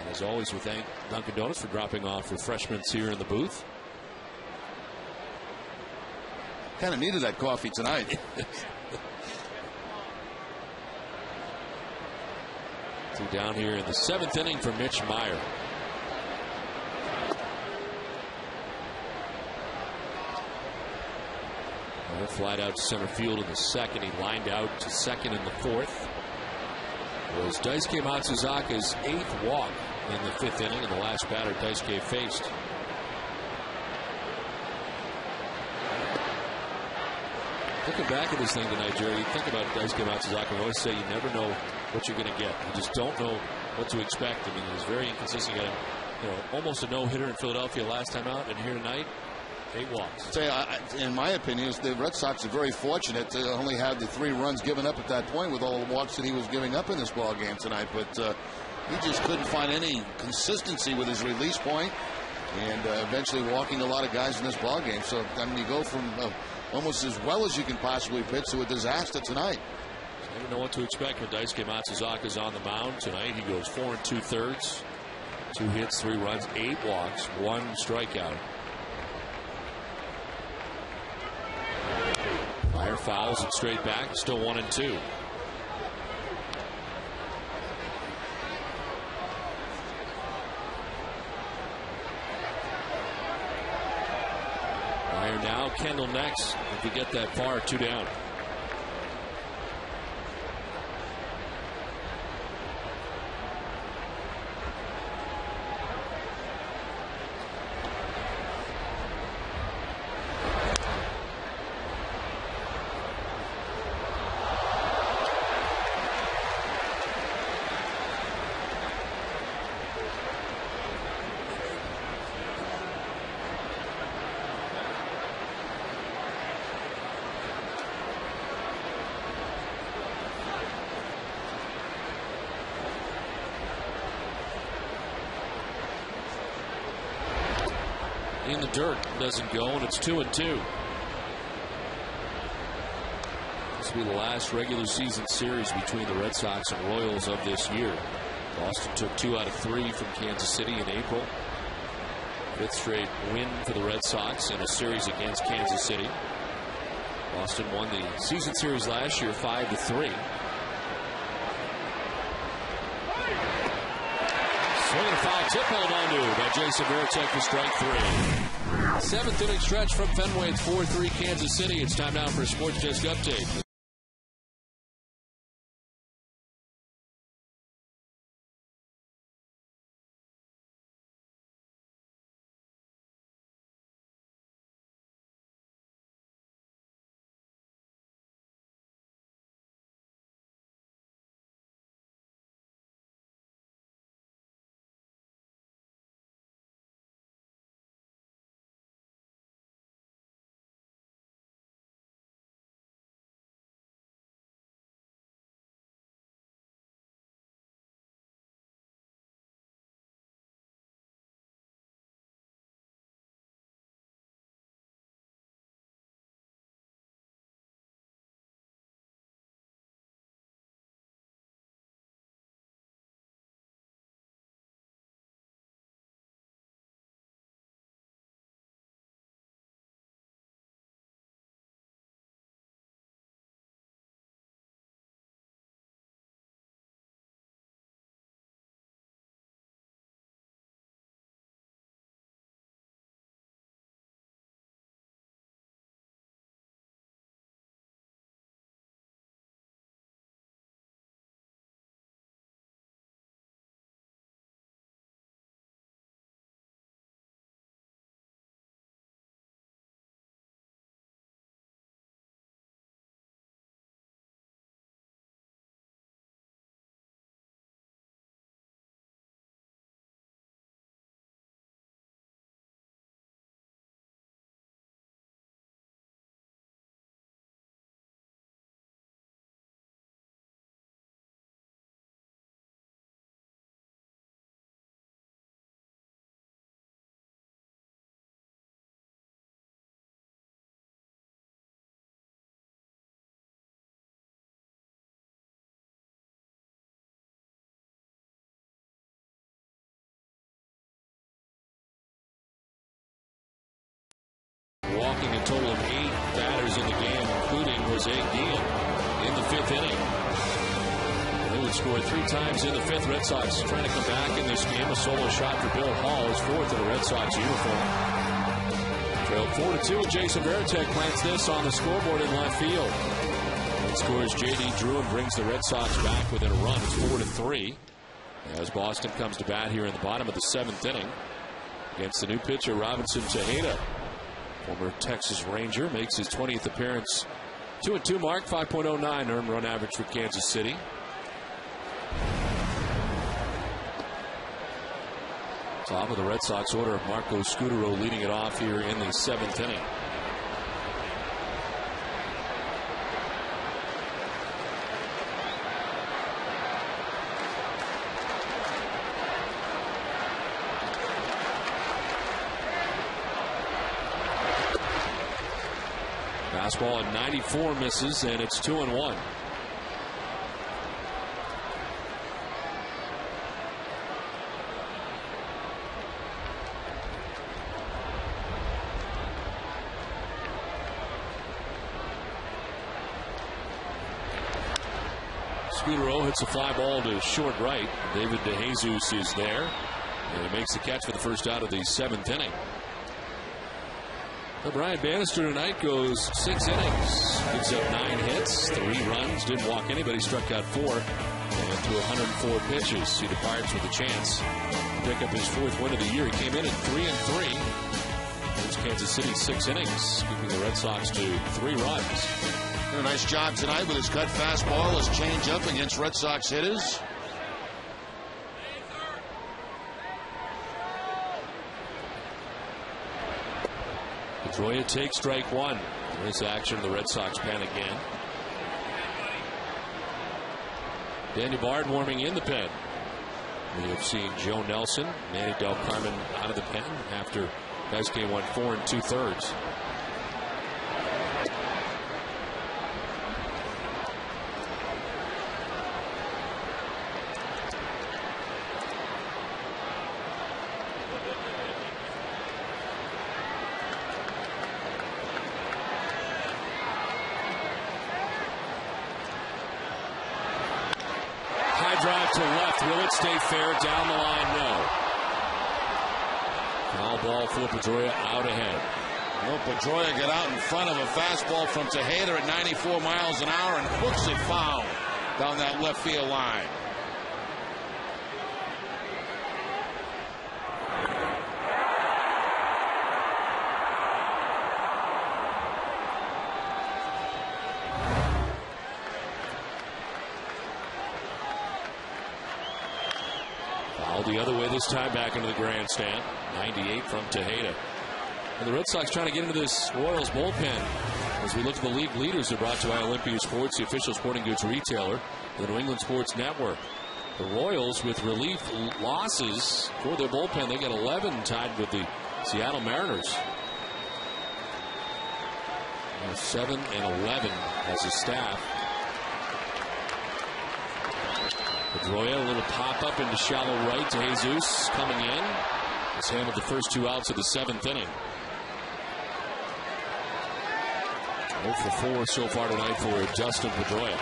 And as always, we thank Dunkin' Donuts for dropping off refreshments here in the booth. Kind of needed that coffee tonight. Two down here in the 7th inning for Mitch Meyer. Meyer flied out to center field in the 2nd. He lined out to 2nd in the 4th. It was Daisuke Matsuzaka's 8th walk in the 5th inning, and the last batter Daisuke faced. Looking back at this thing tonight, Jerry, you think about Daisuke Matsuzaka. I always say you never know what you're going to get. You just don't know what to expect. I mean, he was very inconsistent. He got almost a no-hitter in Philadelphia last time out, and here tonight, 8 walks. In my opinion, the Red Sox are very fortunate to only have the 3 runs given up at that point with all the walks that he was giving up in this ball game tonight. But he just couldn't find any consistency with his release point, and eventually walking a lot of guys in this ball game. So I mean, you go from almost as well as you can possibly pitch to a disaster tonight. I don't know what to expect when Daisuke Matsuzaka's on the mound tonight. He goes 4 2/3, 2 hits, 3 runs, 8 walks, 1 strikeout. Meyer fouls it straight back, still 1-2. Meyer now, Kendall next. If you get that far, 2 down. in the dirt. Doesn't go, and it's 2-2. This will be the last regular season series between the Red Sox and Royals of this year. Boston took 2 out of 3 from Kansas City in April. 5th straight win for the Red Sox in a series against Kansas City. Boston won the season series last year 5-3. Swing and a foul tip held onto by Jason Varitek for strike 3. 7th inning stretch from Fenway. It's 4-3 Kansas City. It's time now for a Sports Desk update. Walking a total of 8 batters in the game, including Jose Guillen in the 5th inning. They would score 3 times in the 5th. Red Sox trying to come back in this game. A solo shot for Bill Hall, his 4th in a Red Sox uniform. Trailed 4-2, and Jason Varitek plants this on the scoreboard in left field. It scores J.D. Drew and brings the Red Sox back within a run. It's 4-3 as Boston comes to bat here in the bottom of the 7th inning against the new pitcher Robinson Tejeda. Former Texas Ranger makes his 20th appearance. 2-2 mark, 5.09 earned run average for Kansas City. Top of the Red Sox order of Marco Scutaro leading it off here in the 7th inning. Fastball at 94 misses, and it's 2-1. Scutaro hits a fly ball to short right. David DeJesus is there, and he makes the catch for the first out of the 7th inning. Brian Bannister tonight goes 6 innings, gives up 9 hits, 3 runs, didn't walk anybody, struck out 4, and threw 104 pitches. He departs with a chance to pick up his 4th win of the year. He came in at 3-3. It's Kansas City 6 innings, keeping the Red Sox to 3 runs. Did a nice job tonight with his cut fastball, his changeup against Red Sox hitters. Pedroia takes strike 1. This action, the Red Sox pen again. Danny Bard warming in the pen. We have seen Joe Nelson, Manny Del Carmen out of the pen after Dice game went 4 2/3. Drive to left. Will it stay fair? Down the line, no. Foul ball for Pedroia out ahead. Well, Pedroia got out in front of a fastball from Tejeda at 94 miles an hour and hooks it foul down that left field line. The other way this time, back into the grandstand. 98 from Tejeda. And the Red Sox trying to get into this Royals bullpen. As we look at the league leaders, they're brought to you by Olympia Sports, the official sporting goods retailer, the New England Sports Network. The Royals, with relief losses for their bullpen, they get 11, tied with the Seattle Mariners. 7 and 11 as a staff. Pedroia, a little pop-up into shallow right to Jesus coming in. He's handled the first 2 outs of the 7th inning. 0 for 4 so far tonight for Justin Pedroia.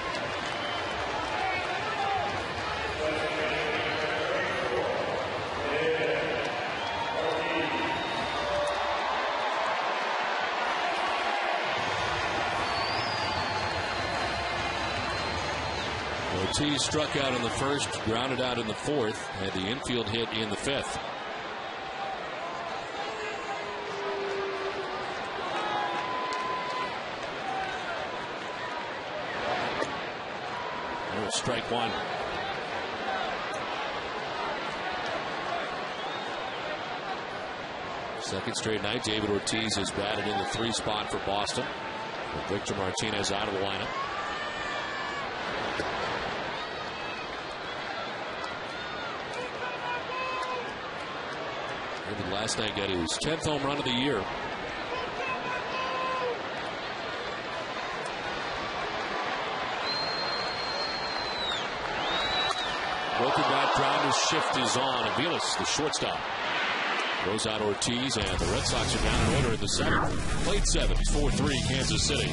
Ortiz struck out in the first, grounded out in the 4th, had the infield hit in the 5th. There's strike one. Second straight night, David Ortiz has batted in the 3 spot for Boston, with Victor Martinez out of the lineup. Last night got his 10th home run of the year. Broken bat, grounders, shift is on. Aviles, the shortstop, throws out Ortiz, and the Red Sox are down in order in the 7th. Played 7, 4-3 Kansas City.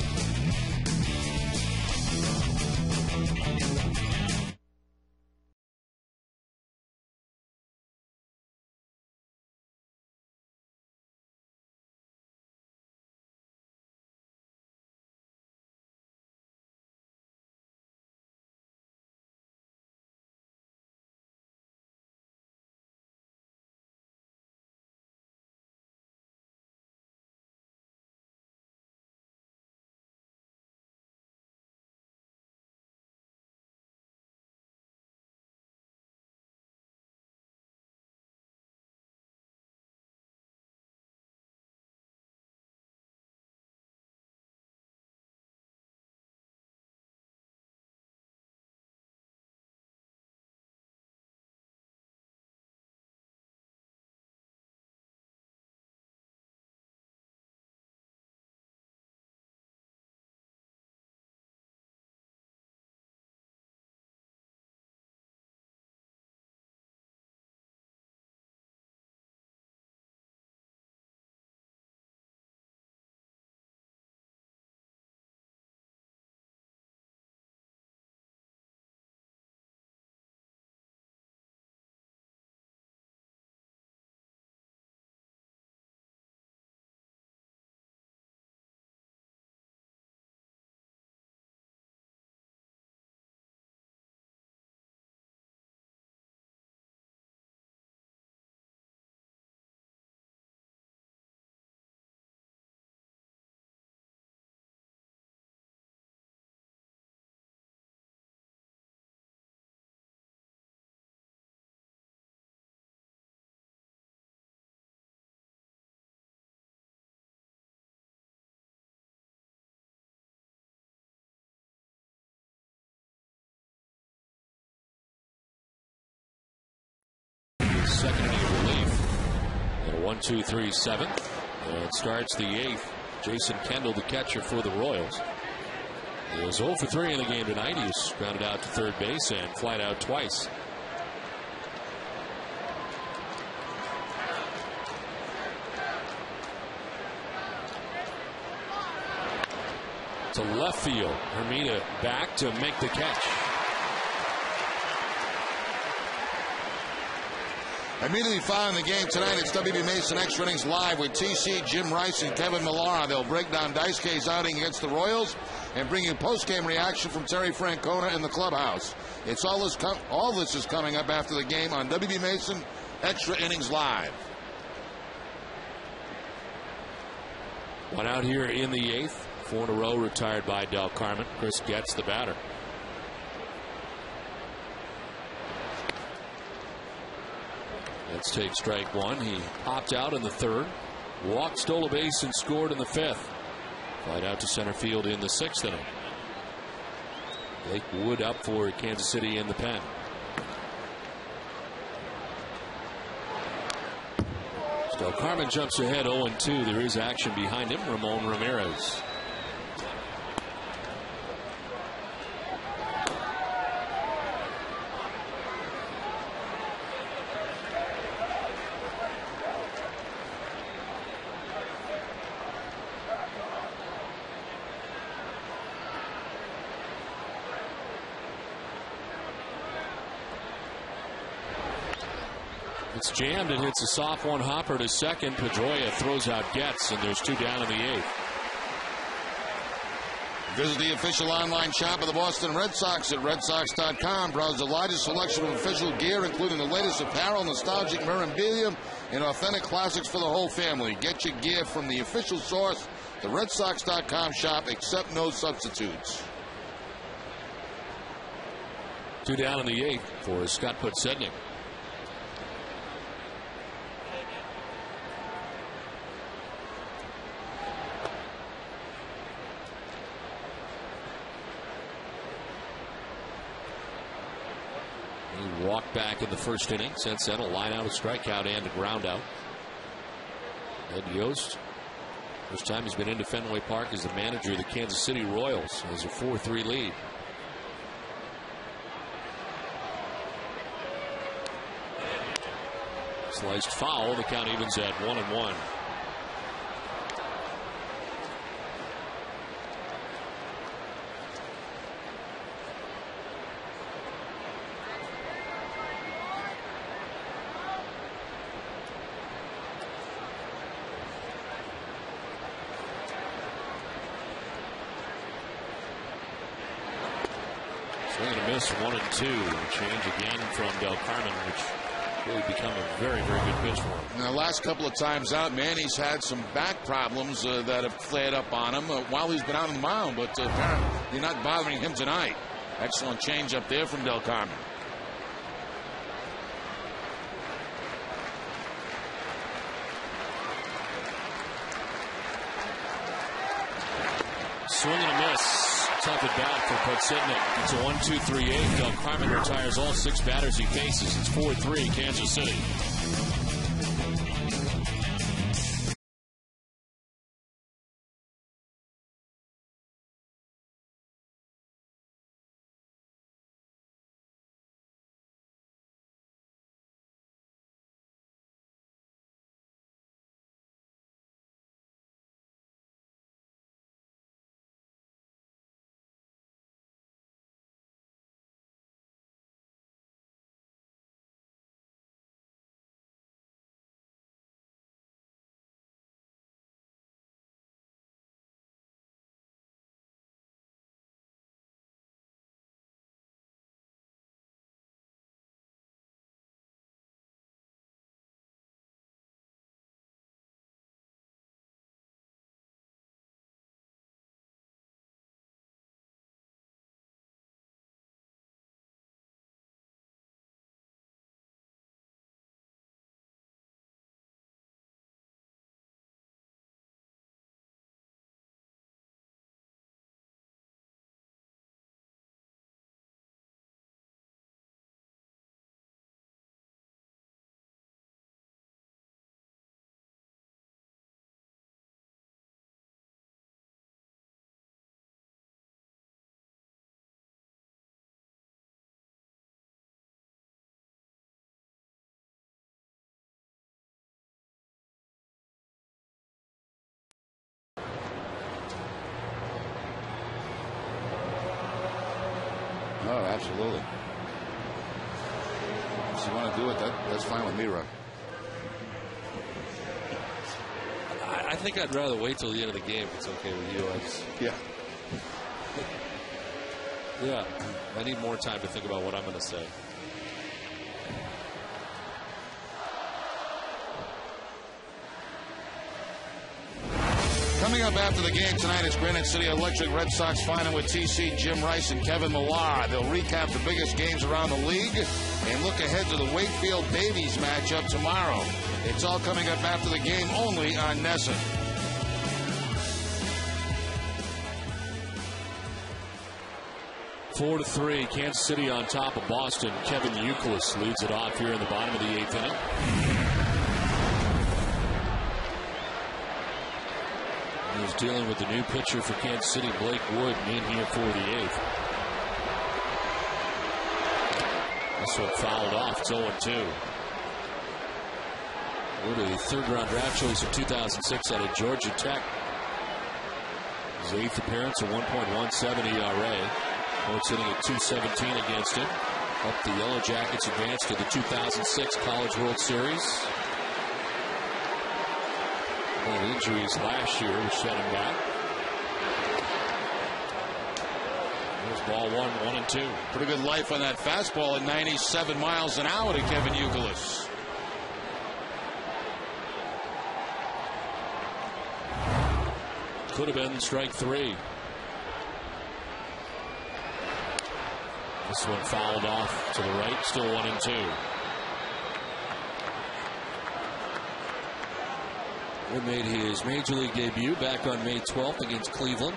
Second inning relief. And a 1-2-3-7. It starts the 8th. Jason Kendall, the catcher for the Royals. He was 0 for 3 in the game tonight. He's grounded out to third base and flied out twice. To left field. Hermida back to make the catch. Immediately following the game tonight, it's WB Mason Extra Innings Live with TC, Jim Rice, and Kevin Millara. They'll break down Daisuke's outing against the Royals and bring you post-game reaction from Terry Francona in the clubhouse. All this is coming up after the game on WB Mason Extra Innings Live. One out here in the 8th. 4 in a row retired by Del Carmen. Chris Getz, the batter. Let's take strike 1. He popped out in the 3rd. Walked, stole a base, and scored in the 5th. Flied out to center field in the 6th inning. Blake Wood up for Kansas City in the pen. Del Carmen jumps ahead 0-2. There is action behind him. Ramon Ramirez. It's jammed and hits a soft one hopper to second. Pedroia throws out Getz, and there's 2 down in the 8th. Visit the official online shop of the Boston Red Sox at redsox.com. Browse the largest selection of official gear, including the latest apparel, nostalgic memorabilia, and authentic classics for the whole family. Get your gear from the official source, the redsox.com shop. Accept no substitutes. 2 down in the 8th for Scott Podsednik. He walked back in the 1st inning. Since then, a line out, a strikeout, and a ground out. Ed Yost, first time he's been into Fenway Park as the manager of the Kansas City Royals, has a 4-3 lead. Sliced foul. The count evens at 1-1. Swing and a miss, 1-2. Change again from Del Carmen, which really become a very, very good pitch for him. Now, the last couple of times out, Manny's had some back problems that have flared up on him while he's been on the mound, but apparently not bothering him tonight. Excellent change up there from Del Carmen. Swing and a miss. Tough at bat for Podsednik. It's a 1-2-3-8. Del Carmen retires all 6 batters he faces. It's 4-3 Kansas City. Oh, absolutely. If you want to do it, that's fine with me, Rob. I think I'd rather wait till the end of the game if it's okay with you. Yeah. Yeah, I need more time to think about what I'm going to say. Coming up after the game tonight is Granite City Electric Red Sox final with TC, Jim Rice, and Kevin Millar. They'll recap the biggest games around the league and look ahead to the Wakefield Davies matchup tomorrow. It's all coming up after the game only on NESN. 4-3, Kansas City on top of Boston. Kevin Youkilis leads it off here in the bottom of the 8th inning. He's dealing with the new pitcher for Kansas City, Blake Wood, in here for the 8th. This one fouled off. It's 0-2. Wood, a third-round draft choice in 2006 out of Georgia Tech. His 8th appearance, a 1.17 ERA. It's hitting at 217 against him. Helped the Yellow Jackets advance to the 2006 College World Series. Well, injuries last year which set him back. There's ball 1-1-2. Pretty good life on that fastball at 97 miles an hour to Kevin Youkilis. Could have been strike 3. This one fouled off to the right, still 1-2. Wood made his major league debut back on May 12th against Cleveland.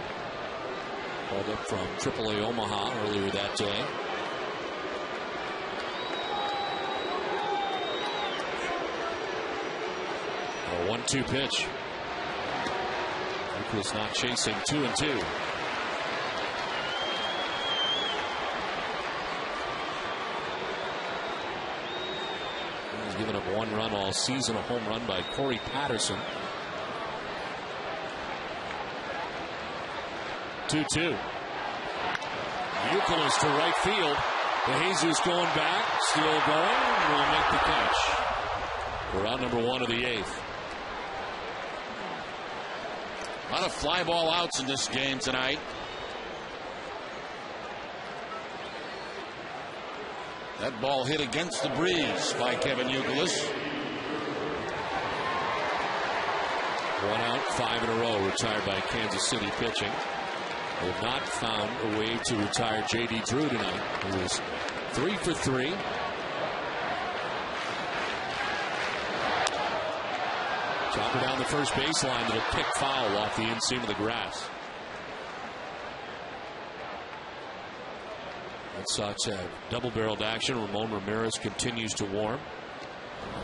Called up from AAA Omaha earlier that day. A 1-2 pitch. Youkilis not chasing, 2-2. Given up 1 run all season, a home run by Corey Patterson. 2-2. Youkilis to right field. DeJesus going back, still going, will make the catch. We're out number 1 of the 8th. A lot of fly ball outs in this game tonight. That ball hit against the breeze by Kevin Youkilis. 1 out, 5 in a row retired by Kansas City pitching. They have not found a way to retire J.D. Drew tonight. He was 3 for 3. Chopper down the first baseline to the pick foul off the inseam of the grass. Red Sox have double-barreled action. Ramon Ramirez continues to warm.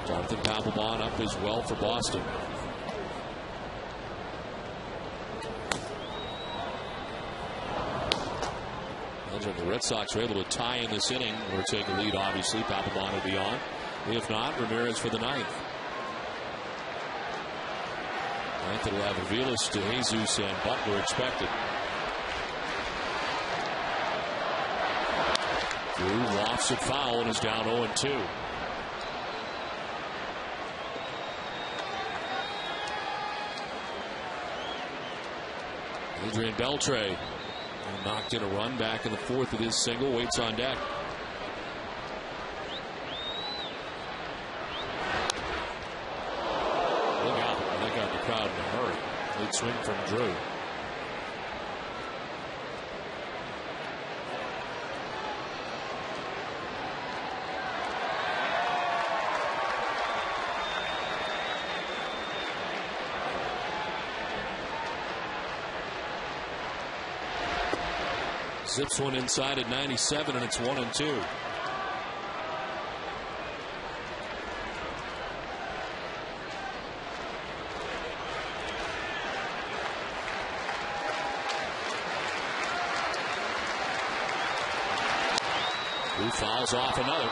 Jonathan Papelbon up as well for Boston. The Red Sox are able to tie in this inning or take a lead. Obviously, Papelbon will be on. If not, Ramirez for the 9th. 9th, it'll have Aviles, DeJesus, and Butler expected. Drew lofts it foul and is down 0-2. Adrian Beltre knocked in a run back in the 4th with his single. Waits on deck. Look out. That got the crowd in a hurry. Late swing from Drew. Zips one inside at 97, and it's 1-2. Who fouls off another.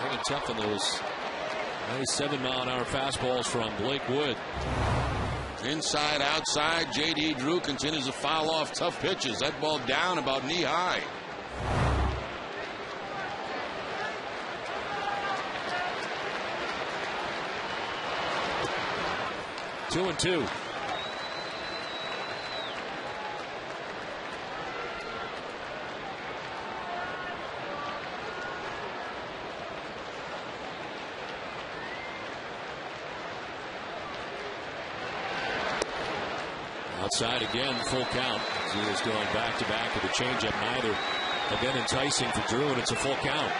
Very tough on those 97-mile-an-hour fastballs from Blake Wood. Inside, outside, J.D. Drew continues to foul off tough pitches. That ball down about knee high. 2-2. Outside again, full count. Zea's going back-to-back with a changeup. Neither have been enticing for Drew, and it's a full count.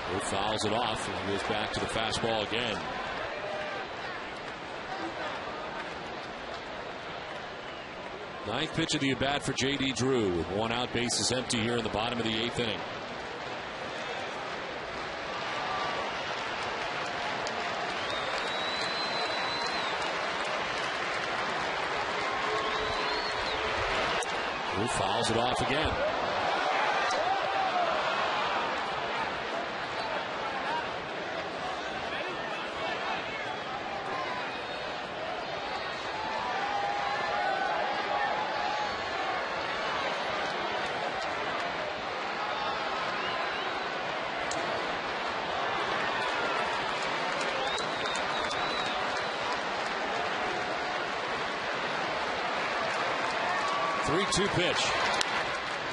Drew fouls it off and goes back to the fastball again. Ninth pitch of the at-bat for J.D. Drew with one out, bases empty here in the bottom of the 8th inning. Drew fouls it off again. Two pitch.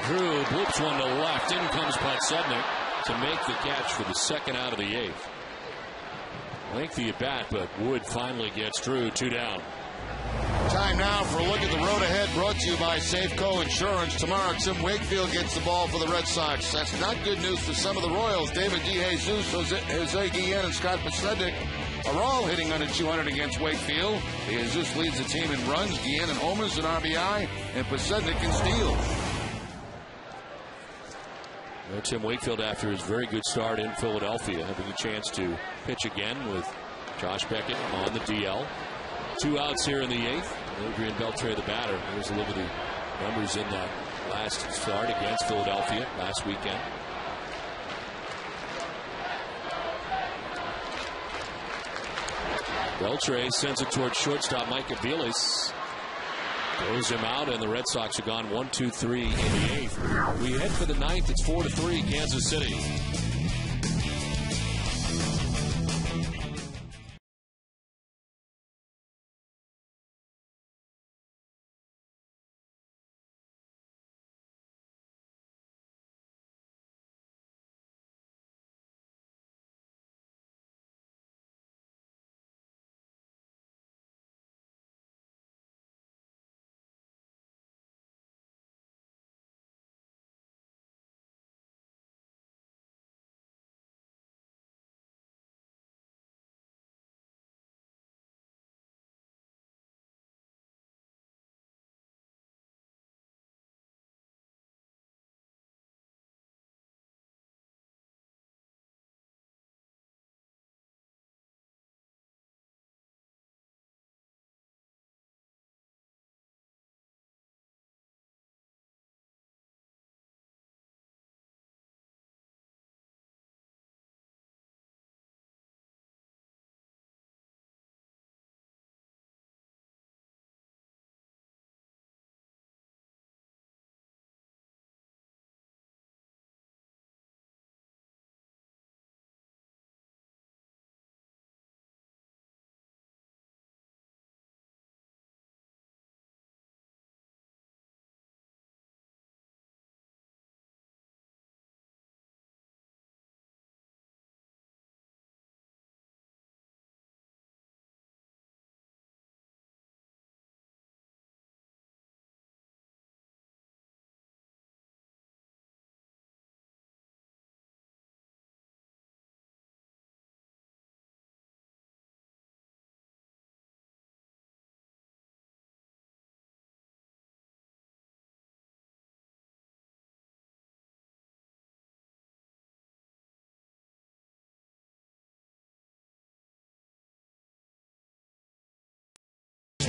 Drew bloops one to left. In comes Podsednik to make the catch for the second out of the 8th. Lengthy at bat, but Wood finally gets Drew 2 down. Time now for a look at the road ahead, brought to you by Safeco Insurance. Tomorrow, Tim Wakefield gets the ball for the Red Sox. That's not good news for some of the Royals. David DeJesus, Jose Guillen, and Scott Podsednik are all hitting under 200 against Wakefield. DeJesus leads the team in runs, Guillen in homers and RBI, and Podsednik in steals. Tim Wakefield, after his very good start in Philadelphia, having a chance to pitch again with Josh Beckett on the DL. 2 outs here in the 8th. Adrian Beltre, the batter. Here's a look at the numbers in that last start against Philadelphia last weekend. Beltre sends it towards shortstop Mike Aviles. Throws him out, and the Red Sox are gone 1-2-3 in the 8th. We head for the 9th. It's 4-3 Kansas City.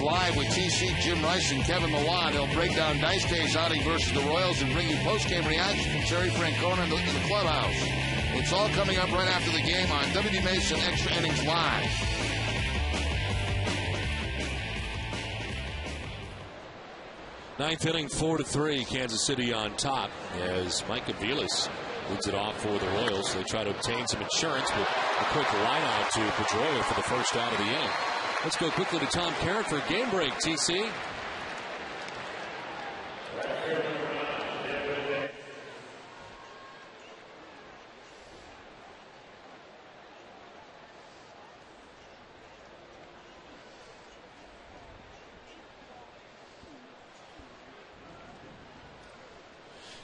Live with TC, Jim Rice, and Kevin Millan. They'll break down Dice Day's outing versus the Royals and bring you post-game reaction from Terry Francona in the clubhouse. It's all coming up right after the game on WB Mason Extra Innings Live. Ninth inning, 4-3, Kansas City on top as Mike Aviles leads it off for the Royals. They try to obtain some insurance with a quick line out to Pedroia for the first out of the inning. Let's go quickly to Tom Caron for a game break, TC.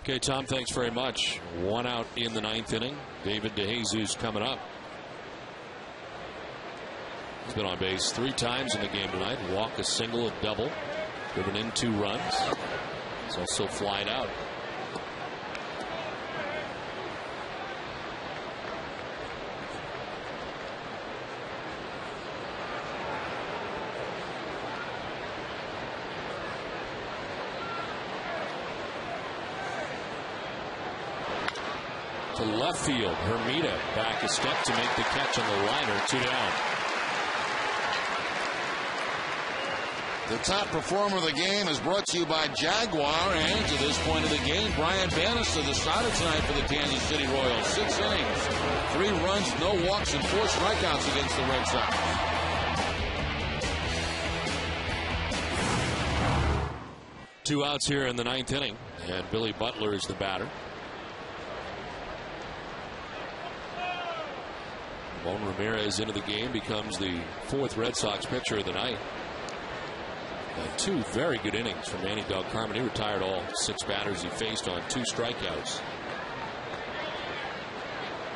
Okay, Tom, thanks very much. One out in the ninth inning. David DeJesus coming up. He's been on base 3 times in the game tonight. Walk, a single, a double. Driven in 2 runs. He's also flied out. To left field, Hermida back a step to make the catch on the liner. 2 down. The top performer of the game is brought to you by Jaguar, and to this point of the game, Brian Bannister, the starter tonight for the Kansas City Royals. 6 innings, 3 runs, no walks, and 4 strikeouts against the Red Sox. Two outs here in the ninth inning, and Billy Butler is the batter. Ramon Ramirez into the game, becomes the 4th Red Sox pitcher of the night. And 2 very good innings from Manny Del Carmen. He retired all 6 batters he faced on 2 strikeouts.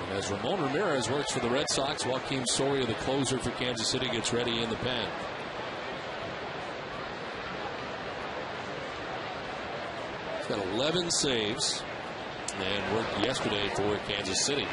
And as Ramon Ramirez works for the Red Sox, Joaquin Soria, the closer for Kansas City, gets ready in the pen. He's got 11 saves and worked yesterday for Kansas City.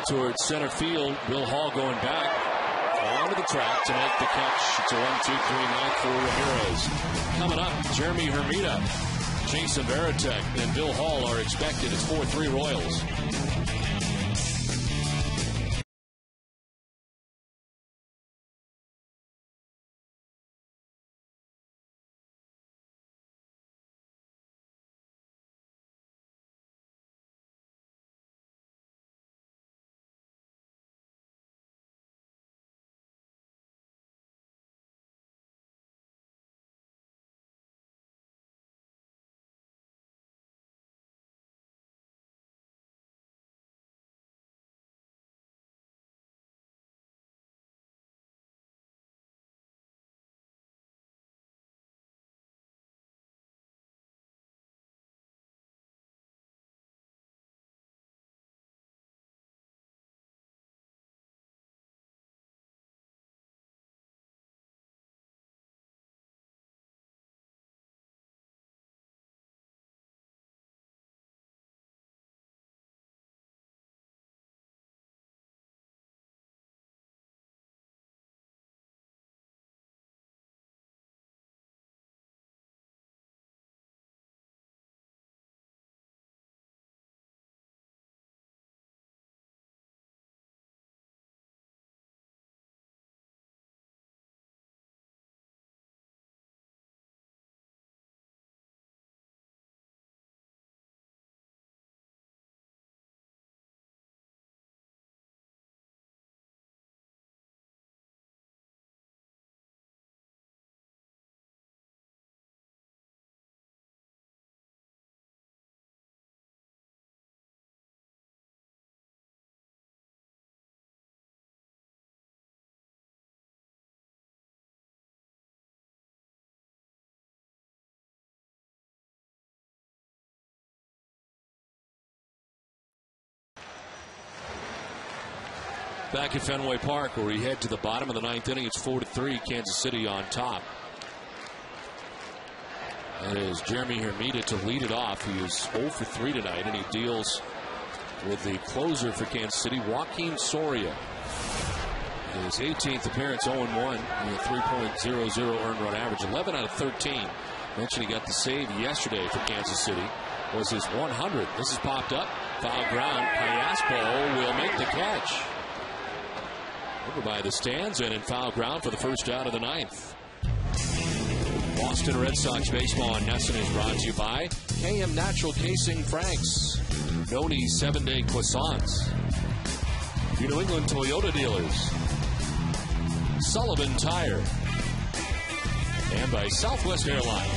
Towards center field. Bill Hall going back onto the track to make the catch. It's a 1-2-3 knock for Ramirez. Coming up, Jeremy Hermida, Jason Varitek, and Bill Hall are expected. It's 4-3 Royals. Back at Fenway Park, where we head to the bottom of the ninth inning. It's 4-3, Kansas City on top. That is Jeremy Hermida to lead it off. He is 0 for 3 tonight, and he deals with the closer for Kansas City, Joaquin Soria. His 18th appearance, 0-1, with a 3.00 earned run average, 11 out of 13. Mentioned he got the save yesterday for Kansas City. Was his 100. This is popped up. Foul ground. Payaspo will make the catch. Over by the stands and in foul ground for the first out of the ninth. Boston Red Sox baseball on NESN is brought to you by KM Natural Casing Franks, Noni 7-Day Croissants, your New England Toyota dealers, Sullivan Tire, and by Southwest Airlines.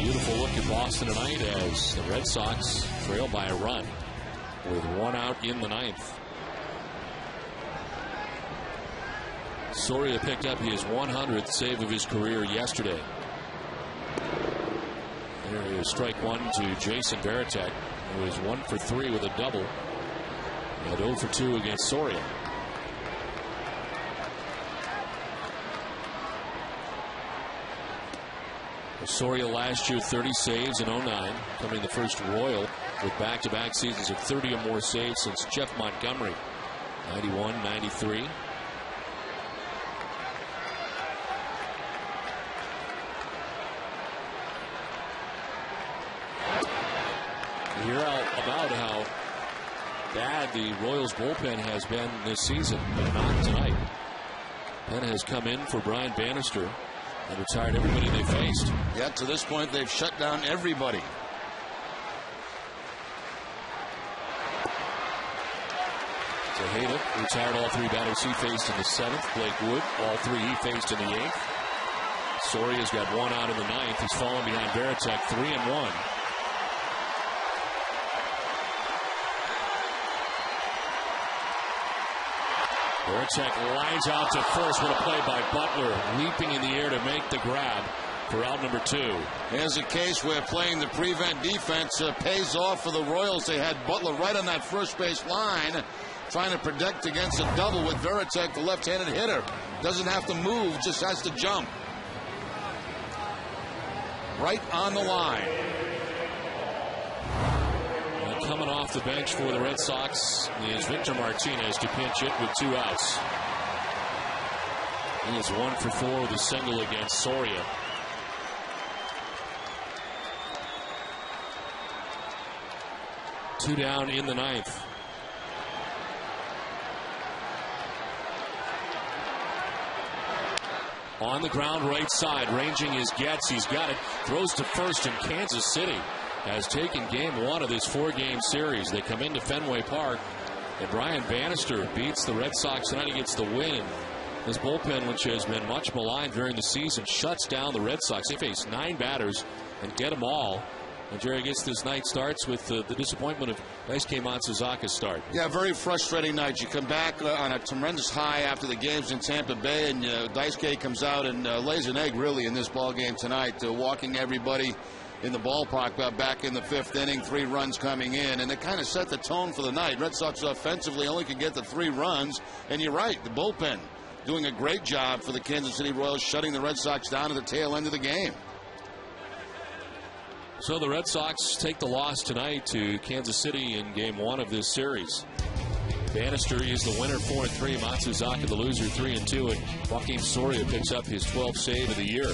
Beautiful look at Boston tonight as the Red Sox trail by a run with one out in the ninth. Soria picked up his 100th save of his career yesterday. There is strike one to Jason Varitek, who is 1 for 3 with a double, and 0 for 2 against Soria. Soria last year 30 saves in 09, becoming the first Royal with back-to-back seasons of 30 or more saves since Jeff Montgomery, 91, 93. You hear about how bad the Royals bullpen has been this season, but not tonight. Penn has come in for Brian Bannister and retired everybody they faced. Yeah, to this point, they've shut down everybody. Tejeda retired all 3 batters he faced in the 7th. Blake Wood, all 3 he faced in the 8th. Soria's got 1 out in the 9th. He's fallen behind Varitek 3-1. Varitek lines out to first. What a play by Butler, leaping in the air to make the grab for out number 2. Here's a case where playing the prevent defense pays off for the Royals. They had Butler right on that first base line, trying to protect against a double with Varitek, the left-handed hitter. Doesn't have to move, just has to jump. Right on the line. Coming off the bench for the Red Sox is Victor Martinez to pinch it with 2 outs. He is 1 for 4 with a single against Soria. Two down in the 9th. On the ground right side, ranging his gets. He's got it. Throws to first, and Kansas City has taken game 1 of this 4-game series. They come into Fenway Park, and Brian Bannister beats the Red Sox tonight. He gets the win. This bullpen, which has been much maligned during the season, shuts down the Red Sox. They face 9 batters and get them all. And Jerry, I guess this night starts with the disappointment of Daisuke Matsuzaka's start. Yeah, very frustrating night. You come back on a tremendous high after the games in Tampa Bay, and Daisuke comes out and lays an egg, really, in this ball game tonight, walking everybody in the ballpark back in the 5th inning, 3 runs coming in, and it kind of set the tone for the night. Red Sox offensively only could get the 3 runs, and you're right, the bullpen doing a great job for the Kansas City Royals, shutting the Red Sox down at the tail end of the game. So the Red Sox take the loss tonight to Kansas City in game 1 of this series. Bannister is the winner, 4-3. Matsuzaka the loser, 3-2. And Joaquin Soria picks up his 12th save of the year.